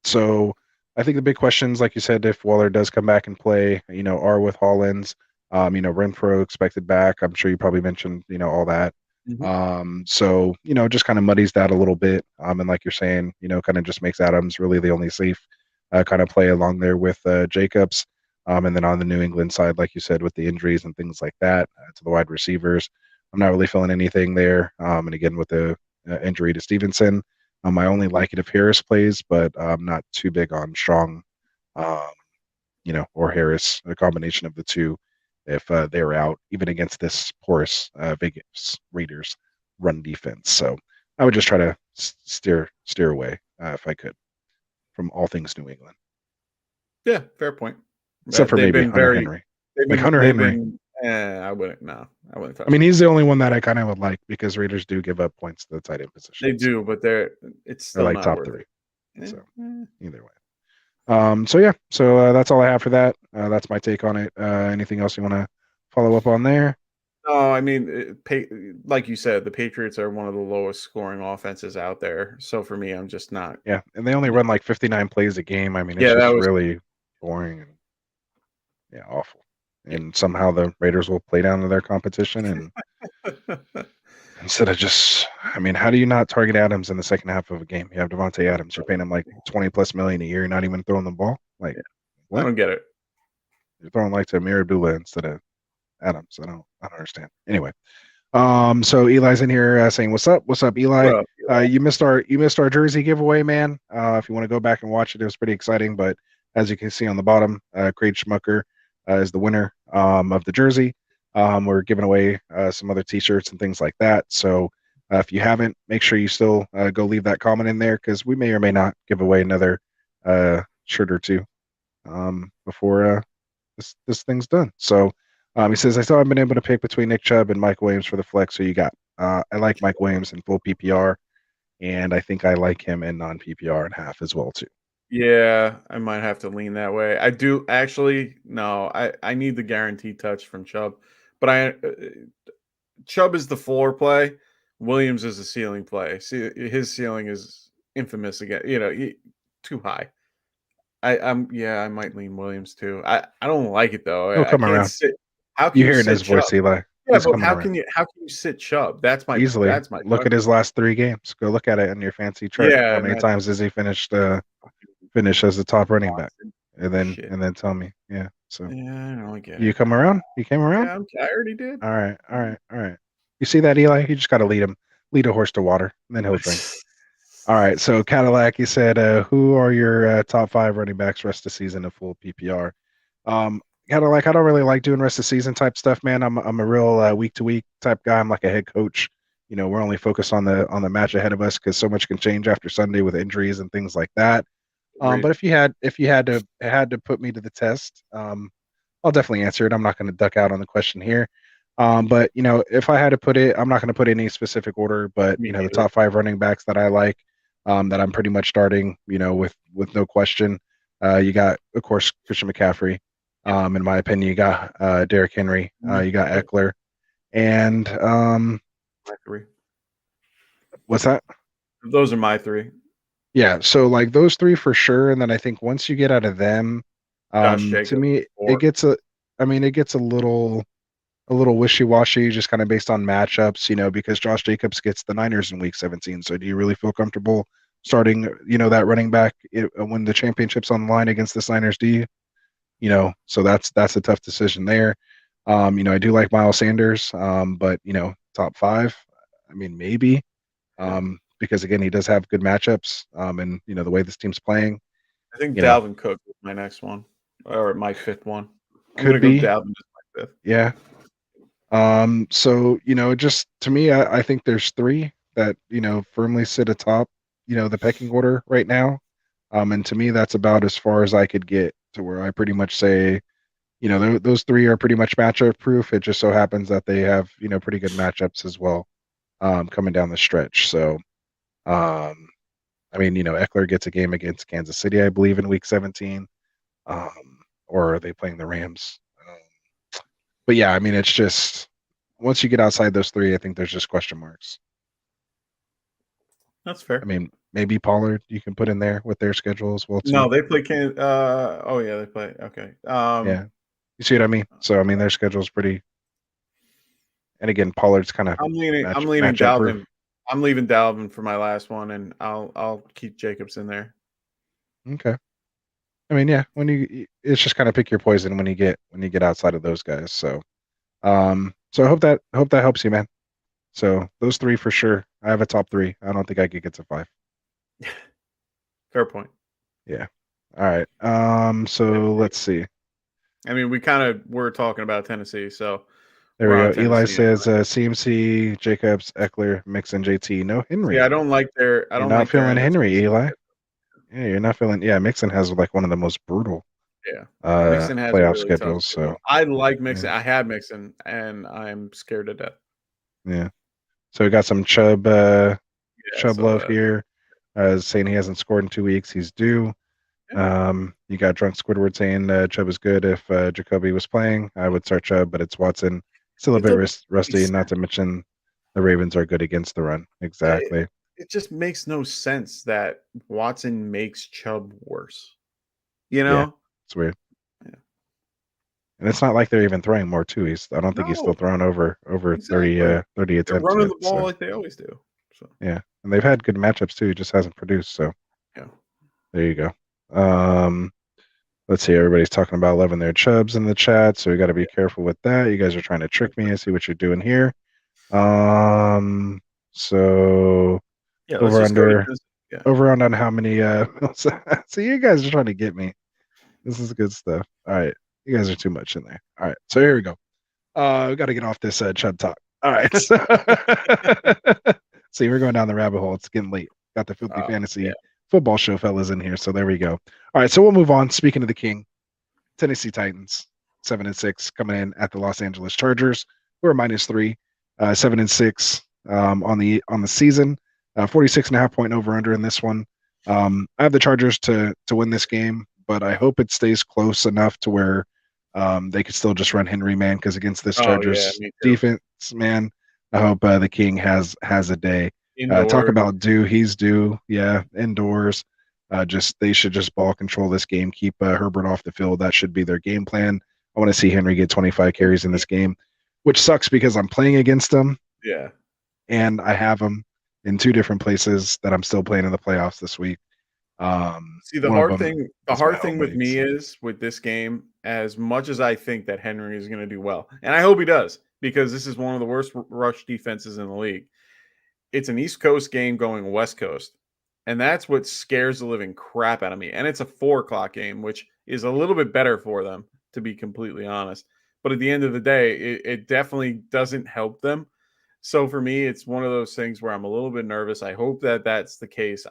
so I think the big questions, like you said, if Waller does come back and play, are with Hollins. Renfro expected back. I'm sure you probably mentioned, all that. Mhm. So just kind of muddies that a little bit. And like you're saying, kind of just makes Adams really the only safe kind of play along there with Jacobs. And then on the New England side, like you said, with the injuries and things like that to the wide receivers, I'm not really feeling anything there. And again, with the injury to Stevenson, I only like it if Harris plays, but I'm not too big on Strong, um, or Harris, a combination of the two, if they're out, even against this porous Vegas Raiders run defense. So I would just try to steer away if I could from all things New England, Yeah, fair point. except for They've maybe been Hunter very Henry. they've Like been Hunter they've Henry, been I wouldn't. No, I wouldn't I touch mean, him. he's the only one that I kind of would like because Raiders do give up points to the tight end They position. So do, but it's they're still like not top worth three. it. Eh, So eh. either way. So yeah, so that's all I have for that. That's my take on it. Anything else you want to follow up on there? No, I mean, like you said, the Patriots are one of the lowest scoring offenses out there. So for me, I'm just not. Yeah, and they only run like 59 plays a game. I mean, it's Yeah, that just was. really boring and yeah, awful. And somehow the Raiders will play down to their competition and instead of just, I mean, how do you not target Adams in the second half of a game? You have Devontae Adams. You're paying him like 20 plus million a year. You're not even throwing the ball. Like, Yeah, I what? don't get it. You're throwing like to Amir Abdullah instead of Adams. I don't understand. Anyway, so Eli's in here saying, What's up, What Eli? up? You missed our jersey giveaway, man. If you want to go back and watch it, it was pretty exciting. But as you can see on the bottom, Craig Schmucker is the winner of the jersey. We're giving away some other T-shirts and things like that. So if you haven't, make sure you still go leave that comment in there because we may or may not give away another shirt or two before this thing's done. So he says, I still haven't been able to pick between Nick Chubb and Mike Williams for the flex. So you got, I like Mike Williams in full PPR, and I think I like him in non PPR and half as well too. Yeah, I might have to lean that way. I do actually. No, I need the guaranteed touch from Chubb, but Chubb is the floor play. Williams is the ceiling play. See, his ceiling is infamous again. Too high. I might lean Williams too. I don't like it though. He'll I come can't around. sit. How can You you hear it in sit his Chubb? voice, Eli. Yeah, He's but coming around how can you sit Chubb? easily. That's my Look at question. his last 3 games. Go look at it on your fancy chart. Yeah, How and many that's times has he finished fucking finish as the top running back? Boston shit. And then tell me. Yeah. So Yeah, I don't really get you it. come around? You came around? Yeah, I already did. All right, all right, all right. You see that, Eli? You just got to lead a horse to water, and then he'll drink. All right. So Cadillac, you said, who are your top 5 running backs rest of the season in full PPR? Cadillac, I don't really like doing rest of season type stuff, man. I'm a real week to week type guy. I'm like a head coach. You know, we're only focused on the match ahead of us because so much can change after Sunday with injuries and things like that. But Agreed. if you had to put me to the test, I'll definitely answer it. I'm not going to duck out on the question here. But you know, if I had to put it, I'm not going to put any specific order, but Me you know, the neither. top 5 running backs that I like, that I'm pretty much starting, you know, with no question. You got, of course, Christian McCaffrey. Yep. In my opinion, you got Derrick Henry. You got Yep. Eckler, and My three. what's that? Those are my three. Yeah, so like those 3 for sure, and then I think once you get out of them, Josh to Jacobs, me, it 4. gets I mean, it gets a little wishy-washy, just kind of based on matchups, you know, because Josh Jacobs gets the Niners in Week 17. So do you really feel comfortable starting, you know, that running back when the championship's on the line against the Niners? Do you? You know, so that's a tough decision there. You know, I do like Miles Sanders, but you know, top 5, I mean, maybe, Yeah. because again, he does have good matchups, and you know the way this team's playing, I think you know, Dalvin Cook is my next one, or my 5th one. I'm could gonna go be, Dalvin as my 5th. yeah. So, you know, just to me, I think there's 3 that, you know, firmly sit atop, you know, the pecking order right now. And to me, that's about as far as I could get to where I pretty much say, you know, those 3 are pretty much matchup proof. It just so happens that they have, you know, pretty good matchups as well, coming down the stretch. So, um, I mean, you know, Eckler gets a game against Kansas City, I believe, in Week 17. Or are they playing the Rams? But yeah, I mean, it's just once you get outside those 3, I think there's just question marks. That's I fair. mean, maybe Pollard you can put in there with their schedule as well too. No, they play oh yeah, they play. Okay. Yeah, you see what I mean? So I mean, their schedule's pretty. And again, Pollard's kind of I'm leaning matchup proof. Dalvin. I'm leaving Dalvin for my last one, and I'll keep Jacobs in there. Okay. I mean, yeah, it's just kind of pick your poison when you get outside of those guys. So, so I hope that helps you, man. So those 3 for sure. I have a top 3. I don't think I could get to 5. Fair point. Yeah. All right. So let's see. I mean, we kind of were talking about Tennessee, so There we're we go. on Eli Tennessee says anyway. CMC, Jacobs, Eckler, Mixon, JT. No Yeah, Henry. I You're don't not like their feeling end of Henry, season. Eli. Yeah, you're not feeling. Yeah, Mixon has like one of the most brutal Yeah. Mixon has a playoff really tough schedules. So schedule. I like yeah, Mixon. I had Mixon, and I'm scared to death. yeah. So we got some Yeah, I Chubb saw love that. here, saying he hasn't scored in 2 weeks. He's due. Yeah. You got Drunk Squidward saying Chubb is good. If Jacoby was playing, I would start Chubb, but it's Watson. Still a It bit doesn't make any rusty, not to sense. mention the Ravens are good against the run. It, Exactly. it just makes no sense that Watson makes Chubb worse. You Yeah, know? it's weird. Yeah. And it's not like they're even throwing more too. I don't think he's still No, throwing over 30 exactly. 30 They're attempts running yet. the ball So like they always do. So yeah, and they've had good matchups too. He just hasn't produced. So yeah. there you go. Um, let's see. Everybody's talking about loving their Chubs in the chat, so we got to be careful with that. You guys are trying to trick me. I see what you're doing here. So Yeah, let's over just go to under Tennessee. Yeah. over on how many so you guys are trying to get me. This is good stuff. All right. You guys are too much in there. All right. So here we go. We got to get off this Chub talk. All right. So see, we're going down the rabbit hole. It's getting late. Got the filthy Yeah. fantasy football show fellas in here. So there we go. All right. So we'll move on. Speaking of the king, Tennessee Titans, 7-6, coming in at the Los Angeles Chargers. We're -3, 7-6 on the season. 46.5 point over under in this one. I have the Chargers to win this game, but I hope it stays close enough to where they could still just run Henry, man, because against this Oh yeah, Chargers me too. defense, man, I hope the King has a day. Talk Indoors. about due, he's due. Yeah, indoors. Just they should just ball control this game, keep Herbert off the field. That should be their game plan. I want to see Henry get 25 carries in this game, which sucks because I'm playing against him Yeah. and I have him in two different places that I'm still playing in the playoffs this week. See, One of them the is my hard home thing with leagues. me is with this game, as much as I think that Henry is going to do well, and I hope he does, because this is one of the worst rush defenses in the league. It's an East Coast game going West Coast, and that's what scares the living crap out of me. And it's a 4 o'clock game, which is a little bit better for them, to be completely honest. But at the end of the day, it definitely doesn't help them. So for me, it's one of those things where I'm a little bit nervous. I hope that that's the case.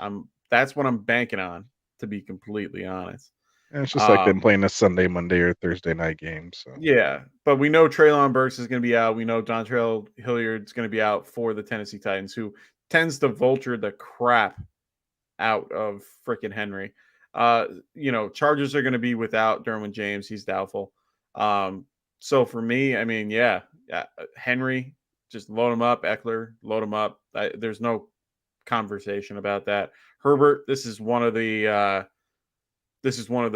That's what I'm banking on, to be completely honest. And it's just like them Um, playing a Sunday, Monday, or Thursday night game. So yeah, but we know Traylon Burks is going to be out. We know Dontrell Hilliard's going to be out for the Tennessee Titans, who tends to vulture the crap out of freaking Henry. Chargers are going to be without Derwin James. He's doubtful. So for me, I mean, yeah, Henry, just load him up. Eckler, load him up. There's no conversation about that. Herbert, this is one of the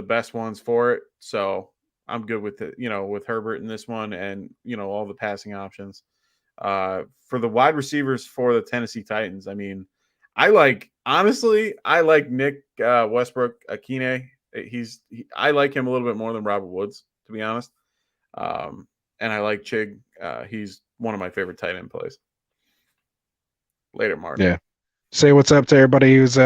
best ones for it. So I'm good with it, with Herbert in this one, and all the passing options. For the wide receivers for the Tennessee Titans, I mean, I like Nick Westbrook Akine. I like him a little bit more than Robert Woods, to be honest. And I like Chig. He's one of my favorite tight end plays. Later, Mark. yeah. Say what's up to everybody who's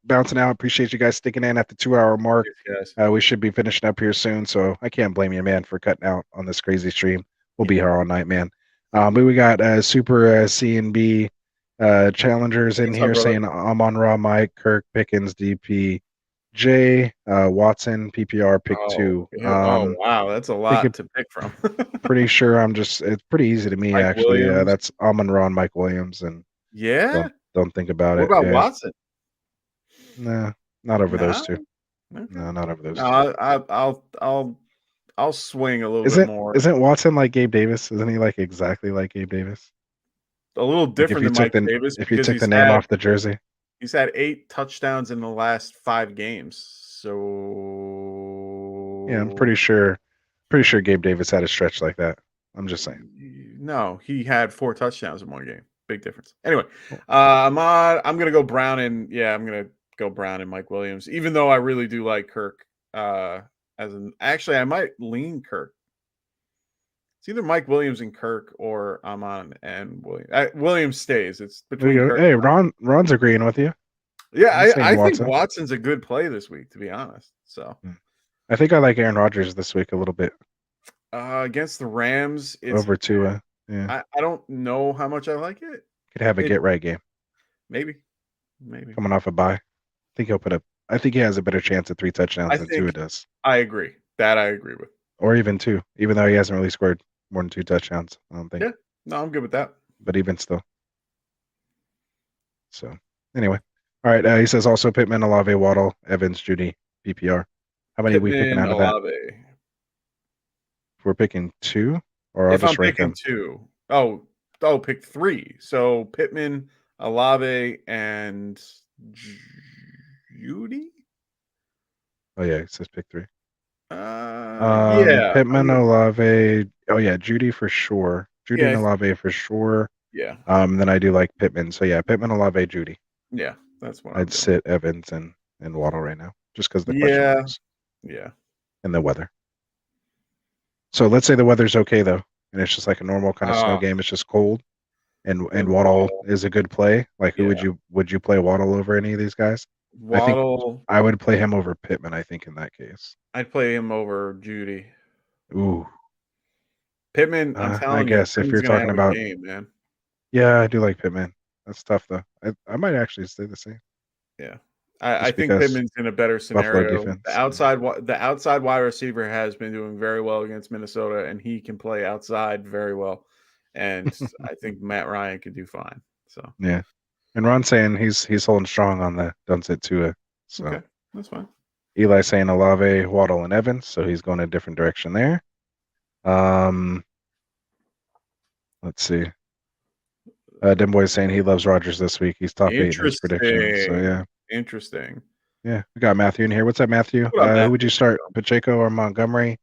bouncing out. Appreciate you guys sticking in at the 2 hour mark. Yes, We should be finishing up here soon, so I can't blame you, man, for cutting out on this crazy stream. We'll be here all night, man. But we got Super C and B challengers in what's up, here brother? saying I'm on Raw, Mike, Kirk, Pickens, DP, J, Watson, PPR, pick two. Oh, wow, that's a Think lot it, to pick from. pretty sure it's pretty easy to me Mike actually. Williams. That's Amon Ra and Mike Williams, and Yeah. don't think about What it. about Yeah, Watson? nah, not over those No. two. Okay. No, not over No, those two. I'll swing a little bit Isn't more. isn't Watson like Gabe Davis? Isn't he like exactly like Gabe Davis? A little Like if different you than took Mike the Davis, if you because took the name off the jersey. he's had 8 touchdowns in the last 5 games. Yeah, I'm So pretty sure Gabe Davis had a stretch like that. I'm just saying. no, he had 4 touchdowns in one game. Big difference. Anyway, Well, I'm gonna go Brown, and I'm gonna go Brown and Mike Williams, even though I really do like Kirk. Actually, I might lean Kirk. It's either Mike Williams and Kirk, or Amon and Williams. Williams stays. It's there between you go. Kirk. Hey, Ron's agreeing with you. Yeah, He's saying I think Watson. Watson's a good play this week, to be honest. So I think I like Aaron Rodgers this week a little bit against the Rams, over Tua. Yeah, I don't know how much I like it. could have a It get right game maybe. coming off a bye. I think he has a better chance at 3 touchdowns I than Tua think does. I agree. That I agree with. or even 2, even though he hasn't really scored more than 2 touchdowns, I don't think. Yeah. No, I'm good with that. But even still. So anyway. All right. He says also Pittman, Olave, Waddle, Evans, Judy, PPR. How many are we picking Pittman, out of that? Olave. If we're picking 2, or I'll If I'm just rank picking them. 2, pick 3. So Pittman, Olave, and Judy. Oh yeah, it says pick 3. Yeah, Pittman, Olave. Oh yeah, Judy for sure. Judy and Olave for sure. Yeah. Then I do like Pittman. So yeah, Pittman, Olave, Judy. Yeah, that's what I'd sit Evans and Waddle right now, just because of the question marks. Yeah. And the weather. So let's say the weather's okay though, and it's just like a normal kind of snow game. It's just cold, and Waddle is a good play. Like, who would you play Waddle over any of these guys? Waddle. I would play him over Pittman. I think in that case, I'd play him over Judy. Ooh, Pittman. I'm telling I guess if you're talking about game, man. Yeah, I do like Pittman. That's tough though. I might actually stay the same. Yeah. I think Pittman's in a better Buffalo scenario. defense. The outside wide receiver has been doing very well against Minnesota, and he can play outside very well. And I think Matt Ryan could do fine. So yeah, and Ron's saying he's holding strong on the don't sit Tua. So okay, that's fine. Eli saying Olave, Waddle, and Evans, so he's going a different direction there. Let's see. Dimboy's saying he loves Rodgers this week. He's top 8 in his predictions. So yeah. Interesting. Yeah, we got Matthew in here. What's up, Matthew? What up, Matthew? Who would you start, Pacheco or Montgomery?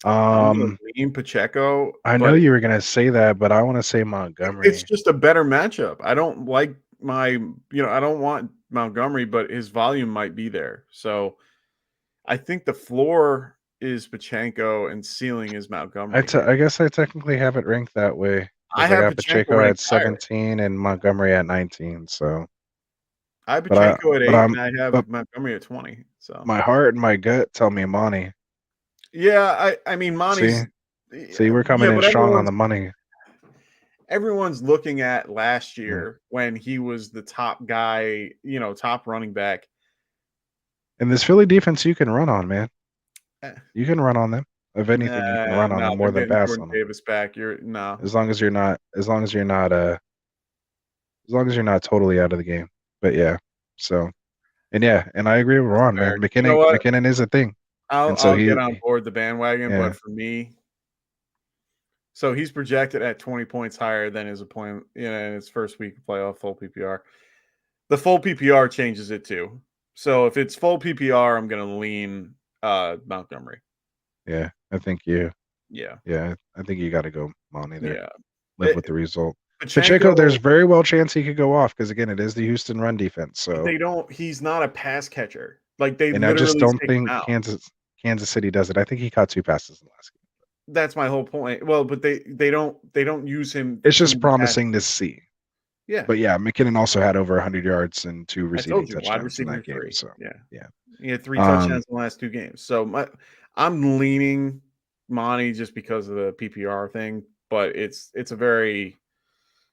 I'm gonna lean Pacheco. I know you were gonna say that, but I want to say Montgomery. It's just a better matchup. I don't like I don't want Montgomery, but his volume might be there. So I think the floor is Pacheco and ceiling is Montgomery. I guess I technically have it ranked that way. I Because I have got Pacheco at 17 and Montgomery at 19. So I have Pacheco at 8 and I have Montgomery at 20. So my heart and my gut tell me Monty. Yeah, I mean Monty's. See, we're coming in strong on the money. Everyone's looking at last year when he was the top guy, top running back. And this Philly defense, you can run on, man. You can run on them. If anything, you can run on them more than pass on them. Davis back, as long as you're not totally out of the game. But yeah, so and I agree with Ron, man. McKinnon is a thing. I'll get on board the bandwagon, but for me, so he's projected at 20 points higher than his opponent in his first week of playoff full PPR. The full PPR changes it too. So if it's full PPR, I'm going to lean Montgomery. Yeah, I think you. Yeah, I think you got to go Monty there. Yeah, live with the result. Pacheco, there's very well chance he could go off because again, it is the Houston run defense. So they don't. He's not a pass catcher. Like they. And I just don't think Kansas City does it. I think he caught 2 passes in the last game. That's my whole point. Well, but they don't use him. It's just promising to see. Yeah. But yeah, McKinnon also had over 100 yards and 2 receiving touchdowns in that game. 3. So yeah. He had 3 touchdowns in the last 2 games. So I'm leaning Monty just because of the PPR thing, but it's a very,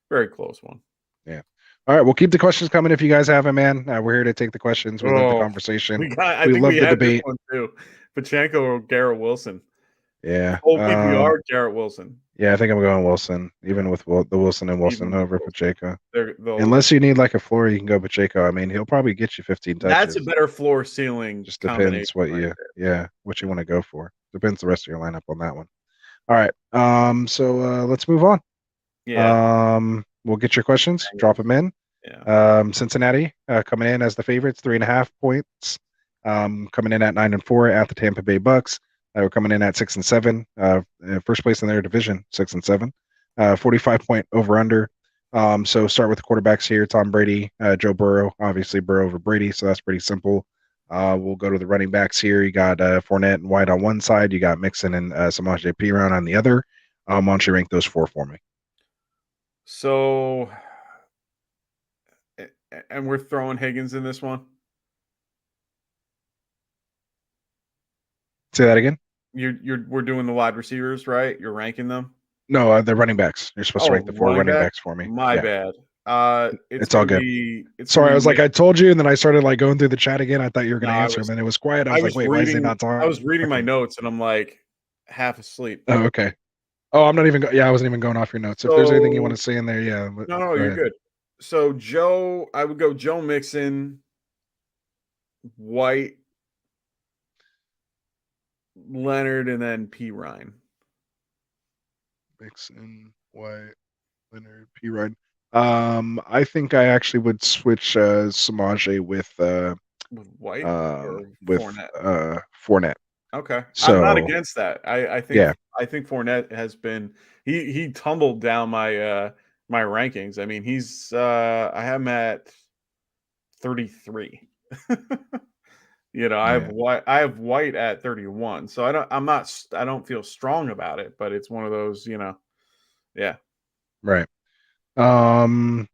very close one. Yeah. All right, we'll keep the questions coming if you guys have them, man. We're here to take the questions. We love the conversation. We love the debate. This one too. Pacheco or Garrett Wilson? Yeah. Full PPR, Garrett Wilson. Yeah, I think I'm going Wilson, even with the Wilson and Wilson over Pacheco. Unless you need like a floor, you can go Pacheco. I mean, he'll probably get you 15 touches. That's a better floor ceiling. Just depends what what you want to go for. Depends the rest of your lineup on that one. All right. So let's move on. Yeah. We'll get your questions. Drop them in. Yeah. Cincinnati coming in as the favorites, 3.5 points. Coming in at 9-4 at the Tampa Bay Bucks. We're coming in at 6-7. First place in their division, 6-7. 45-point over under. So start with the quarterbacks here: Tom Brady, Joe Burrow. Obviously Burrow over Brady, so that's pretty simple. We'll go to the running backs here. You got Fournette and White on one side. You got Mixon and Samaje Perine on the other. Why don't you rank those 4 for me? So, and we're throwing Higgins in this one. Say that again. We're doing the wide receivers, right? You're ranking them. No, the running backs. You're supposed to rank the 4 running backs for me. My bad. It's It's all gonna good. be Sorry, I was like, Mick. I told you, and then I started like going through the chat again. I thought you were No, going to answer him, and it was quiet. I was like, wait, why is he not I was reading my talking? notes, and I'm like half asleep. Oh, okay. Oh, I'm not even. Yeah, I wasn't even going off your notes. If there's anything you want to So say in there, yeah, no, go you're ahead. good. So Joe, I would go Joe Mixon, White, Leonard, and then P Ryan. Mixon, White, Leonard, P. Ryan. I think I actually would switch Samaje With White or with Fournette? Fournette. Okay, I'm not So against that. yeah, I think Fournette has been he tumbled down my my rankings. I mean, he's I have him at 33. You know, yeah, I have White at 31. So I don't feel strong about it, but it's one of those, yeah. right. Um,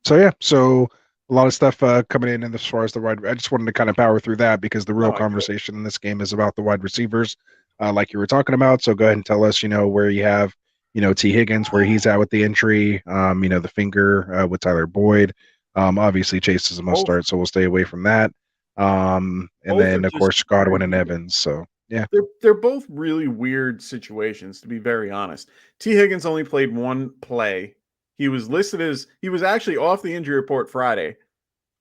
so yeah, so a lot of stuff coming in as far as the wide. I just wanted to kind of power through that because the No, real I get it. conversation in this game is about the wide receivers, like you were talking about. So go ahead and tell us, where you have, T. Higgins, where he's at with the injury, the finger with Tyler Boyd. Obviously Chase is a must Both start, so we'll stay away from that. And both are then of just course very Godwin and weird. Evans. So yeah, They're both really weird situations, to be very honest. T. Higgins only played one play. He was actually off the injury report Friday,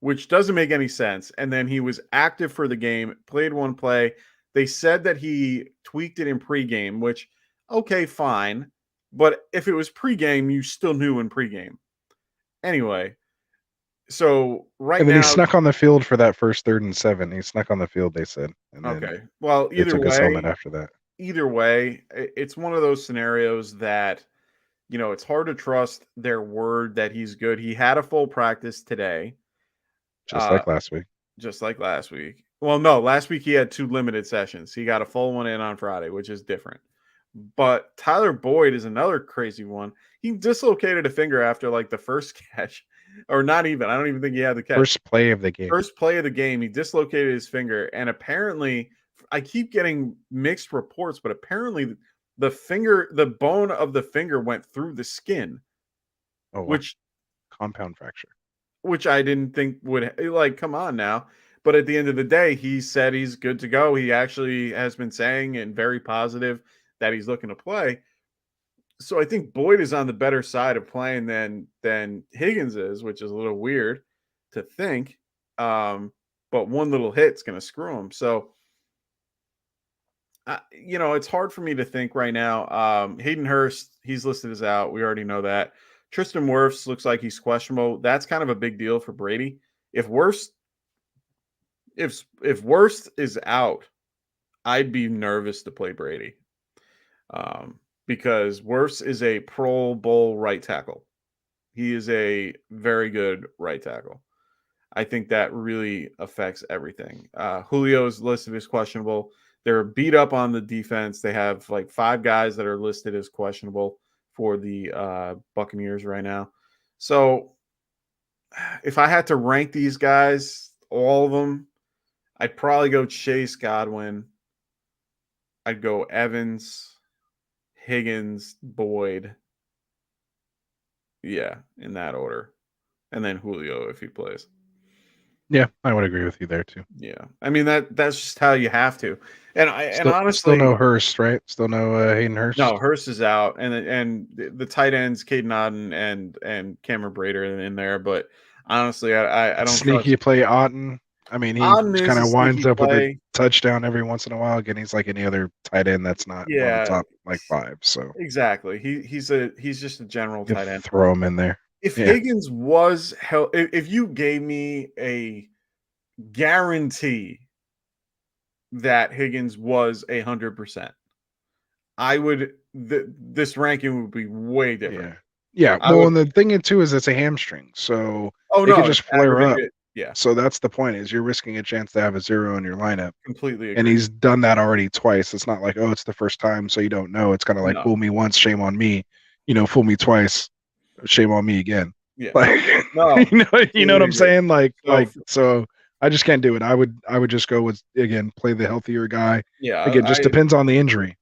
which doesn't make any sense. And then he was active for the game, played one play. They said that he tweaked it in pregame, which okay, fine. But if it was pregame, you still knew in pregame. Anyway, so right and then he now, snuck on the field for that first 3rd and 7. He snuck on the field, they said, and then okay. Well, they took his helmet after that. either way, it's one of those scenarios that it's hard to trust their word that he's good. He had a full practice today, Just uh, like last week. just like last week. Well, no, last week he had 2 limited sessions. He got a full one in on Friday, which is different. But Tyler Boyd is another crazy one. He dislocated a finger after like the first catch, or not even. I don't even think he had the catch. First play of the game. First play of the game, he dislocated his finger, and apparently, I keep getting mixed reports, but apparently, the bone of the finger went through the skin, Oh wow. which Compound fracture. I didn't think would like come on now. But at the end of the day, he said he's good to go. He actually has been saying and very positive that he's looking to play. So I think Boyd is on the better side of playing than Higgins is, which is a little weird to think. But one little hit's going to screw him. So, it's hard for me to think right now. Hayden Hurst, he's listed as out. We already know that. Tristan Wirfs looks like he's questionable. That's kind of a big deal for Brady. If Wirfs is out, I'd be nervous to play Brady. Because Wirfs is a Pro Bowl right tackle. He is a very good right tackle. I think that really affects everything. Julio is listed as questionable. They're beat up on the defense. They have like 5 guys that are listed as questionable for the Buccaneers right now. So if I had to rank these guys, all of them, I'd probably go Chase, Godwin. I'd go Evans, Higgins, Boyd. Yeah, in that order. And then Julio if he plays. Yeah, I would agree with you there too. Yeah. I mean that's just how you have to. And Still no honestly, Hurst, right? Still no Hayden no, Hurst. Hurst is out and the tight ends, Caden Nodden and Cameron Brader in there, but honestly, I don't trust Sneaky play Otten. I mean, he Auden just is kind a of winds sneaky up with a play. touchdown every once in a while. Again, he's like any other tight end that's not one of the Yeah, top like 5. So exactly. He's just a general you can tight end. throw him in there. If Yeah, Higgins was held, if you gave me a guarantee that Higgins was 100%, I would this ranking would be way different. yeah, yeah. I Well, would and the thing too is it's a hamstring, so Oh it could no, it's just flare up. aggravated. Yeah, So that's the point: is you're risking a chance to have a 0 in your lineup. completely And agree. he's done that already twice. It's not like, oh, it's the first time, so you don't know. It's kind of like No, fool me once, shame on me. Fool me twice, shame on me again. yeah, Like, no, you know what completely I'm agree. saying? So So I just can't do it. I would just go with again, play the healthier guy. yeah, Again, just depends on the injury.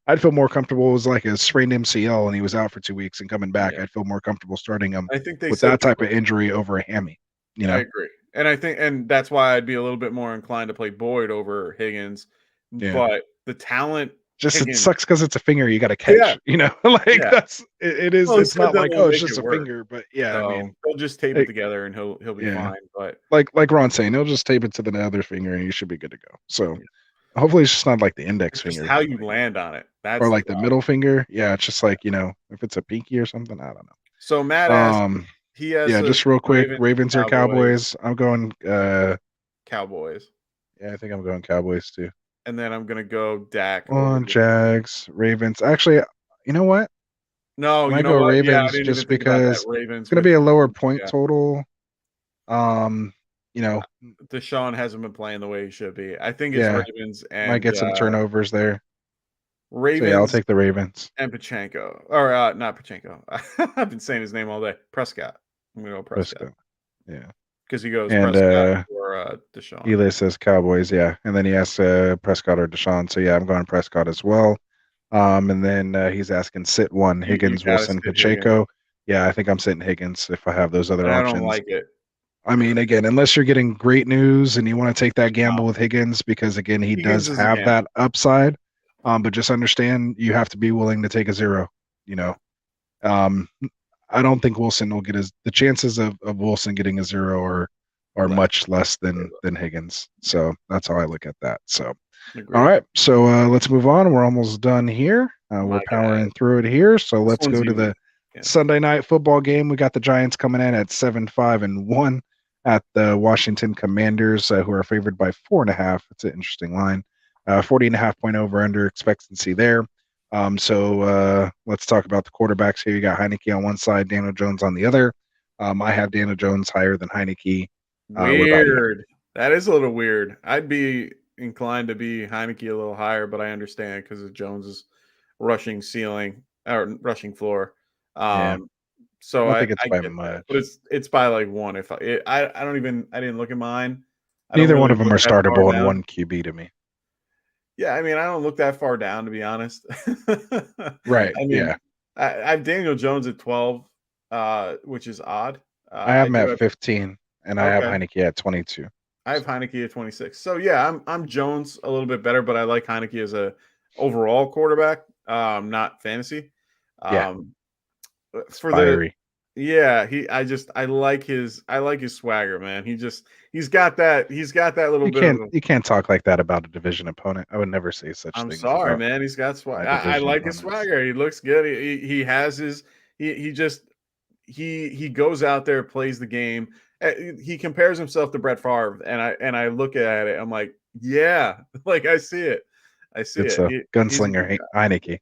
I'd feel more comfortable. It was like a sprained MCL and he was out for 2 weeks and coming back. Yeah. I'd feel more comfortable starting him I think they with said that type people of injury over a hammy. You I know, agree. And I think and that's why I'd be a little bit more inclined to play Boyd over Higgins, yeah. but the talent Just it Higgins sucks because it's a finger you got to yeah, catch. You know, like yeah. that's it is. Well, he It's said not that like they'll oh, it's make just it a work. finger, but yeah, I mean, So, they'll just tape it it, together and he'll be yeah, fine, but like Ron's saying, he'll just tape it to the other finger and you should be good to go. So yeah. hopefully it's just not like the index It's just finger how you land on it. or That's the like the problem. middle finger. Yeah, it's just like if it's a pinky or something. I don't So, Matt know. asked he has Yeah, the just real quick, Ravens, Ravens or Cowboys, Cowboys? I'm going. Cowboys, Yeah, I think I'm going Cowboys too. and then I'm gonna go Dak over On the Jags, Ravens. Actually, you know what? No, I you might know go what? Yeah, I Ravens didn't even just think about that. because it's Ravens going to with be a lower point yeah. total. Um, you know, Deshaun hasn't been playing the way he should be. I think it's yeah, Ravens might and get some turnovers there. So yeah, I'll Ravens take the Ravens. and Pachenko. Or not Pachenko. I've been saying his name all day. Prescott. I'm gonna go Prescott. Prescott. Yeah, Because he goes and Prescott or Deshaun. Eli says Cowboys. Yeah, and then he asks Prescott or Deshaun. So yeah, I'm going Prescott as well. And then he's asking sit one You Higgins, gotta Wilson, sit Higgins. Pacheco. Yeah, I think I'm sitting Higgins if I have those other And I don't options. like it. I mean, again, unless you're getting great news and you want to take that gamble No. with Higgins, because again, he does Higgins is a have that gamble. upside. But just understand you have to be willing to take a zero. You Yeah. know, um, I don't think Wilson will get the chances of Wilson getting a zero are Less. much less Way than less. Higgins. Yeah. So that's how I look at that. So all Agreed. right, so let's move on. We're almost done here. We're My guy. powering through it here. So This let's one's go to easy. the Yeah. Sunday night football game. We got the Giants coming in at 7-5-1 at the Washington Commanders, who are favored by 4.5. It's an interesting line. 40.5 point over under expectancy there. So let's talk about the quarterbacks here. You got Heineke on one side, Daniel Jones on the other. I have Daniel Jones higher than Heineke. What about you? Weird. That is a little weird. I'd be inclined to be Heineke a little higher, but I understand because of Jones's rushing ceiling or rushing floor. Yeah, Um, I so don't I think it's I by get that, but much. it's by like one. If I don't even I didn't look at mine. I don't Neither one really of them look are that far startable in down. one QB to me. Yeah, I mean I don't look that far down to be honest. Right. I mean Yeah. I have Daniel Jones at 12, which is odd. I have I him do at have 15, and I have okay. Heineke at 22. I have So Heineke at 26. So yeah, I'm Jones a little bit better, but I like Heineke as a overall quarterback, not fantasy. yeah, Um, it's for the fiery. yeah, I like his swagger, man. He's got that little You bit of can't a you can't talk like that about a division opponent. I would never say such I'm things sorry, about man. He's got swag. my I division like his opponents. swagger. He looks good. He has his he just he goes out there, plays the game. He compares himself to Brett Favre, and I look at it. I'm like, yeah, like I see it. I see Good it. stuff. He's a good Gunslinger guy. Heineke.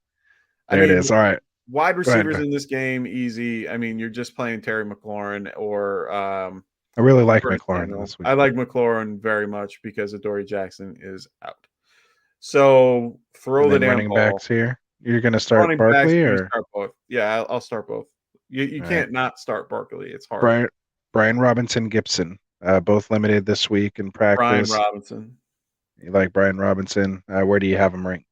I There it mean, is. All right. wide Go ahead. receivers in this game easy. I mean, you're just playing Terry McLaurin or I really like Curtis McLaurin Samuel. this week. I like McLaurin very much because Adoree Jackson is out. So throw And the then damn running ball. backs here. You're gonna start Running backs, Barkley I'm gonna or start both. Yeah, I'll start both. You all right. can't not start Barkley. It's hard. Brian Brian Robinson Gibson. Both limited this week in Brian practice. Robinson. You like Brian Robinson? Where do you have him ranked?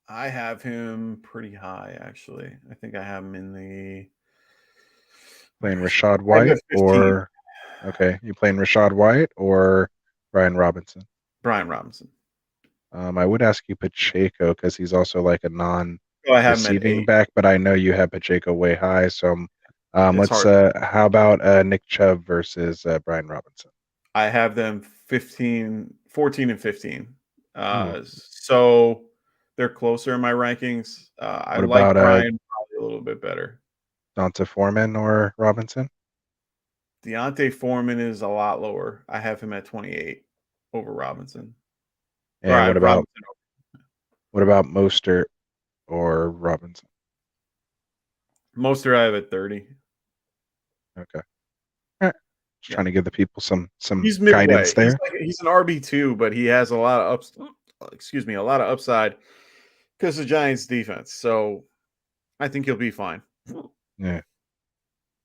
I have him pretty high, actually. I think I have him in the Playing where is he? Rashad I have him White at 15. or okay, you playing Rashad White or Brian Robinson? Brian Robinson. I would ask you Pacheco because he's also like a Oh, I have him at non-receiving 8. back, but I know you have Pacheco way high. So It's let's. hard. How about Nick Chubb versus Brian Robinson? I have them 15, 14, and 15. Ooh. So they're closer in my rankings. I What like about Brian probably a little bit better. Donta Foreman or Robinson? Deontay Foreman is a lot lower. I have him at 28 over Robinson. Or And I have Robinson. what about Mostert or Robinson? Mostert I have at 30. Okay. All right. Just Yeah. trying to give the people some He's guidance midway. there. He's an RB2, but he has a lot of a lot of upside because the Giants defense. So I think he'll be fine. Yeah.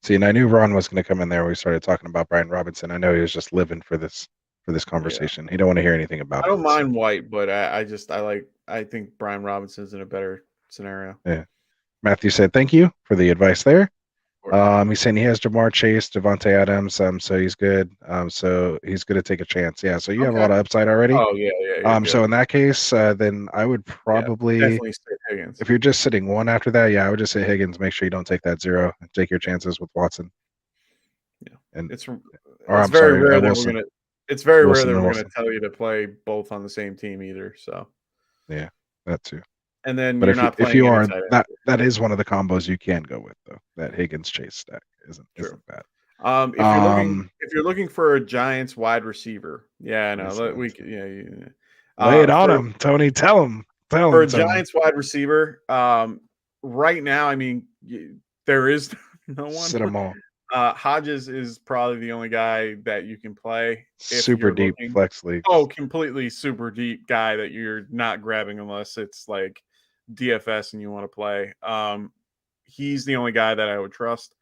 See, and I knew Ron was going to come in there when we started talking about Brian Robinson. I know he was just living for this Yeah. conversation. He don't want to hear anything about I it. don't So mind White, but I think Brian Robinson's in a better scenario. Yeah. Matthew said thank you for the advice there. Of course. He's saying he has Jamar Chase, Devontae Adams, so he's good. So he's going to take a chance. Yeah. So you have a lot Okay. of upside already. Oh yeah, you're So good. in that case, then I would Yeah, probably, definitely stay Higgins. if you're just sitting one after that, yeah, I would just say Higgins. Make sure you don't take that 0 and take your chances with Watson. Yeah, And it's or I'm very sorry, rare that Wilson. It's very rare Wilson that and we're gonna Wilson. tell you to play both on the same team either. So, Yeah, that too. and then But you're not if playing you any are, tight ends. that is one of the combos you can go with though. That Higgins Chase stack True. isn't bad. If you're looking for a Giants wide receiver, yeah, Let me no, see. yeah. Lay it on For him, Tony. Tell him. Tell for him, a Tony. Giants wide receiver, right now, I mean, there is no one. Sit them all. Hodges is probably the only guy that you can play if Super you're deep looking. flex Oh, leagues. completely super deep guy that you're not grabbing unless it's like DFS and you want to play. He's the only guy that I would trust.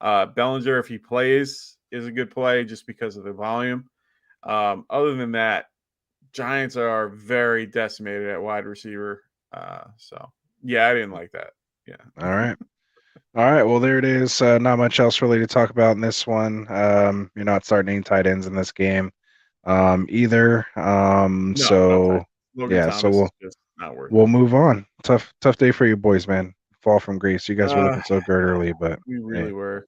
Bellinger, if he plays, is a good play just because of the volume. Other than that, Giants are very decimated at wide receiver. So yeah, I didn't like that. Yeah. All right. All right. Well, there it is. Not much else really to talk about in this one. You're not starting any tight ends in this game either. No So tight. Logan yeah. So Thomas is just not worth we'll it. move on. Tough day for you boys, man. Fall from grace. You guys were Uh, looking so good early, but we hey, really were.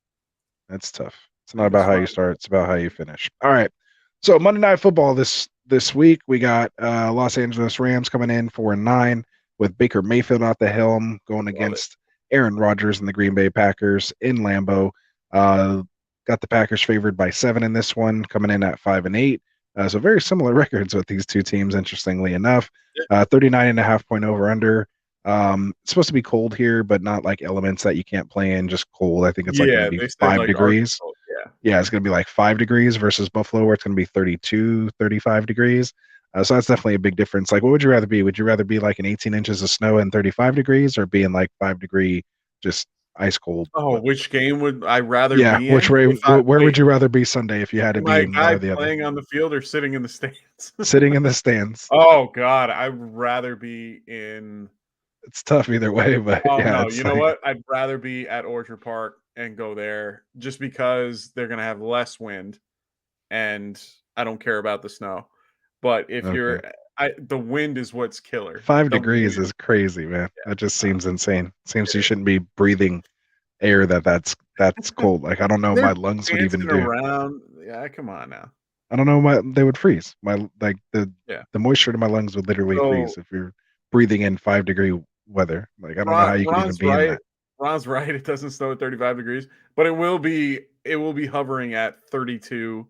that's tough. It's not It was about how you fun. start. It's about how you finish. All right. So Monday Night Football this week we got Los Angeles Rams coming in 4-9 with Baker Mayfield at the helm going Love it. against Aaron Rodgers and the Green Bay Packers in Lambeau. Got the Packers favored by 7 in this one, coming in at 5-8. So very similar records with these two teams, interestingly enough. 39.5 point over under. It's supposed to be cold here, but not like elements that you can't play in, just cold. I think it's like going Yeah, to be they said 5 like degrees. Arkansas. Yeah. Yeah, it's going to be like 5 degrees versus Buffalo, where it's going to be 32, 35 degrees. So that's definitely a big difference. Like, what would you rather be? Would you rather be like in 18 inches of snow and 35 degrees or be in like 5 degree, just ice cold Oh, weather? which game would I rather Yeah, be which in? way, If I where would wait, you rather be Sunday if you had to am be I a in one guy or the other? playing on the field or sitting in the stands? Sitting in the stands. Oh God, I'd rather be in. It's tough either way, but Oh yeah, no, it's you know like, what? I'd rather be at Orchard Park and go there just because they're gonna have less wind and I don't care about the snow. But if okay. the wind is what's killer. 5 The degrees wind. is crazy, man. That just Yeah, seems insane. Seems it you is. shouldn't be breathing air that's cold. Like I don't know They're my lungs would even dancing do. around. Yeah, come on now. I don't know what they would freeze. My like Yeah. the moisture to my lungs would literally So freeze if you're breathing in 5 degree weather. Like I don't know how you could even Ron's be in right. that. Ron's right. It doesn't snow at 35 degrees, but it will be hovering at 32,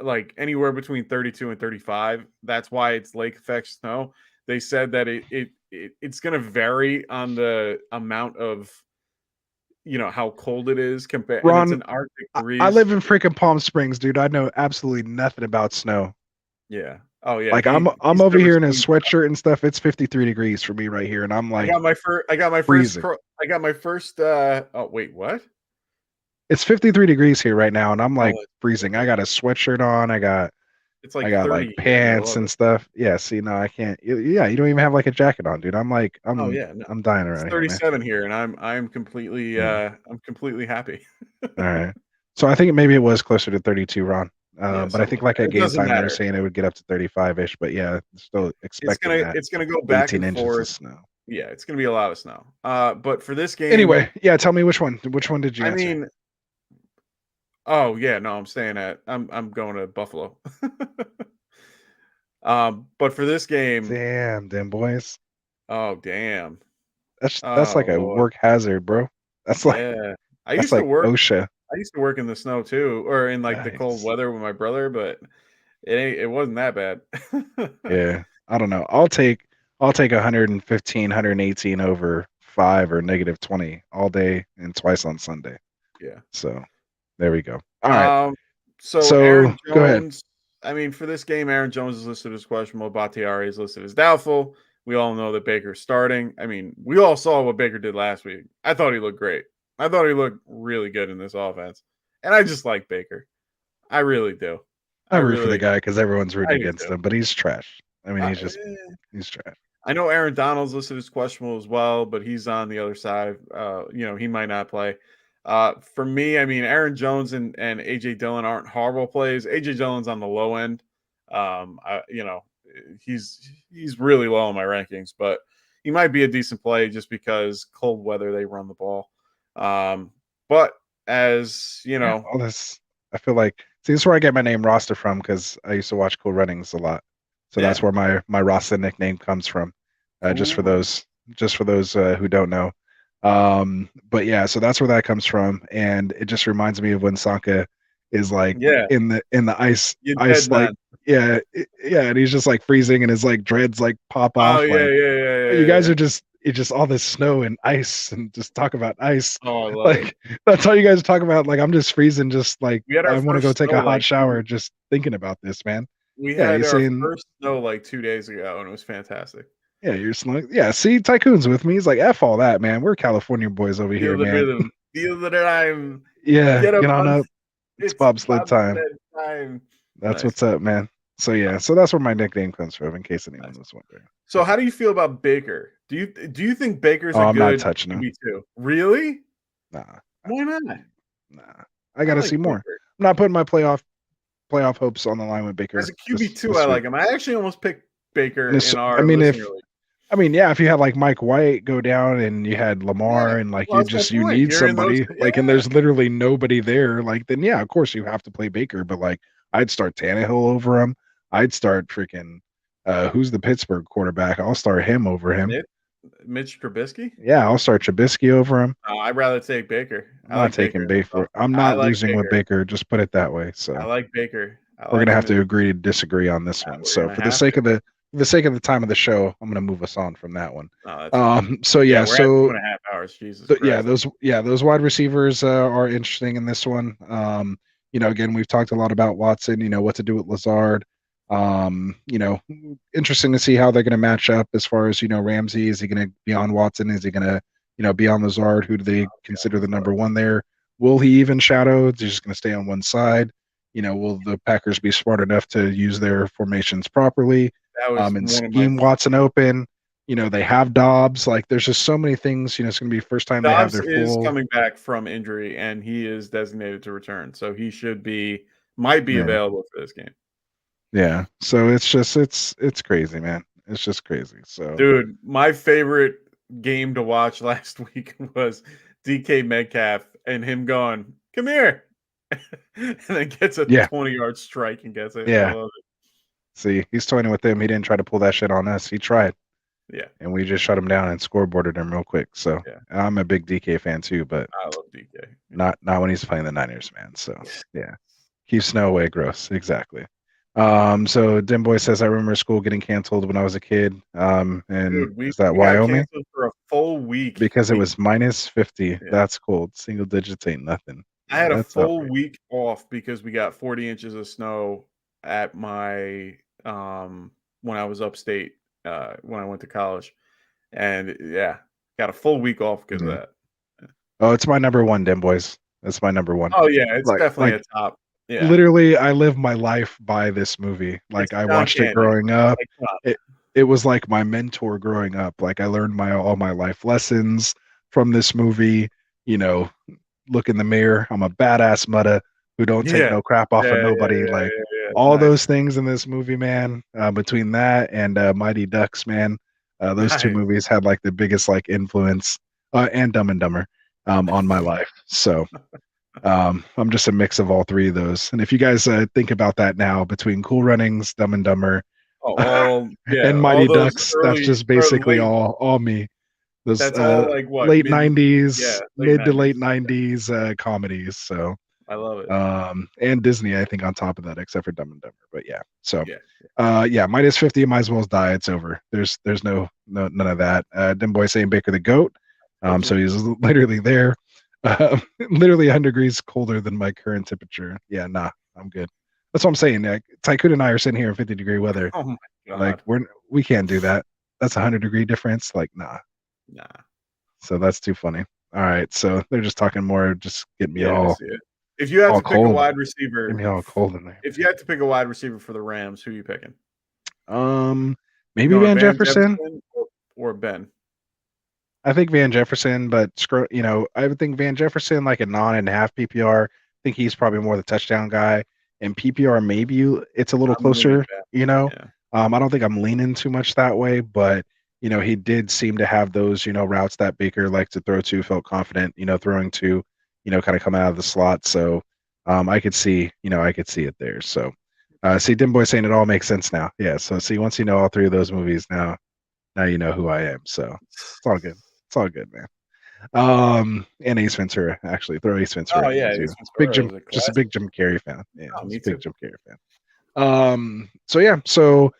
like anywhere between 32 and 35. That's why it's lake effect snow. They said that it's going to vary on the amount of how cold it is compared, and it's Ron, in Arctic I breeze. live in freaking Palm Springs, dude. I know absolutely nothing about snow. Yeah. Oh yeah. Like I'm He's over never here in a seen. sweatshirt and stuff. It's 53 degrees for me right here, and I'm I like got my first. I got my first. freezing. I got my first. Oh wait, what? It's 53 degrees here right now, and I'm Oh, like it's freezing. I okay. got a sweatshirt on. It's I like got like 30 here. I pants love and it. stuff. Yeah, see, no, I can't. Yeah, you don't even have like a jacket on, dude. I'm like, Oh yeah, no. I'm dying It's around here, man. 37 here, and I'm completely Yeah. I'm completely happy. All right. So I think maybe it was closer to 32, Ron. Yeah, But I something think like like that. at It game doesn't time they were matter. saying it would get up to 35-ish. But yeah, still It's expecting gonna that it's gonna go back 18 and inches of forth. snow. Yeah, it's gonna be a lot of snow. But for this game, Anyway, yeah, tell me which one. Which one did you I answer? mean, oh yeah, no, I'm going to Buffalo. But for this game, Damn, them boys. oh damn. That's like Oh a Lord. work hazard, bro. That's like Yeah. I that's used to like work OSHA. I used to work in the snow too, or in like the cold Nice. weather with my brother, but it wasn't that bad. Yeah, I don't know. I'll take 115, 118 over 5 or -20 all day and twice on Sunday. Yeah. So there we go. All right. Um, so So Aaron go ahead. Jones, I mean, for this game, Aaron Jones is listed as questionable. Bakhtiari is listed as doubtful. We all know that Baker's starting. I mean, we all saw what Baker did last week. I thought he looked great. I thought he looked really good in this offense. And I just like Baker. I really do. I I root for the really, guy because everyone's rooting I do against too. him, but he's trash. I mean, Uh, he's trash. I know Aaron Donald's listed as questionable as well, but he's on the other side. He might not play. For me, I mean, Aaron Jones and AJ Dillon aren't horrible plays. AJ Dillon's on the low end. He's really low in my rankings, but he might be a decent play just because cold weather they run the ball. But as you Yeah, know, all this. I feel like see this is where I get my name Roster from because I used to watch Cool Runnings a lot. So that's yeah, where my Rasta nickname comes from. Just cool for run. those who don't know. But yeah, so that's where that comes from, and it just reminds me of when Sanka is like Yeah, in the you ice dead like man. yeah, and he's just like freezing, and his like dreads like pop Oh off. yeah, Like yeah, yeah, you yeah, guys yeah. are just it's just all this snow and ice, and just talk about ice. Oh, I love it. Like that's all you guys talk about. Like I'm just freezing, just like We had our I want to go first take snow a hot like shower just thinking about this, man. we Yeah, had you're our saying first snow like 2 days ago, and it was fantastic. yeah, yeah. See, Tycoon's with me. He's like, F all that, man. We're California boys over Feel here, the man. rhythm, feel the rhyme. Yeah, Get up get on on up. It's it's bobsled time. bobsled time. That's Nice, what's up, man. So yeah, nice, so that's where my nickname comes from, in case anyone nice. was wondering. So, Yeah. how do you feel about Baker? Do you think Baker's Oh, a I'm not good touching him. QB2? Really? Nah, Why not? nah. I I gotta see like more. Baker. I'm not putting my playoff hopes on the line with As Baker a this QB2, I this week. like him. I actually almost picked Baker And in I our mean, listener league. yeah, if you had like Mike White go down and you had Yeah. Lamar and like Well, that's my you point. need You're in those. somebody like and Yeah. there's literally nobody there, like then yeah, of course you have to play Baker, but like I'd start Tannehill over him. I'd start freaking who's the Pittsburgh quarterback? I'll start him over him. Mitch Trubisky? Yeah, I'll start Trubisky over him. I'd rather take Baker. I'm I not like taking Baker. Baker. So I'm I not like losing with Baker. Baker, just put it that way. I So like Baker. I we're like gonna him have as to agree to disagree on this one. we're So gonna have to. for the sake of the time of the show, I'm gonna move us on from that one. No, that's fine. So Yeah, yeah, we're at so 2.5 hours. Jesus Christ. those wide receivers are interesting in this one. Again, we've talked a lot about Watson. What to do with Lazard. Interesting to see how they're going to match up as far as Ramsey. Is he going to be on Watson? Is he going to be on Lazard? Who do they consider the number one there? Will he even shadow? Is he just going to stay on one side? Will the Packers be smart enough to use their formations properly That was and one of my scheme Watson open? They have Dobbs. Like, there's just so many things. It's going to be the first time they have Dobbs their is full. coming back from injury and he is designated to return. So he might be Yeah, available for this game. yeah. So it's crazy, man. It's just crazy. So Dude, my favorite game to watch last week was DK Metcalf and him going, "Come here," and then gets a yeah, 20-yard strike and gets it. I yeah. love See, he's toying with them. He didn't try to pull that shit on us. He tried, it. Yeah, and we just shut him down and scoreboarded him real quick. So yeah. I'm a big DK fan too, but I love DK. Yeah. not when he's playing the Niners, man. So yeah, keep snow away, gross. Exactly. So Dim Boy says I remember school getting canceled when I was a kid. And Dude, we is that we got Wyoming? canceled for a full week. Because it was minus 50. Yeah. That's cold. Single digits ain't nothing. I had a That's full outrageous. week off because we got 40 inches of snow at my when I was upstate when I went to college. And yeah, got a full week off because of Yeah. that. Oh, it's my number one, Dim Boys. That's my number one. Oh yeah, it's definitely Like a top. Yeah. literally I live my life by this movie. It's Like I John watched it Candy. growing up. Like, come on. It was like my mentor growing up. Like I learned all my life lessons from this movie. You know, look in the mirror. I'm a badass mutta who don't take Yeah. no crap off of Yeah, yeah, nobody. yeah, Like yeah, yeah. all Nice. those things in this movie, man. Between that and Mighty Ducks, man, those two Nice. movies had like the biggest like influence, and Dumb and Dumber, on my life. So I'm just a mix of all three of those. And if you guys think about that now, between Cool Runnings, Dumb and Dumber, and All Mighty those Ducks, that's just basically late. all me. Those That's all like what late '90s, late mid to 90s. late '90s comedies. So I love it. and Disney, I think, on top of that, except for Dumb and Dumber. But yeah, so Yeah. yeah, minus 50, might as well die. It's over. There's no none of that. Dim Boy saying Baker the goat. So he's literally there. Literally 100 degrees colder than my current temperature. Yeah, nah, I'm good. That's what I'm saying. Tycoon and I are sitting here in 50-degree weather. Oh my Like god. we can't do that. That's a 100-degree difference. Like nah. Nah. So that's too funny. All right, so they're just talking more, just getting me Yeah, I see it. If you had all to pick a cold. wide Get receiver, me all cold in there. if you had to pick a wide receiver for the Rams, who are you picking? Um, You maybe going Van Van Jefferson. Jefferson or Ben? I think Van Jefferson, but I would think Van Jefferson like a non-and-a-half PPR. I think he's probably more the touchdown guy. And PPR, maybe it's a little I'm leaning closer. back. Yeah. I don't think I'm leaning too much that way, but he did seem to have those routes that Baker liked to throw to. Felt confident, throwing to, kind of coming out of the slot. So, I could see it there. So, see, Dim Boy saying it all makes sense now. Yeah. So, see, once you know all three of those movies now you know who I am. So, it's all good. It's all good, man. And Ace Ventura, actually, throw Ace Oh Ventura in there yeah, too. Ace Big Ventura Jim, was a just a classic. big Jim Carrey fan. Yeah, Oh, just me a big too. Jim Carrey fan. So yeah, so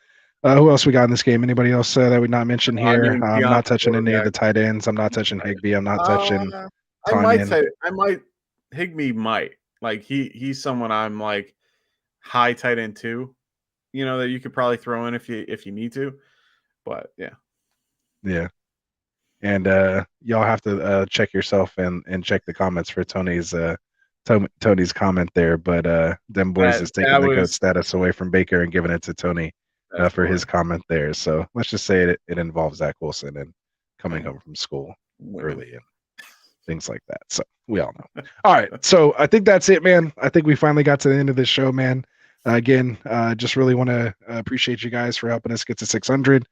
who else we got in this game? Anybody else that we not mentioned I here? mean, I'm beyond not touching any of quarterback, the tight ends. I'm not touching Higby. I'm not touching uh, Tanyan. I might Higby might like he's someone I'm like high tight end too. That you could probably throw in if you need to. But yeah, Yeah, and y'all have to check yourself and check the comments for Tony's comment there. But them boys is taking that the goat was status away from Baker and giving it to Tony that's for his funny. comment there. So let's just say it involves Zach Wilson and coming Uh, home from school women. early and things like that. So we all know. All right. So I think that's it, man. I think we finally got to the end of this show, man. Again, just really want to appreciate you guys for helping us get to 600.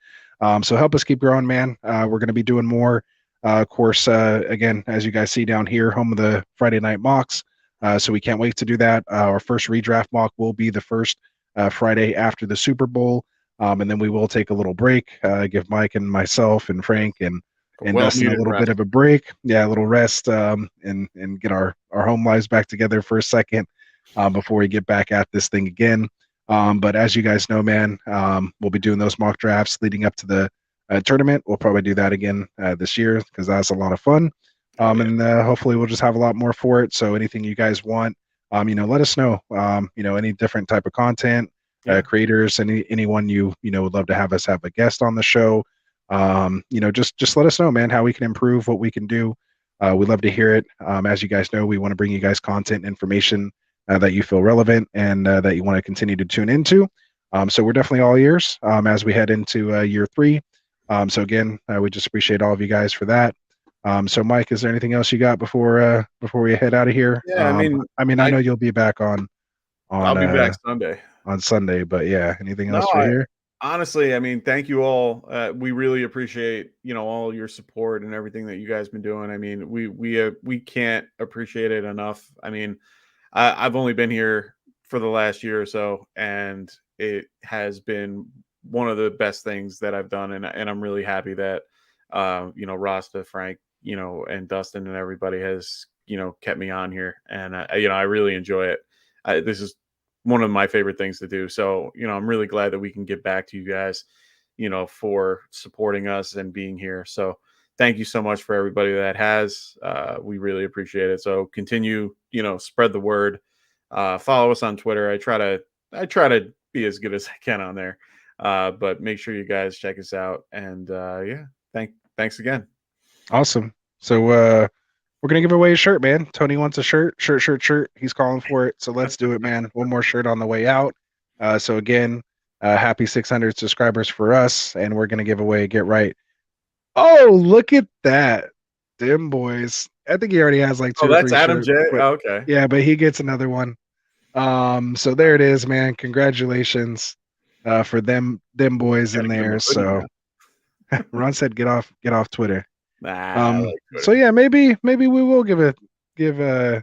So help us keep growing, man. We're going to be doing more. Of course, again, as you guys see down here, home of the Friday night mocks. So we can't wait to do that. Our first redraft mock will be the first Friday after the Super Bowl. And then we will take a little break, give Mike and myself and Frank and Well Dustin a needed little bit rest. of a break. Yeah, a little rest, and get our home lives back together for a second before we get back at this thing again. But as you guys know, man, we'll be doing those mock drafts leading up to the tournament. We'll probably do that again this year because that's a lot of fun. Oh yeah. And hopefully we'll just have a lot more for it. So anything you guys want, let us know. Any different type of content, Yeah. creators, anyone you would love to have us have a guest on the show. Just let us know, man, how we can improve, what we can do. We'd love to hear it. As you guys know, we want to bring you guys content, information that you feel relevant and that you want to continue to tune into. So we're definitely all ears as we head into year 3. So again, we just appreciate all of you guys for that. So Mike, is there anything else you got before we head out of here? Yeah. I know you'll be back on I'll on be uh, back Sunday. on Sunday, but yeah, anything No, else for here? honestly, thank you all. We really appreciate all your support and everything that you guys been doing. We can't appreciate it enough. I've only been here for the last year or so, and it has been one of the best things that I've done, and I'm really happy that Rasta, Frank, and Dustin and everybody has kept me on here, and I really enjoy it. This is one of my favorite things to do. So I'm really glad that we can get back to you guys, for supporting us and being here. So thank you so much for everybody that has. We really appreciate it. So continue, spread the word. Follow us on Twitter. I try to be as good as I can on there. But make sure you guys check us out. And yeah, thanks again. Awesome. So we're gonna give away a shirt, man. Tony wants a shirt. He's calling for it. So let's do it, man. One more shirt on the way out. So again, happy 600 subscribers for us, and we're gonna give away Get Right. Oh, look at that, Dim Boys. I think he already has like Oh, 2 or that's 3 Adam shirts, J. but Oh, okay. yeah, but he gets another one. So there it is, man. Congratulations for them boys in Gotta get him a there. hoodie So now. Ron said get off Twitter. Nah, I like So Twitter. yeah, maybe we will give him a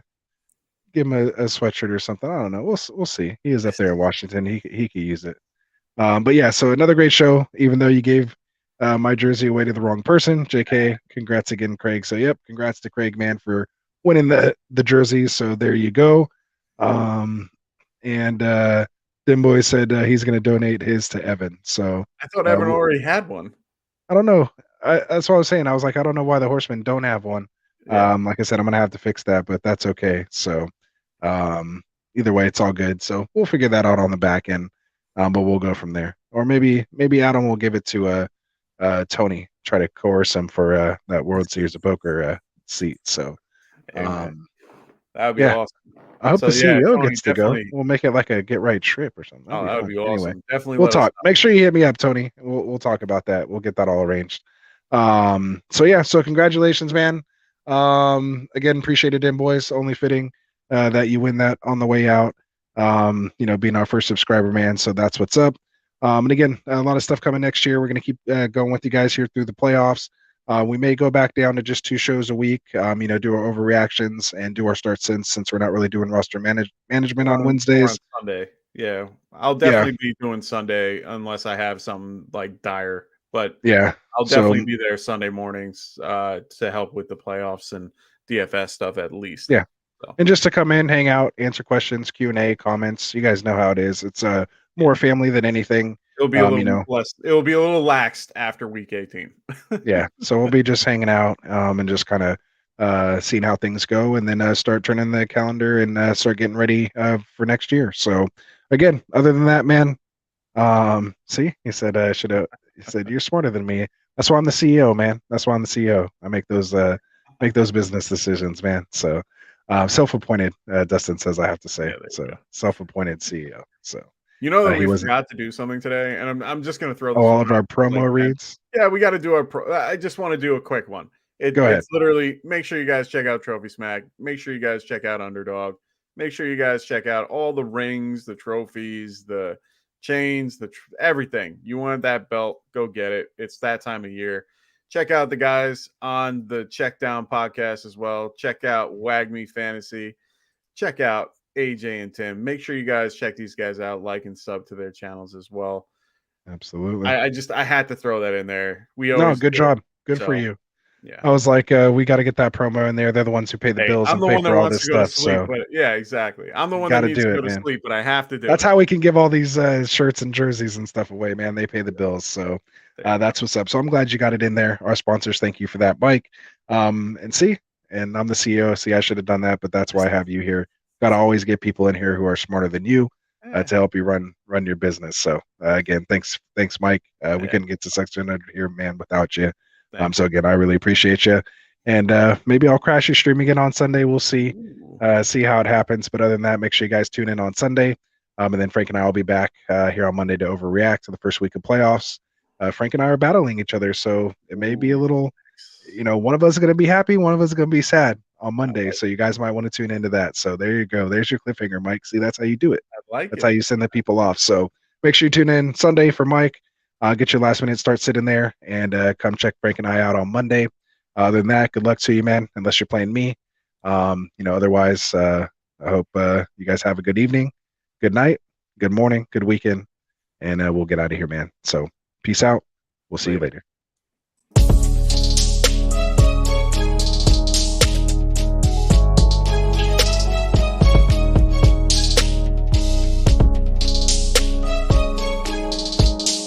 sweatshirt or something. I don't know. We'll see. He is up there in Washington. He could use it. But yeah, so another great show. Even though you gave my jersey away to the wrong person, JK. Congrats again, Craig. So yep, congrats to Craig, man, for winning the jersey. So there you go. And Dim Boy said he's going to donate his to Evan. So I thought Evan we'll, already had one. I don't know. That's what I was saying. I was like, I don't know why the Horsemen don't have one. Yeah. Like I said, I'm gonna have to fix that, but that's okay. So, either way, it's all good. So we'll figure that out on the back end. But we'll go from there. Or maybe Adam will give it to Tony. Try to coerce him for that World Series of Poker seat. So, Hey, man. um, That would be yeah. awesome. I hope So the yeah, CEO Tony, gets to go. definitely. We'll make it like a get right trip or something. That'd Oh, be that would fun. be Anyway, awesome. Definitely we'll let us talk. Make sure you hit me up, Tony. We'll talk about that. We'll get that all arranged. So yeah, so congratulations, man. Again, appreciate it, boys. Only fitting that you win that on the way out. Being our first subscriber, man. So that's what's up. And again, a lot of stuff coming next year. We're gonna keep going with you guys here through the playoffs. We may go back down to just 2 shows a week. Do our overreactions and do our start since we're not really doing roster management on More on Wednesdays. Sunday. Yeah, I'll Yeah, definitely be doing Sunday unless I have something like dire. But yeah. I'll So definitely be there Sunday mornings to help with the playoffs and DFS stuff at least. yeah. So And just to come in, hang out, answer questions, Q&A, comments. You guys know how it is. It's more yeah, family than anything. it'll be a Um, you little know, less. It'll be a little laxed after week 18. yeah. So we'll be just hanging out and just kind of seeing how things go, and then start turning the calendar and start getting ready for next year. So again, other than that, man, see, he said should have. He said you're smarter than me. That's why I'm the CEO, man. That's why I'm the CEO. I make those business decisions, man. So self-appointed. Dustin says I have to say. Yeah, there you So go. self-appointed CEO. So You know that he we wasn't. forgot to do something today, and I'm just gonna throw Oh, this all one of out our like promo that. reads. Yeah, we got to do our. I just want to do a quick one. Go ahead. It's literally make sure you guys check out Trophy Smack. Make sure you guys check out Underdog. Make sure you guys check out all the rings, the trophies, the chains, everything. You want that belt? Go get it. It's that time of year. Check out the guys on the Check Down podcast as well. Check out WAGMI Fantasy. Check out AJ and Tim. Make sure you guys check these guys out, like and sub to their channels as well. Absolutely. I had to throw that in there. We No, always good do it. job. Good for So you. yeah. I was like, we got to get that promo in there. They're the ones who pay the Hey, bills I'm and the pay one that for all wants this to go to stuff. sleep, So but yeah, exactly. I'm the one that got to needs to do go it, to man. sleep, but I have to do That's it. how we can give all these shirts and jerseys and stuff away, man. They pay the bills. So There you go. that's what's up. So I'm glad you got it in there. Our sponsors, thank you for that, Mike. And see, and I'm the CEO. See, I should have done that, but that's why I have you here. Got to always get people in here who are smarter than you Yeah, to help you run your business. So again, thanks, Mike. We yeah. couldn't get to 600 here, man, without you. Thank So you. again, I really appreciate you. And maybe I'll crash your stream again on Sunday. We'll see Ooh, see how it happens. But other than that, make sure you guys tune in on Sunday. And then Frank and I will be back here on Monday to overreact to the first week of playoffs. Frank and I are battling each other, so it may be a ooh. little, one of us is going to be happy, one of us is going to be sad on I Monday. like So it. you guys might want to tune into that. So there you go. There's your cliffhanger, Mike. See, that's how you do it. I like That's how it. you send the people off. So make sure you tune in Sunday for Mike. Get your last minute start sitting there and come check Frank and I out on Monday. Other than that, good luck to you, man, unless you're playing me. Otherwise, I hope you guys have a good evening, good night, good morning, good weekend, and we'll get out of here, man. So peace out. We'll see you Later. later.